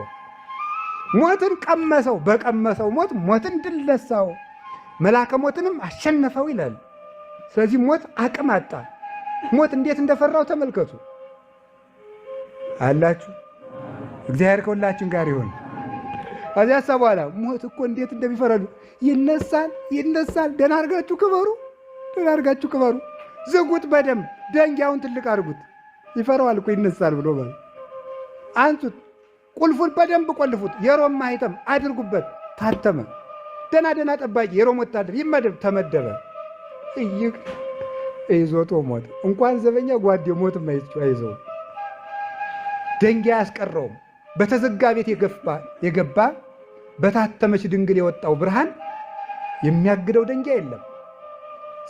ሞትን ቀመሰው፣ በቀመሰው ሞት ሞትን ድል ነሳው፣ መላከ ሞትንም አሸነፈው ይላል። ስለዚህ ሞት አቅም አጣ። ሞት እንዴት እንደፈራው ተመልከቱ አላችሁ። እግዚአብሔር ከሁላችን ጋር ይሁን። ከዚያ በኋላ ሞት እኮ እንዴት እንደሚፈራሉ ይነሳል። ደህና አድርጋችሁ ክበሩ፣ ዝጉት በደንብ ደንጊያውን ትልቅ አድርጉት። ይፈራዋል እኮ ይነሳል ብሎ ማለት አንሱት። ቁልፉን በደንብ ቆልፉት። የሮም ማህተም አድርጉበት። ታተመ። ደህና ጠባቂ የሮም ወታደር ይመደብ። ተመደበ። ይዞቶ ሞት እንኳን ዘበኛ ጓዴ ሞት አይዘው። ደንጊያ አያስቀረውም። በተዘጋ ቤት የገባ በታተመች ድንግል የወጣው ብርሃን የሚያግደው ደንጊያ የለም።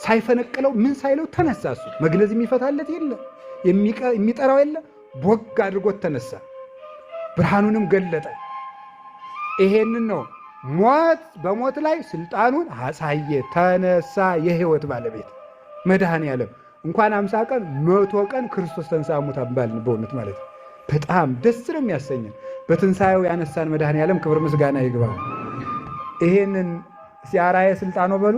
ሳይፈነቅለው ምን ሳይለው ተነሳ። እሱ መግነዝ የሚፈታለት የለ፣ የሚጠራው የለ። ቦግ አድርጎት ተነሳ፣ ብርሃኑንም ገለጠ። ይሄንን ነው ሞት በሞት ላይ ስልጣኑን አሳየ፣ ተነሳ። የህይወት ባለቤት መድኃኔ ዓለም እንኳን 50 ቀን 100 ቀን ክርስቶስ ተንሥአ እሙታን ባልን በእውነት ማለት ነው። በጣም ደስ ነው የሚያሰኘን። በትንሣኤው ያነሳን መድኃኔ ዓለም ክብር ምስጋና ይግባ። ይሄንን ሲያራየ ስልጣኖ በሉ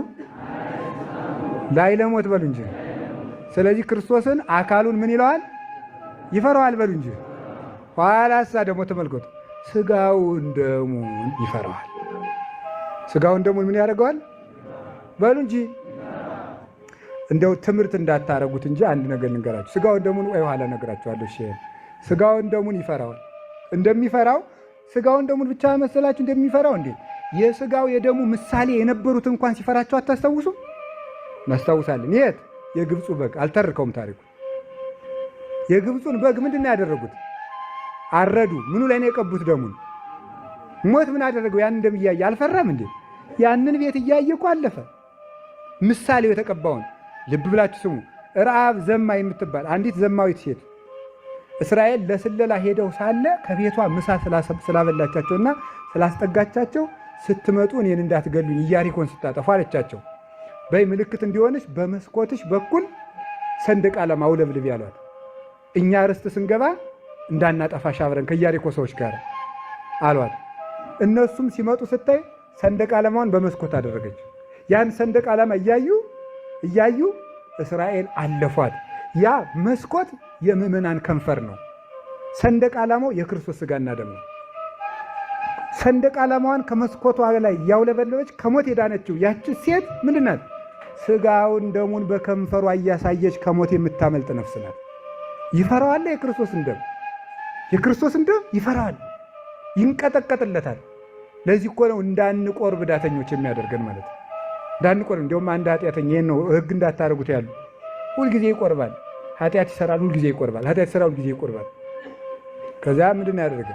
ላይ ለሞት በሉ እንጂ። ስለዚህ ክርስቶስን አካሉን ምን ይለዋል? ይፈራዋል በሉ እንጂ። ኋላሳ ደግሞ ተመልከቱ፣ ስጋውን ደሙን ይፈራዋል። ስጋውን ደሙን ምን ያደርገዋል በሉ እንጂ። እንደው ትምህርት እንዳታረጉት እንጂ አንድ ነገር ልንገራችሁ። ስጋውን ደሙን ወይ ኋላ ነግራችኋለሁ። እሺ፣ ስጋውን ደሙን ይፈራዋል። እንደሚፈራው ስጋውን ደሙን ብቻ መሰላችሁ እንደሚፈራው እንዴ? የስጋው የደሙ ምሳሌ የነበሩት እንኳን ሲፈራቸው አታስታውሱ? እናስታውሳለን። የት? የግብፁ በግ። አልተርከውም ታሪኩ። የግብፁን በግ ምንድን ነው ያደረጉት? አረዱ። ምኑ ላይ ነው የቀቡት ደሙን? ሞት ምን አደረገው? ያን ደም እያየ አልፈራም እንዴ? ያንን ቤት እያየ እኮ አለፈ። ምሳሌው የተቀባውን ልብ ብላችሁ ስሙ። ረዓብ ዘማ የምትባል አንዲት ዘማዊት ሴት እስራኤል ለስለላ ሄደው ሳለ ከቤቷ ምሳ ስላበላቻቸውና ስላስጠጋቻቸው ስትመጡ እኔን እንዳትገሉኝ ኢያሪኮን ስታጠፉ አለቻቸው። በይ ምልክት እንዲሆንሽ በመስኮትሽ በኩል ሰንደቅ ዓላማ አውለብልብ ያሏት። እኛ ርስት ስንገባ እንዳናጠፋሽ አብረን ከኢያሪኮ ሰዎች ጋር አሏት። እነሱም ሲመጡ ስታይ ሰንደቅ ዓላማውን በመስኮት አደረገች። ያን ሰንደቅ ዓላማ እያዩ እስራኤል አለፏት። ያ መስኮት የምዕመናን ከንፈር ነው። ሰንደቅ ዓላማው የክርስቶስ ሥጋና ደም ነው። ሰንደቅ ዓላማዋን ከመስኮቷ ላይ ያውለበለበች ከሞት የዳነችው ያቺ ሴት ምንድን ናት? ሥጋውን ደሙን በከንፈሯ እያሳየች ከሞት የምታመልጥ ነፍስ ናት። ይፈራዋል። የክርስቶስን ደም ይፈራዋል፣ ይንቀጠቀጥለታል። ለዚህ እኮ ነው እንዳንቆርብ ዳተኞች የሚያደርገን ማለት ነው። እንዳንቆርብ እንዲሁም አንድ ኃጢአተኛ ይህን ነው ሕግ እንዳታደርጉት ያሉ ሁልጊዜ ይቆርባል። ኃጢአት ይሰራል፣ ሁልጊዜ ይቆርባል። ኃጢአት ይሰራል፣ ሁልጊዜ ይቆርባል። ከዚያ ምንድን ነው ያደረገ?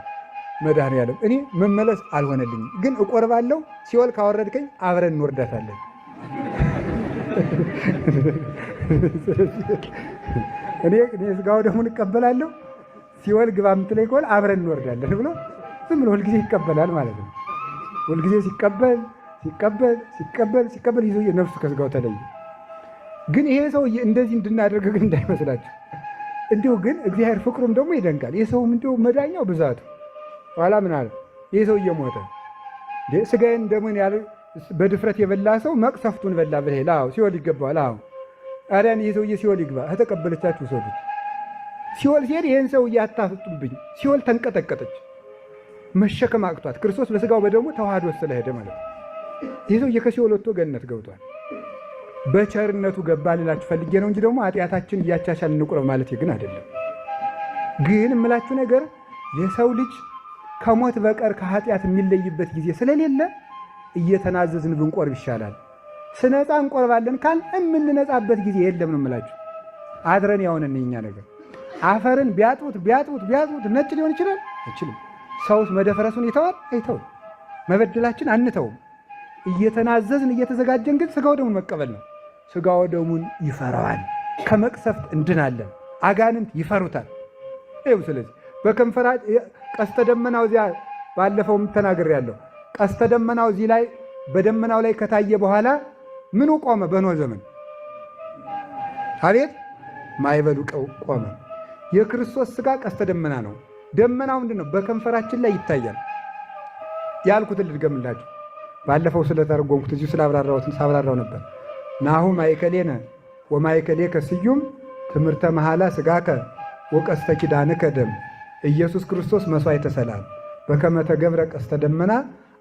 መድኃኔዓለም እኔ መመለስ አልሆነልኝም፣ ግን እቆርባለሁ። ሲኦል ካወረድከኝ አብረን እንወርዳታለን። እኔ ሥጋው ደሙን እቀበላለሁ፣ ሲኦል ግባ የምትለኝ ከሆነ አብረን እንወርዳለን ብሎ ዝም ብሎ ሁልጊዜ ይቀበላል ማለት ነው። ሁልጊዜ ሲቀበል ይዞ ነፍሱ ከሥጋው ተለየ። ግን ይሄ ሰውዬ እንደዚህ እንድናደርግ ግን እንዳይመስላችሁ። እንዲሁ ግን እግዚአብሔር ፍቅሩም ደግሞ ይደንቃል። የሰውም እንዲሁ መዳኛው ብዛቱ። ኋላ ምን አለ? ይህ ሰውዬ ሞተ። ሥጋዬን ደሙን ያለ በድፍረት የበላ ሰው መቅሰፍቱን በላ ብለህ ላው ሲኦል ይገባዋል። አዎ አዳን ይህ ሰውዬ ሲኦል ይግባ፣ ከተቀበለቻችሁ ሰዱት። ሲኦል ሲሄድ ይህን ሰውዬ አታፍጡብኝ። ሲኦል ተንቀጠቀጠች፣ መሸከም አቅቷት። ክርስቶስ በሥጋው በደሙ ተዋህዶ ስለሄደ ማለት ነው። ይህ ሰውዬ ከሲኦል ወጥቶ ገነት ገብቷል። በቸርነቱ ገባ ልላችሁ ፈልጌ ነው እንጂ ደግሞ ኃጢአታችን እያቻቻል እንቁረብ ማለት ግን አይደለም። ግን የምላችሁ ነገር የሰው ልጅ ከሞት በቀር ከኃጢአት የሚለይበት ጊዜ ስለሌለ እየተናዘዝን ብንቆርብ ይሻላል። ስነጻ እንቆርባለን ካል የምንነጻበት ጊዜ የለም ነው የምላችሁ። አድረን ያውነን የኛ ነገር አፈርን ቢያጥቡት ነጭ ሊሆን ይችላል አይችልም። ሰውስ መደፈረሱን ይተዋል አይተውም። መበደላችን አንተውም። እየተናዘዝን እየተዘጋጀን ግን ሥጋው ደሙን መቀበል ነው። ሥጋው ደሙን ይፈራዋል። ከመቅሰፍት እንድናለን። አጋንንት ይፈሩታል። ይኸው ስለዚህ በከንፈራ ቀስተ ደመናው እዚያ ባለፈው ተናግሬያለሁ። ቀስተ ደመናው እዚህ ላይ በደመናው ላይ ከታየ በኋላ ምኑ ቆመ? በኖህ ዘመን አቤት ማዕበሉ ቆመ። የክርስቶስ ሥጋ ቀስተ ደመና ነው። ደመናው ምንድን ነው? በከንፈራችን ላይ ይታያል። ያልኩትን ልድገምላችሁ። ባለፈው ስለተረጎምኩት እዚሁ ሳብራራው ነበር። ናሁ ማእከሌነ ወማእከሌከ ስዩም ትምህርተ መሐላ ሥጋከ ወቀስተ ኪዳንከ ደም ኢየሱስ ክርስቶስ መሥዋዕተ ሰላም በከመ ተገብረ ቀስተ ደመና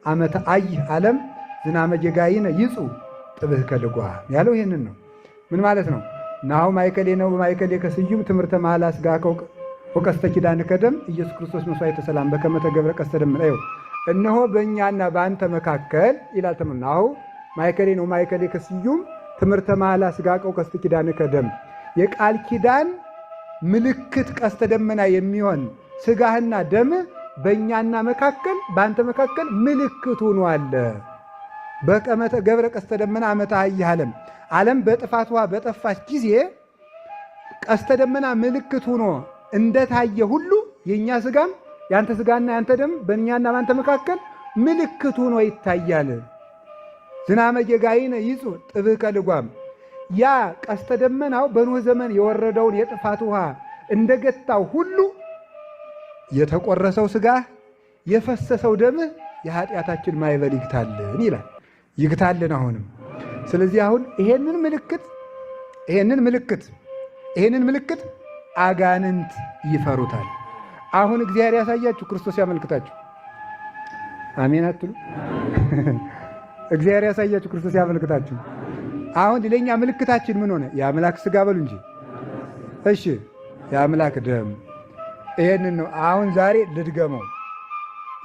አመተ አይህ ዓለም ዝናመ ጌጋይነ ይጹ ጥብህከ ልጓም ያለው ይህንን ነው። ምን ማለት ነው? ናሁ ማእከሌነ ወማእከሌከ ስዩም ትምህርተ መሐላ ሥጋከ ወቀስተ ኪዳንከ ደም ኢየሱስ ክርስቶስ መሥዋዕተ ሰላም በከመ ተገብረ ቀስተ ደመና። እነሆ በእኛና በአንተ መካከል ይላል። ናሁ ማእከሌነ ወማእከሌከ ስዩም ትምህርተ መሐላ ሥጋከ ወቀስተ ኪዳንከ ደም የቃል ኪዳን ምልክት ቀስተ ደመና የሚሆን ሥጋህና ደም በእኛና መካከል በአንተ መካከል ምልክት ሆኗል። በከመ ተገብረ ቀስተ ደመና አመተ አይህ ዓለም በጥፋት ውሃ በጠፋች ጊዜ ቀስተ ደመና ምልክት ሆኖ እንደታየ ሁሉ የእኛ ሥጋም ያንተ ሥጋና ያንተ ደም በእኛና ባንተ መካከል ምልክት ሆኖ ይታያል። ዝናመ ጌጋይነ ይጹ ጥብህከ ልጓም። ያ ቀስተ ደመናው በኖህ ዘመን የወረደውን የጥፋት ውሃ እንደገታው ሁሉ የተቆረሰው ሥጋ የፈሰሰው ደምህ የኃጢአታችን ማዕበል ይግታልን ይላል። ይግታልን አሁንም። ስለዚህ አሁን ይሄንን ምልክት አጋንንት ይፈሩታል። አሁን እግዚአብሔር ያሳያችሁ፣ ክርስቶስ ያመልክታችሁ። አሜን አትሉ? እግዚአብሔር ያሳያችሁ፣ ክርስቶስ ያመልክታችሁ። አሁን ለኛ ምልክታችን ምን ሆነ? የአምላክ ሥጋ በሉ እንጂ እሺ፣ የአምላክ ደም። ይሄንን ነው አሁን ዛሬ ልድገመው።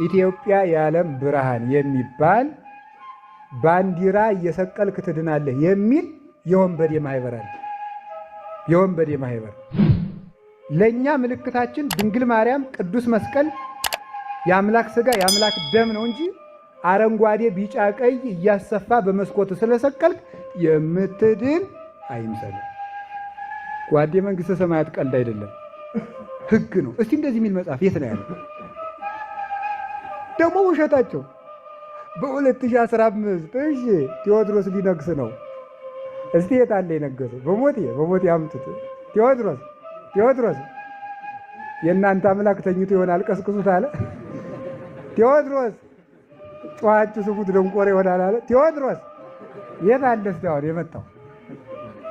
ኢትዮጵያ የዓለም ብርሃን የሚባል ባንዲራ እየሰቀልክ ትድናለህ የሚል የወንበዴ ማህበር አለ። የወንበዴ ማህበር ለእኛ ምልክታችን ድንግል ማርያም ቅዱስ መስቀል የአምላክ ሥጋ የአምላክ ደም ነው እንጂ አረንጓዴ ቢጫ ቀይ እያሰፋ በመስኮቱ ስለሰቀልክ የምትድን አይምሰልም። ጓዴ መንግሥተ ሰማያት ቀልድ አይደለም፣ ሕግ ነው። እስቲ እንደዚህ የሚል መጽሐፍ የት ነው ያለው? ደግሞ ውሸታቸው። በ2015 እሺ ቴዎድሮስ ሊነግስ ነው። እስቲ የት አለ የነገሰው? በሞቴ አምጡት። ቴዎድሮስ የእናንተ አምላክ ተኝቶ ይሆናል ቀስቅሱት አለ። ቴዎድሮስ ጨዋችሁ ስሙት ደንቆሮ ይሆናል አለ። ቴዎድሮስ የት አለ? እስቲ አሁን የመጣው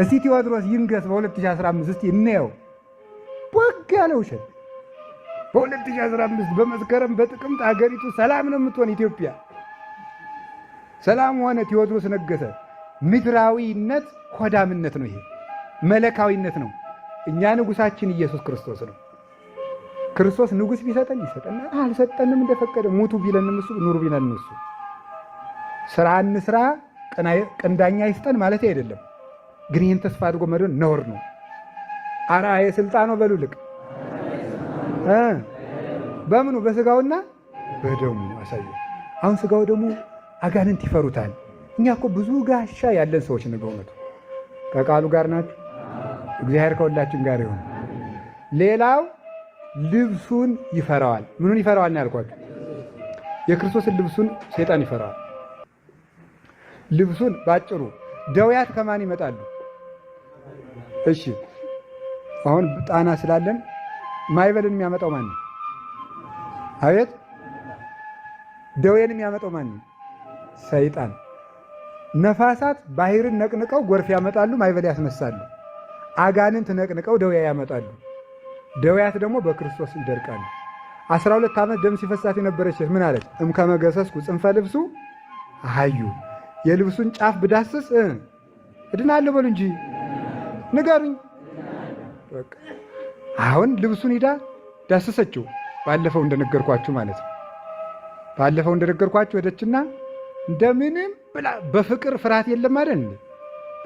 እስቲ ቴዎድሮስ ይንገስ በ2015 እስቲ እንየው። ቦግ ያለ ውሸት። በ2015 በመስከረም በጥቅምት አገሪቱ ሰላም ነው የምትሆን ኢትዮጵያ። ሰላም ሆነ፣ ቴዎድሮስ ነገሰ። ምድራዊነት ሆዳምነት ነው። ይሄ መለካዊነት ነው። እኛ ንጉሳችን ኢየሱስ ክርስቶስ ነው። ክርስቶስ ንጉስ ቢሰጠን ይሰጠና፣ አልሰጠንም እንደፈቀደ። ሙቱ ቢለንም እሱ፣ ኑሩ ቢለንም እሱ። ስራ እንስራ ቅንዳኛ ይስጠን ማለት አይደለም። ግን ይህን ተስፋ አድርጎ መድን ነውር ነው። አርአየ ስልጣኑ በሉልቅ በምኑ በስጋውና በደሙ አሳየ። አሁን ስጋው ደግሞ አጋንንት ይፈሩታል። እኛ እኮ ብዙ ጋሻ ያለን ሰዎች ነው። በእውነቱ ከቃሉ ጋር ናችሁ። እግዚአብሔር ከሁላችን ጋር ይሁን። ሌላው ልብሱን ይፈራዋል። ምኑን ይፈራዋል ነው ያልኳችሁ? የክርስቶስን ልብሱን ሰይጣን ይፈራዋል። ልብሱን ባጭሩ ደውያት ከማን ይመጣሉ? እሺ አሁን ጣና ስላለን ማይበልን የሚያመጣው ማን ነው? አቤት ደዌን የሚያመጣው ማን ነው? ሰይጣን። ነፋሳት ባህርን ነቅንቀው ጎርፍ ያመጣሉ፣ ማይበል ያስነሳሉ። አጋንንት ነቅንቀው ደዌ ያመጣሉ። ደዌያት ደግሞ በክርስቶስ ይደርቃሉ። 12 ዓመት ደም ሲፈሳት የነበረች ሴት ምን አለች? እምከመገሰስኩ ጽንፈ ልብሱ አሃዩ፣ የልብሱን ጫፍ ብዳስስ እድናለሁ በሉ እንጂ ንገሩኝ። በቃ አሁን ልብሱን ሂዳ ዳሰሰችው። ባለፈው እንደነገርኳችሁ ማለት ነው። ባለፈው እንደነገርኳችሁ ሄደችና እንደምንም ብላ በፍቅር ፍርሃት የለም አይደል?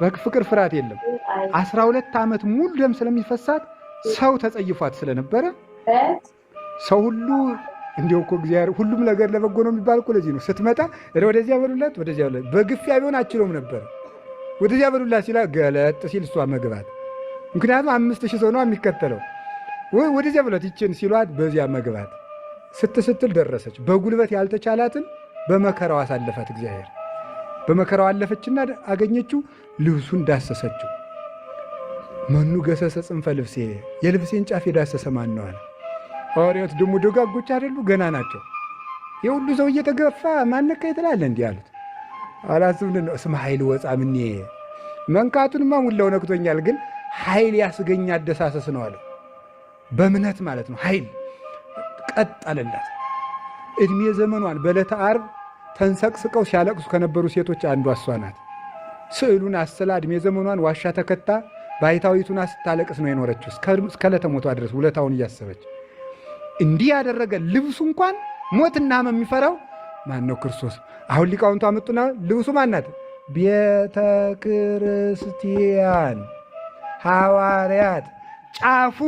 በፍቅር ፍርሃት የለም። 12 ዓመት ሙሉ ደም ስለሚፈሳት ሰው ተጸይፏት ስለነበረ ሰው ሁሉ እንዲያው እኮ እግዚአብሔር ሁሉም ነገር ለበጎ ነው የሚባል እኮ ለዚህ ነው። ስትመጣ ወደዚያ በሉላት፣ ወደዚያ በሉላት። በግፊያ ቢሆን አችለውም ነበር። ወደዚያ በሉላት ሲላ ገለጥ ሲል እሷ መግባት። ምክንያቱም 5000 ሰው ነው የሚከተለው። ወደዚያ በሉላት ይችን ሲሏት በዚያ መግባት ስትል ደረሰች። በጉልበት ያልተቻላትን በመከራው አሳለፋት እግዚአብሔር። በመከራው አለፈችና አገኘችው፣ ልብሱን ዳሰሰችው። መኑ ገሰሰ ጽንፈ ልብሴ፣ የልብሴን ጫፍ የዳሰሰ ማን ነው አለ። ሐዋርያት ደግሞ ደጋጎች አይደሉ? ገና ናቸው። የሁሉ ሰው እየተገፋ ማነካ ይትላል እንዲህ አሉት። አላስብ ነው እስመ ኃይል ወፃ ምኔ፣ መንካቱንማ ሙላው ነክቶኛል፣ ግን ኃይል ያስገኛ አደሳሰስ ነው አለ። በእምነት ማለት ነው። ኃይል ቀጠለላት። እድሜ ዘመኗን በዕለተ ዓርብ ተንሰቅስቀው ሲያለቅሱ ከነበሩ ሴቶች አንዷ እሷ ናት። ስዕሉን አስላ እድሜ ዘመኗን ዋሻ ተከታ ባይታዊቱን ስታለቅስ ነው የኖረችው እስከ ዕለተ ሞቷ ድረስ ውለታውን እያሰበች። እንዲህ ያደረገ ልብሱ እንኳን ሞትና ሕመም የሚፈራው ማን ነው? ክርስቶስ። አሁን ሊቃውንቱ አመጡና ልብሱ ማናት? ቤተ ክርስቲያን፣ ሐዋርያት። ጫፉ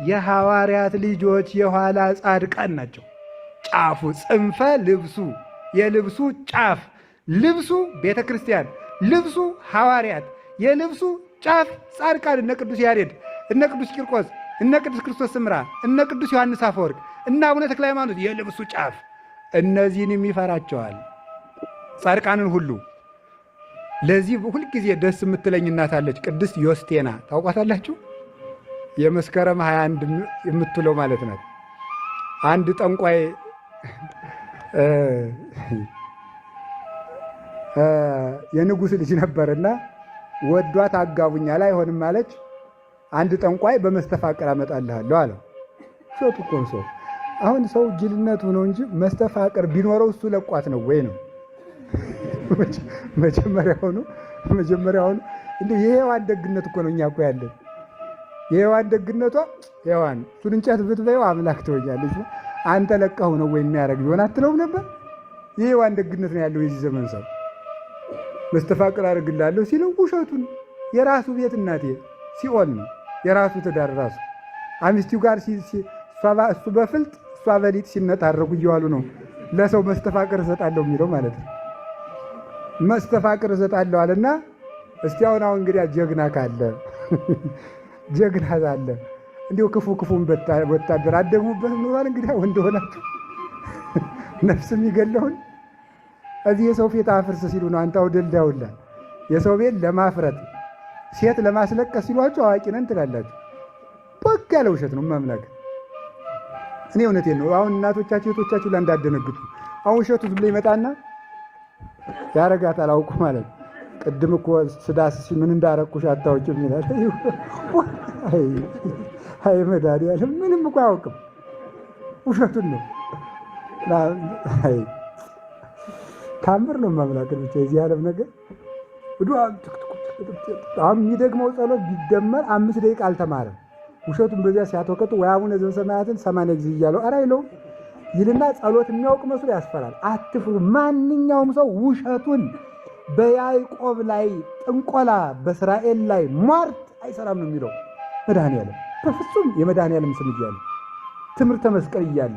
የሐዋርያት ልጆች የኋላ ጻድቃን ናቸው። ጫፉ ጽንፈ ልብሱ፣ የልብሱ ጫፍ። ልብሱ ቤተ ክርስቲያን፣ ልብሱ ሐዋርያት፣ የልብሱ ጫፍ ጻድቃን። እነ ቅዱስ ያሬድ፣ እነ ቅዱስ ቂርቆስ፣ እነ ቅዱስ ክርስቶስ ሰምራ፣ እነ ቅዱስ ዮሐንስ አፈወርቅ፣ እነ አቡነ ተክለ ሃይማኖት የልብሱ ጫፍ። እነዚህንም ይፈራቸዋል ጻድቃንን ሁሉ። ለዚህ ሁልጊዜ ደስ የምትለኝ እናት አለች፣ ቅድስት ዮስቴና። ታውቋታላችሁ? የመስከረም 21 የምትለው ማለት ናት። አንድ ጠንቋይ የንጉሥ ልጅ ነበርና ወዷት አጋቡኛል፣ አይሆንም አለች። አንድ ጠንቋይ በመስተፋቅር አመጣልሃለሁ አለው። ሾቱ እኮ ሰው አሁን ሰው ጅልነቱ ነው እንጂ መስተፋቅር ቢኖረው እሱ ለቋት ነው ወይ ነው መጀመሪያውኑ እንደ የሔዋን ደግነት እኮ ነው። እኛ እኮ ያለን የሔዋን ደግነቷ ሔዋን እሱን እንጨት ብትበይው አምላክ ትሆኛለች። አንተ ለቀኸው ነው ወይ የሚያደርግ ቢሆን አትለውም ነበር? የሔዋን ደግነት ነው ያለው የዚህ ዘመን ሰው። መስተፋቅር አድርግላለሁ ሲለው ውሸቱን። የራሱ ቤት እናቴ ሲኦል ነው፣ የራሱ ትዳር ራሱ አሚስቲው ጋር እሱ በፍልጥ እሷ በሊጥ ሲነጣረጉ እየዋሉ ነው ለሰው መስተፋቅር እሰጣለሁ የሚለው ማለት ነው። መስተፋቅር እሰጣለሁ አለና እስቲ አሁን እንግዲህ ጀግና ካለ ጀግና አለ እንዲሁ ክፉን ወታደር አደግሙበት ኑሯል። እንግዲህ ወንድ ሆናችሁ ነፍስ የሚገለውን እዚህ የሰው ፊት አፍርስ ሲሉ ነው አንተ አውደልዳውላ የሰው ቤት ለማፍረት ሴት ለማስለቀስ ሲሏችሁ አዋቂ ነን ትላላችሁ። በቃ ያለ ውሸት ነው ማምላክ። እኔ እውነቴን ነው። አሁን እናቶቻችሁ እህቶቻችሁ እንዳደነግጡ አሁን ውሸቱ ዝም ብሎ ይመጣና ያረጋታል አውቁ ማለት ቅድም እኮ ስዳስሽ ምን እንዳረኩሽ አታውቂም ይላል። አይ መድኃኒዓለም ምንም እኮ አያውቅም፣ ውሸቱን ነው። አይ ታምር ነው ማምላክ ብቻ የዚህ ዓለም ነገር የሚደግመው ጸሎት ቢደመር 5 ደቂቃ አልተማረም። ውሸቱን በዚያ ሲያተወቀጡ ወይ አቡነ ዘበሰማያትን 80 ጊዜ እያለው ኧረ አይለውም ይልና ጸሎት የሚያውቅ መስሎ ያስፈራል። አትፍሩ። ማንኛውም ሰው ውሸቱን በያዕቆብ ላይ ጥንቆላ፣ በእስራኤል ላይ ሟርት አይሰራም ነው የሚለው መድኃኒዓለም። በፍጹም የመድኃኒዓለም ስም እያለ ትምህርተ መስቀል እያለ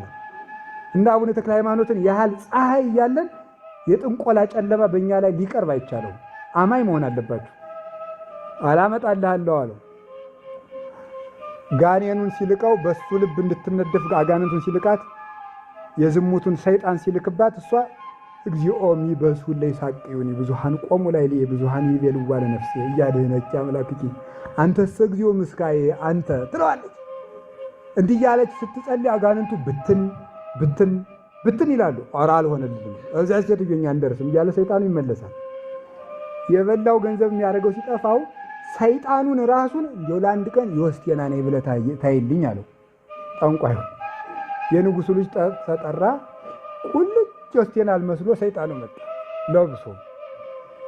እና አቡነ ተክለ ሃይማኖትን ያህል ፀሐይ እያለን የጥንቆላ ጨለማ በእኛ ላይ ሊቀርብ አይቻለውም። አማኝ መሆን አለባችሁ። አላመጣልሃለሁ አለው። ጋኔኑን ሲልቀው በሱ ልብ እንድትነደፍ አጋንንቱን ሲልቃት የዝሙቱን ሰይጣን ሲልክባት እሷ እግዚኦ ሚበሱ ላይ ሳቅዩኒ ብዙሃን ቆሙ ላይ ላይ ብዙሃን ይቤልዋ ለነፍሴ እያደነች አምላክኪ አንተስ እግዚኦ ምስካዬ አንተ ትለዋለች። እንዲህ ያለች ስትጸልይ አጋንንቱ ብትን ይላሉ። ኧረ አልሆነልንም እዚያ ሴትዮኛ እንደርስም እያለ ሰይጣኑ ይመለሳል። የበላው ገንዘብ የሚያደርገው ሲጠፋው ሰይጣኑን ራሱን እንደው ለአንድ ቀን የወስቴና ነኝ ብለህ ታይልኝ አለው ጠንቋዩ። የንጉሱ ልጅ ተጠራ። ቁልጭ ዮስቴና አልመስሎ ሰይጣኑ መጣ ለብሶ።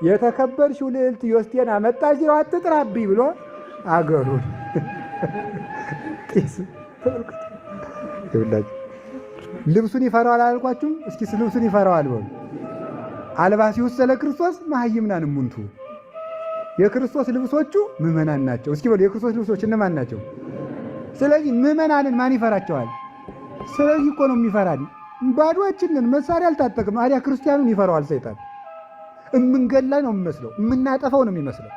የተከበርሽው ልዕልት ዮስቴና መጣ ሲለው አትጥራብኝ ብሎ አገሩን ጢስ ተልኩት። ልብሱን ይፈራዋል አላልኳችሁም? እስኪ ልብሱን ይፈራዋል በሉ። አልባሲሁ ስለ ክርስቶስ መሐይምናን እሙንቱ። የክርስቶስ ልብሶቹ ምዕመናን ናቸው። እስኪ በሉ የክርስቶስ ልብሶች እነማን ናቸው? ስለዚህ ምዕመናንን ማን ይፈራቸዋል? ስለዚህ እኮ ነው የሚፈራን። ባዶአችንን መሳሪያ አልታጠቅም። አዲያ ክርስቲያኑን ይፈራዋል ሰይጣን። እምንገላ ነው የሚመስለው፣ የምናጠፋው ነው የሚመስለው።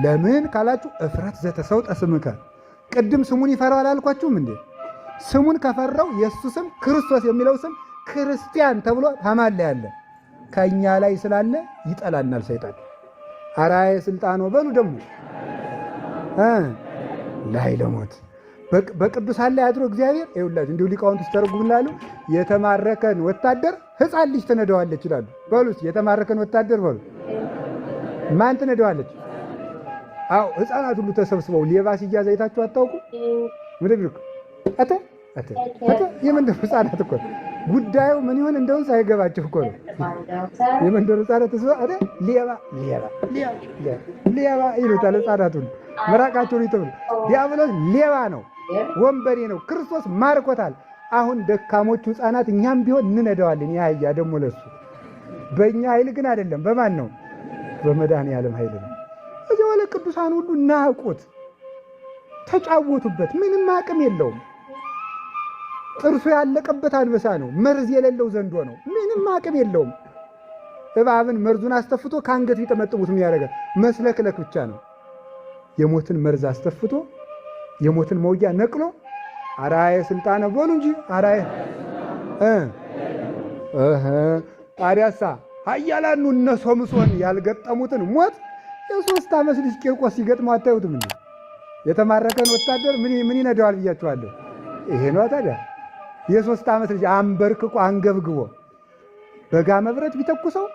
ለምን ካላችሁ እፍረት ዘተሰውጠ ስምከ። ቅድም ስሙን ይፈራዋል አልኳችሁም እንዴ? ስሙን ከፈራው የእሱ ስም ክርስቶስ የሚለው ስም ክርስቲያን ተብሎ ታማለ ያለ ከእኛ ላይ ስላለ ይጠላናል ሰይጣን። አራየ ስልጣኖ በሉ ደግሞ ላይ ለሞት በቅዱሳን ላይ አድሮ እግዚአብሔር ይውላችሁ። እንዲሁ ሊቃውንት ሲተረጉምላሉ የተማረከን ወታደር ሕፃን ልጅ ትነደዋለች ይላሉ። በሉስ የተማረከን ወታደር በሉ ማን ትነደዋለች? አዎ ሕፃናት ሁሉ ተሰብስበው ሌባ ሲያዝ አይታችሁ አታውቁ? ምድብር አተ የመንደር ሕፃናት እኮ ጉዳዩ ምን ይሆን እንደውን ሳይገባቸው እኮ ነው። የመንደር ሕፃናት ተሰብስበው አተ ሌባ ይሉታል። ሕፃናቱን መራቃቸውን ይተው። ዲያብሎስ ሌባ ነው፣ ወንበዴ ነው። ክርስቶስ ማርኮታል። አሁን ደካሞቹ ሕፃናት እኛም ቢሆን እንነደዋለን። ያያ ደግሞ ለሱ በእኛ ኃይል ግን አይደለም። በማን ነው? በመድኃኒዓለም ኃይል ነው። እዚህ ወለ ቅዱሳን ሁሉ ናቁት፣ ተጫወቱበት። ምንም አቅም የለውም። ጥርሱ ያለቀበት አንበሳ ነው። መርዝ የሌለው ዘንዶ ነው። ምንም አቅም የለውም። እባብን መርዙን አስተፍቶ ከአንገት ቢጠመጥሙት ምን ያደርጋል? መስለክለክ ብቻ ነው። የሞትን መርዝ አስተፍቶ የሞትን መውጊያ ነቅሎ አራየ ስልጣነ በሉ እንጂ አራየ ታዲያሳ ኃያላኑ እነ ሶምሶን ያልገጠሙትን ሞት የ3 ዓመት ልጅ ቂርቆስ ሲገጥመው አታዩትም እንዴ? የተማረከን ወታደር ምን ይነደዋል ብያችኋለሁ። ይሄ ነው ታዲያ የ3 ዓመት ልጅ አንበርክቆ አንገብግቦ በጋመ ብረት ቢተኩሰው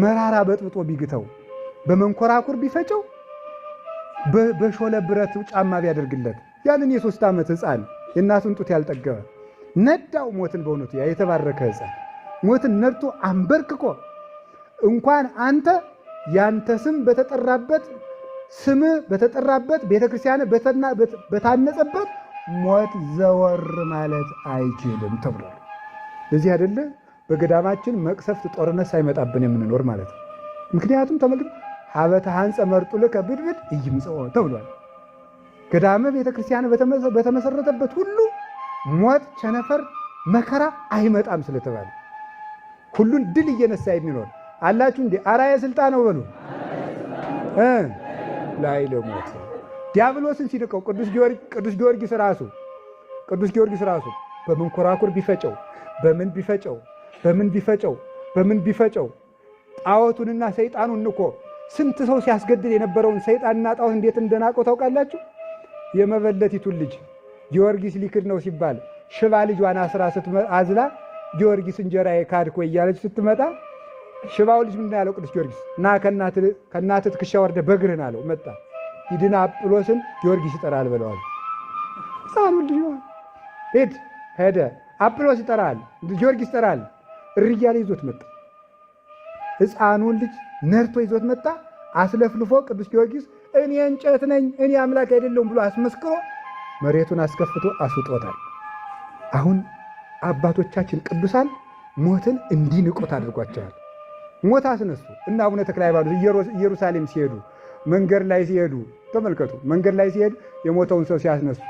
መራራ በጥብጦ ቢግተው በመንኮራኩር ቢፈጨው በሾለ ብረት ጫማ ቢያደርግለት ያንን የ3 ዓመት ሕፃን የእናቱን ጡት ያልጠገበ ነዳው ሞትን። በእውነቱ ያ የተባረከ ሕፃን ሞትን ነድቶ አንበርክቆ እንኳን አንተ ያንተ ስም በተጠራበት ስም በተጠራበት ቤተክርስቲያን በታነጸበት ሞት ዘወር ማለት አይችልም ተብሏል። ለዚህ አይደለ በገዳማችን መቅሰፍት ጦርነት ሳይመጣብን የምንኖር ማለት ነው። ምክንያቱም ተመልከቱ ሀበተ ሐንጸ መርጡ ለከ ብድብድ እይምጽኦ ተብሏል። ገዳመ ቤተክርስቲያን በተመሰረተበት ሁሉ ሞት፣ ቸነፈር፣ መከራ አይመጣም ስለተባለ ሁሉን ድል እየነሳ የሚኖር አላችሁ እንዴ? አራየ ስልጣን ነው በሉ ላይ ለሞት ዲያብሎስን ሲንቀው ቅዱስ ጊዮርጊስ ራሱ በመንኮራኩር ቢፈጨው በምን ቢፈጨው ጣዖቱንና ሰይጣኑን ንቆ ስንት ሰው ሲያስገድል የነበረውን ሰይጣንና ጣዖት እንዴት እንደናቀው ታውቃላችሁ? የመበለቲቱን ልጅ ጊዮርጊስ ሊክድ ነው ሲባል ሽባ ልጇን አዝላ ጊዮርጊስ እንጀራዬ ካድክ ወይ እያለች ስትመጣ ሽባው ልጅ ምንድን ያለው ቅዱስ ጊዮርጊስ እና ከእናትህ ትከሻ ወርደህ በእግርህን አለው። መጣ ሂድና አጵሎስን ጊዮርጊስ ይጠራል ብለዋል። ሕፃኑ ልጅ ሄደ አጵሎስ ይጠራል፣ ጊዮርጊስ ይጠራል። እርያለ ይዞት መጣ። ሕፃኑን ልጅ ነርቶ ይዞት መጣ። አስለፍልፎ ቅዱስ ጊዮርጊስ እኔ እንጨት ነኝ እኔ አምላክ አይደለሁም ብሎ አስመስክሮ መሬቱን አስከፍቶ አስውጦታል። አሁን አባቶቻችን ቅዱሳን ሞትን እንዲንቁት አድርጓቸዋል። ሞት አስነሱ እና አቡነ ተክለ ሃይማኖት ኢየሩሳሌም ሲሄዱ መንገድ ላይ ሲሄዱ ተመልከቱ። መንገድ ላይ ሲሄዱ የሞተውን ሰው ሲያስነሱ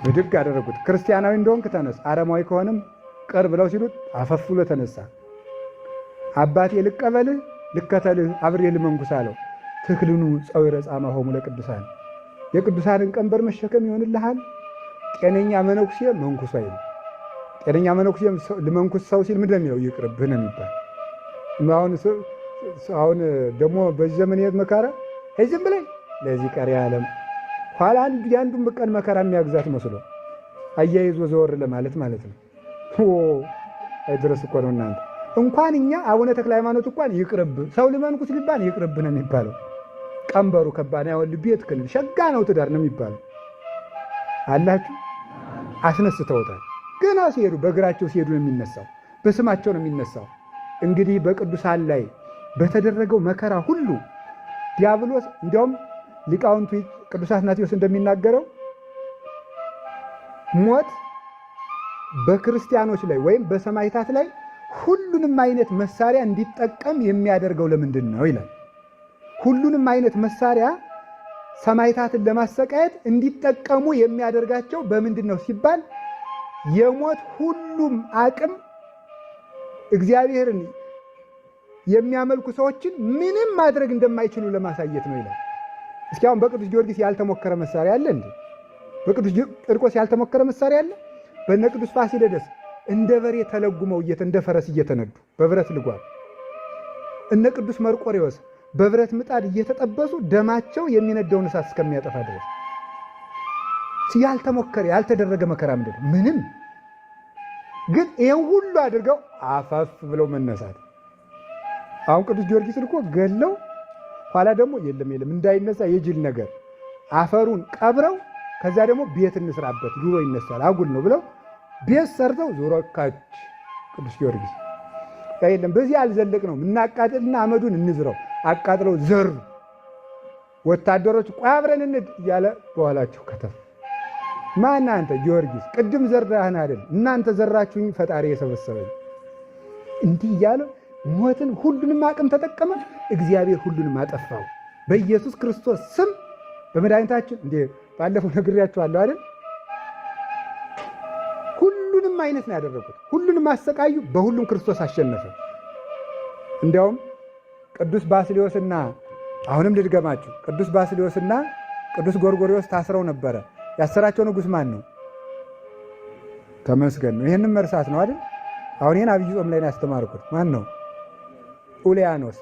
ብድግ አደረጉት። ክርስቲያናዊ እንደሆንክ ተነስ፣ አረማዊ ከሆነም ቅር ብለው ሲሉት አፈፍ ብሎ ተነሳ። አባቴ ልቀበልህ ልከተልህ አብሬህ ልመንኩስ አለው። ትክልኑ ጸዊረ ጻማሆሙ ለቅዱሳን የቅዱሳንን ቀንበር መሸከም ይሆንልሃል። ጤነኛ መነኩሴ መንኩስ አይልም። ጤነኛ መነኩሴ ልመንኩስ ሰው ሲል ምንድን ነው የሚለው? ይቅርብህ ነው የሚባል። አሁን ደግሞ በዚህ ዘመን የት መከራ ዝም ብለኝ ለዚህ ቀሪ ዓለም ኋላ የአንዱን ቀን መከራ የሚያግዛት መስሎ አያይዞ ዘወር ለማለት ማለት ነው። አይድረስ እኮ ነው እናንተ። እንኳን እኛ አቡነ ተክለ ሃይማኖት እንኳን ይቅርብ ሰው ልመንኩስ ሊባል ይቅርብ ነው የሚባለው። ቀንበሩ ከባድ ነው። ቤት ክልል ሸጋ ነው ትዳር ነው የሚባለው። አላችሁ አስነስተውታል። ገና ሲሄዱ በእግራቸው ሲሄዱ ነው የሚነሳው፣ በስማቸው ነው የሚነሳው። እንግዲህ በቅዱሳን ላይ በተደረገው መከራ ሁሉ ዲያብሎስ እንዲያውም ሊቃውንቱ ቅዱስ አትናቴዎስ እንደሚናገረው ሞት በክርስቲያኖች ላይ ወይም በሰማዕታት ላይ ሁሉንም አይነት መሳሪያ እንዲጠቀም የሚያደርገው ለምንድን ነው ይላል። ሁሉንም አይነት መሳሪያ ሰማዕታትን ለማሰቃየት እንዲጠቀሙ የሚያደርጋቸው በምንድን ነው ሲባል የሞት ሁሉም አቅም እግዚአብሔርን የሚያመልኩ ሰዎችን ምንም ማድረግ እንደማይችሉ ለማሳየት ነው ይላል። እስኪ አሁን በቅዱስ ጊዮርጊስ ያልተሞከረ መሳሪያ አለ እንዴ? በቅዱስ ቂርቆስ ያልተሞከረ መሳሪያ አለ? በእነ ቅዱስ ፋሲለደስ እንደ በሬ ተለጉመው እንደ ፈረስ እየተነዱ በብረት ልጓም፣ እነ ቅዱስ መርቆሬዎስ በብረት ምጣድ እየተጠበሱ ደማቸው የሚነደውን እሳት እስከሚያጠፋ ድረስ ያልተሞከረ ያልተደረገ መከራ ምንድን ነው? ምንም። ግን ይህን ሁሉ አድርገው አፈፍ ብለው መነሳት። አሁን ቅዱስ ጊዮርጊስን እኮ ገለው ኋላ ደግሞ የለም እንዳይነሳ የጅል ነገር አፈሩን ቀብረው ከዛ ደግሞ ቤት እንስራበት ዙሮ ይነሳል አጉል ነው ብለው ቤት ሰርተው ዙሮ ካች ቅዱስ ጊዮርጊስ የለም በዚህ አልዘለቅ ነው እናቃጥልና አመዱን እንዝረው አቃጥለው ዘሩ። ወታደሮች ቆይ አብረን እንድ እያለ በኋላቸው ከተፍ ማን አንተ ጊዮርጊስ ቅድም ዘራህን አይደል እናንተ ዘራችሁኝ ፈጣሪ የሰበሰበኝ እንዲህ እያለ ሞትን ሁሉንም አቅም ተጠቀመ። እግዚአብሔር ሁሉንም አጠፋው በኢየሱስ ክርስቶስ ስም በመድኃኒታችን። እንዴ ባለፈው ነግሬያችኋለሁ አይደል? ሁሉንም አይነት ነው ያደረጉት። ሁሉንም አሰቃዩ፣ በሁሉም ክርስቶስ አሸነፈ። እንዲያውም ቅዱስ ባስልዮስና አሁንም ልድገማችሁ፣ ቅዱስ ባስልዮስና ቅዱስ ጎርጎርዮስ ታስረው ነበረ። ያሰራቸው ንጉሥ ማን ነው? ተመስገን ነው። ይህንም መርሳት ነው አይደል? አሁን ይህን አብይ ጾም ላይ ነው ያስተማርኩት። ማን ነው? ኡልያኖስ።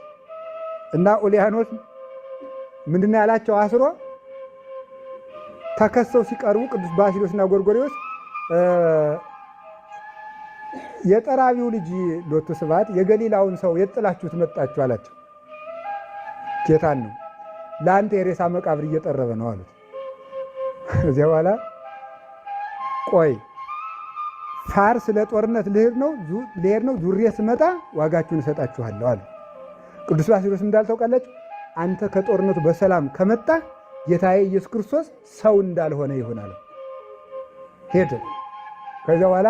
እና ኡልያኖስ ምንድነው ያላቸው? አስሮ ተከሰው ሲቀርቡ ቅዱስ ባስልዮስና ጎርጎርዮስ የጠራቢው ልጅ ሎቱ ስብሐት የገሊላውን ሰው የጥላችሁት መጣችሁ አላቸው። ጌታን ነው። ለአንተ የሬሳ መቃብር እየጠረበ ነው አሉት። እዚያ በኋላ ቆይ ፋርስ ለጦርነት ልሄድ ነው ዙሬ ስመጣ ዋጋችሁን እሰጣችኋለሁ አሉ። ቅዱስ ባስልዮስ እንዳልታውቃላችሁ አንተ ከጦርነቱ በሰላም ከመጣ ጌታዬ ኢየሱስ ክርስቶስ ሰው እንዳልሆነ ይሆናል። ሄደ። ከዚያ በኋላ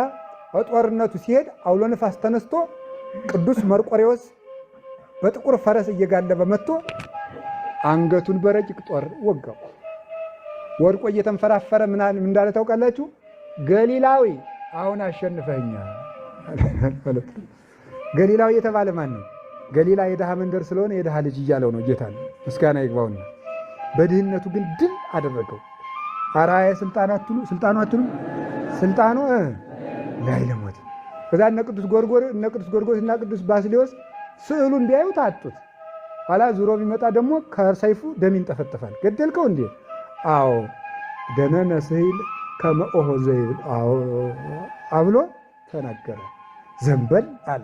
ጦርነቱ ሲሄድ አውሎ ነፋስ ተነስቶ ቅዱስ መርቆሬዎስ በጥቁር ፈረስ እየጋለበ መጥቶ አንገቱን በረቂቅ ጦር ወጋው። ወድቆ እየተንፈራፈረ ምን እንዳለ ታውቃላችሁ? ገሊላዊ አሁን አሸንፈኛል። ገሊላዊ የተባለ ማን ነው? ገሊላ የድሃ መንደር ስለሆነ የድሃ ልጅ እያለው ነው ጌታ ነው። ምስጋና ይግባውና በድህነቱ ግን ድል አደረገው። አርአየ ስልጣኑ ስልጣኑ ላይ ለሞት ከዛ እነ ቅዱስ ጎርጎርዮስ እና ቅዱስ ባስልዮስ ስዕሉን ቢያዩት አጡት። ኋላ ዙሮ ቢመጣ ደግሞ ከሰይፉ ደም ይንጠፈጠፋል። ገደልከው እንዴ? አዎ ደነነ ስሂል ከመኦሆ ዘይብል አዎ አብሎ ተናገረ። ዘንበል አለ።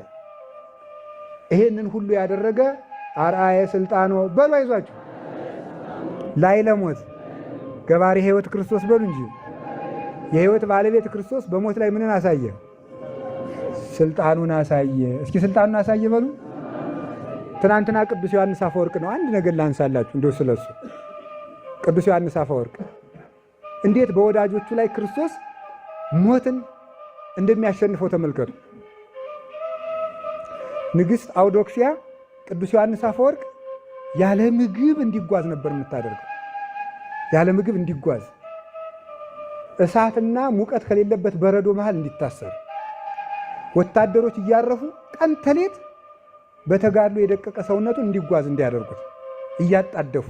ይሄንን ሁሉ ያደረገ አርአየ ስልጣኖ በሉ አይዟችሁ ላይ ለሞት ገባሬ ሕይወት ክርስቶስ በሉ እንጂ የሕይወት ባለቤት ክርስቶስ በሞት ላይ ምንን አሳየ? ስልጣኑን አሳየ። እስኪ ስልጣኑን አሳየ በሉ። ትናንትና ቅዱስ ዮሐንስ አፈወርቅ ነው። አንድ ነገር ላንሳላችሁ እንደው ስለሱ። ቅዱስ ዮሐንስ አፈወርቅ እንዴት በወዳጆቹ ላይ ክርስቶስ ሞትን እንደሚያሸንፈው ተመልከቱ። ንግሥት አውዶክሲያ ቅዱስ ዮሐንስ አፈወርቅ ያለ ምግብ እንዲጓዝ ነበር የምታደርገው። ያለ ምግብ እንዲጓዝ፣ እሳትና ሙቀት ከሌለበት በረዶ መሃል እንዲታሰር፣ ወታደሮች እያረፉ ቀን ተሌት በተጋድሎ የደቀቀ ሰውነቱን እንዲጓዝ እንዲያደርጉት እያጣደፉ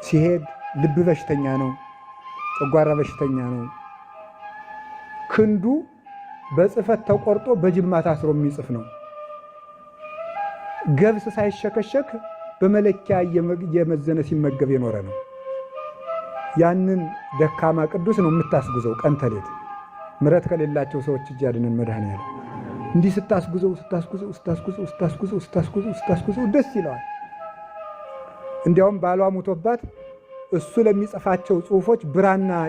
ሲሄድ ልብ በሽተኛ ነው፣ ጨጓራ በሽተኛ ነው። ክንዱ በጽፈት ተቆርጦ በጅማ ታስሮ የሚጽፍ ነው። ገብስ ሳይሸከሸክ በመለኪያ እየመዘነ ሲመገብ የኖረ ነው። ያንን ደካማ ቅዱስ ነው የምታስጉዘው ቀን ተሌት። ምሕረት ከሌላቸው ሰዎች እጅ ያድነን መድኃኔዓለም። እንዲህ ስታስጉዘው ደስ ይለዋል። እንዲያውም ባሏ ሙቶባት እሱ ለሚጽፋቸው ጽሑፎች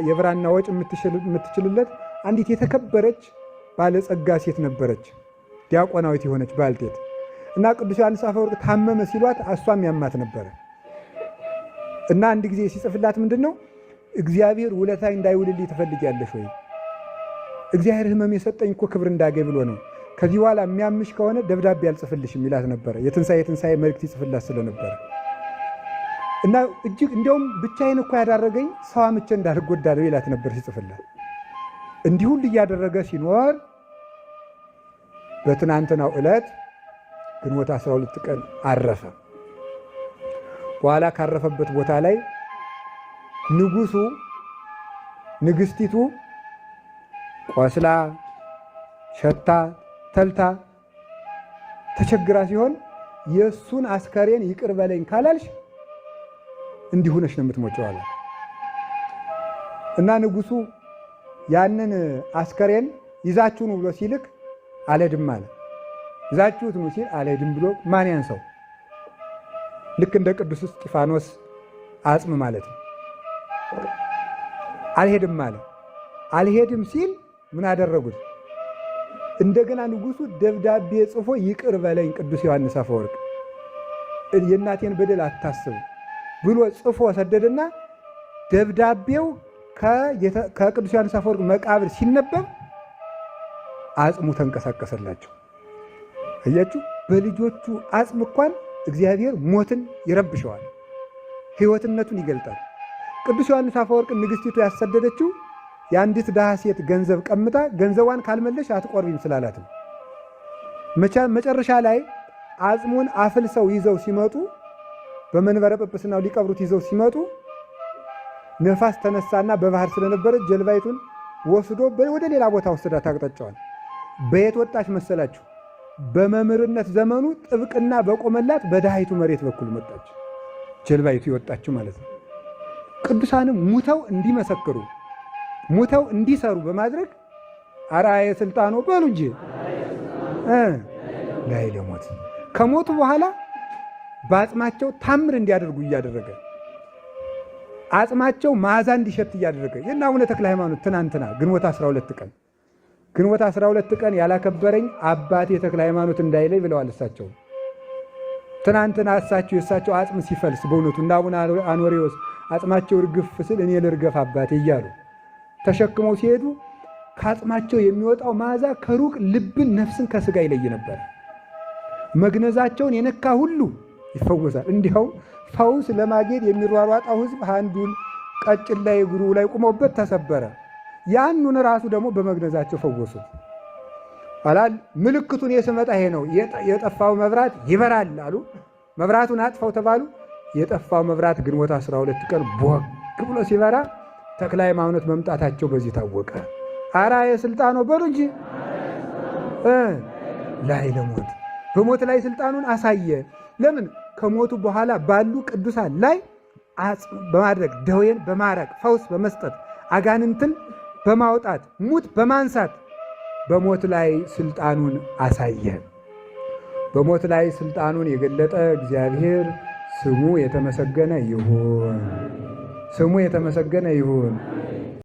የብራና ወጭ የምትችልለት አንዲት የተከበረች ባለጸጋ ሴት ነበረች፣ ዲያቆናዊት የሆነች ባልቴት እና ቅዱስ ዮሐንስ አፈወርቅ ታመመ ሲሏት እሷም ያማት ነበረ እና አንድ ጊዜ ሲጽፍላት ምንድን ነው እግዚአብሔር ውለታ እንዳይውልልኝ ትፈልጊያለሽ ወይ? እግዚአብሔር ሕመም የሰጠኝ እኮ ክብር እንዳገኝ ብሎ ነው። ከዚህ በኋላ የሚያምሽ ከሆነ ደብዳቤ አልጽፍልሽም ይላት ነበረ። የትንሣኤ መልእክት ይጽፍላት ስለነበረ እና እጅግ እንዲያውም ብቻዬን እኮ ያዳረገኝ ሰው አምቼ እንዳልጎዳ ነው ይላት ነበር ሲጽፍላት። እንዲሁ ሁሉ እያደረገ ሲኖር በትናንትናው ዕለት ግንቦት 12 ቀን አረፈ። በኋላ ካረፈበት ቦታ ላይ ንጉሱ ንግስቲቱ ቆስላ ሸታ ተልታ ተቸግራ ሲሆን የእሱን አስከሬን ይቅር በለኝ ካላልሽ እንዲሁ ነሽ ነው የምትሞቸው አለ እና ንጉሱ ያንን አስከሬን ይዛችሁ ነው ብሎ ሲልክ አልሄድም አለ። ይዛችሁት ነው ሲል አልሄድም ብሎ ማን ያንሰው? ልክ እንደ ቅዱስ እስጢፋኖስ አጽም ማለት ነው። አልሄድም አለ። አልሄድም ሲል ምን አደረጉት? እንደገና ንጉሱ ደብዳቤ ጽፎ ይቅር በለኝ ቅዱስ ዮሐንስ አፈወርቅ የእናቴን በደል አታስብ ብሎ ጽፎ ሰደደና ደብዳቤው ከቅዱስ ዮሐንስ አፈወርቅ መቃብር ሲነበብ አጽሙ ተንቀሳቀሰላቸው። አያችሁ፣ በልጆቹ አጽም እንኳን እግዚአብሔር ሞትን ይረብሸዋል፣ ሕይወትነቱን ይገልጣል። ቅዱስ ዮሐንስ አፈወርቅ ንግሥቲቱ ያሰደደችው የአንዲት ድሃ ሴት ገንዘብ ቀምታ ገንዘቧን ካልመለሽ አትቆርቢም ስላላት ነው። መጨረሻ ላይ አጽሙን አፍልሰው ይዘው ሲመጡ በመንበረ ጵጵስናው ሊቀብሩት ይዘው ሲመጡ ነፋስ ተነሳና በባህር ስለነበረ ጀልባይቱን ወስዶ ወደ ሌላ ቦታ ወሰዳት አቅጣጫዋል። በየት ወጣች መሰላችሁ? በመምህርነት ዘመኑ ጥብቅና በቆመላት በድሃይቱ መሬት በኩል መጣች ጀልባይቱ የወጣችው ማለት ነው። ቅዱሳንም ሙተው እንዲመሰክሩ ሙተው እንዲሰሩ በማድረግ አርአየ ስልጣኖ በሉ እንጂ ላይ ለሞት ከሞቱ በኋላ በአጽማቸው ታምር እንዲያደርጉ እያደረገ አጽማቸው መዓዛ እንዲሸት እያደረገ የእነ አቡነ ተክለ ሃይማኖት ትናንትና ግንቦት 12 ቀን ያላከበረኝ አባቴ ተክለ ሃይማኖት እንዳይለይ ብለዋል። እሳቸው ትናንትና የእሳቸው አጽም ሲፈልስ በእውነቱ እንደ አቡነ አኖሬዎስ አጽማቸው እርግፍ ስል እኔ ልርገፍ አባቴ እያሉ ተሸክመው ሲሄዱ ከአጽማቸው የሚወጣው መዓዛ ከሩቅ ልብን ነፍስን ከስጋ ይለይ ነበር። መግነዛቸውን የነካ ሁሉ ይፈወሳል። እንዲያውም ፈውስ ለማግኘት የሚሯሯጣው ሕዝብ አንዱን ቀጭን ላይ እግሩ ላይ ቁሞበት ተሰበረ። ያኑን ራሱ ደግሞ በመግነዛቸው ፈወሱት። አላል ምልክቱን የስመጣ ይሄ ነው፣ የጠፋው መብራት ይበራል አሉ። መብራቱን አጥፋው ተባሉ። የጠፋው መብራት ግንቦት 12 ቀን ቦግ ብሎ ሲበራ ተክለ ሃይማኖት መምጣታቸው በዚህ ታወቀ። አራ የስልጣኑ በሉ እንጂ ላይ ለሞት በሞት ላይ ስልጣኑን አሳየ። ለምን? ከሞቱ በኋላ ባሉ ቅዱሳን ላይ በማድረግ ደዌን በማራቅ ፈውስ በመስጠት አጋንንትን በማውጣት ሙት በማንሳት በሞት ላይ ስልጣኑን አሳየ። በሞት ላይ ስልጣኑን የገለጠ እግዚአብሔር ስሙ የተመሰገነ ይሁን። ስሙ የተመሰገነ ይሁን።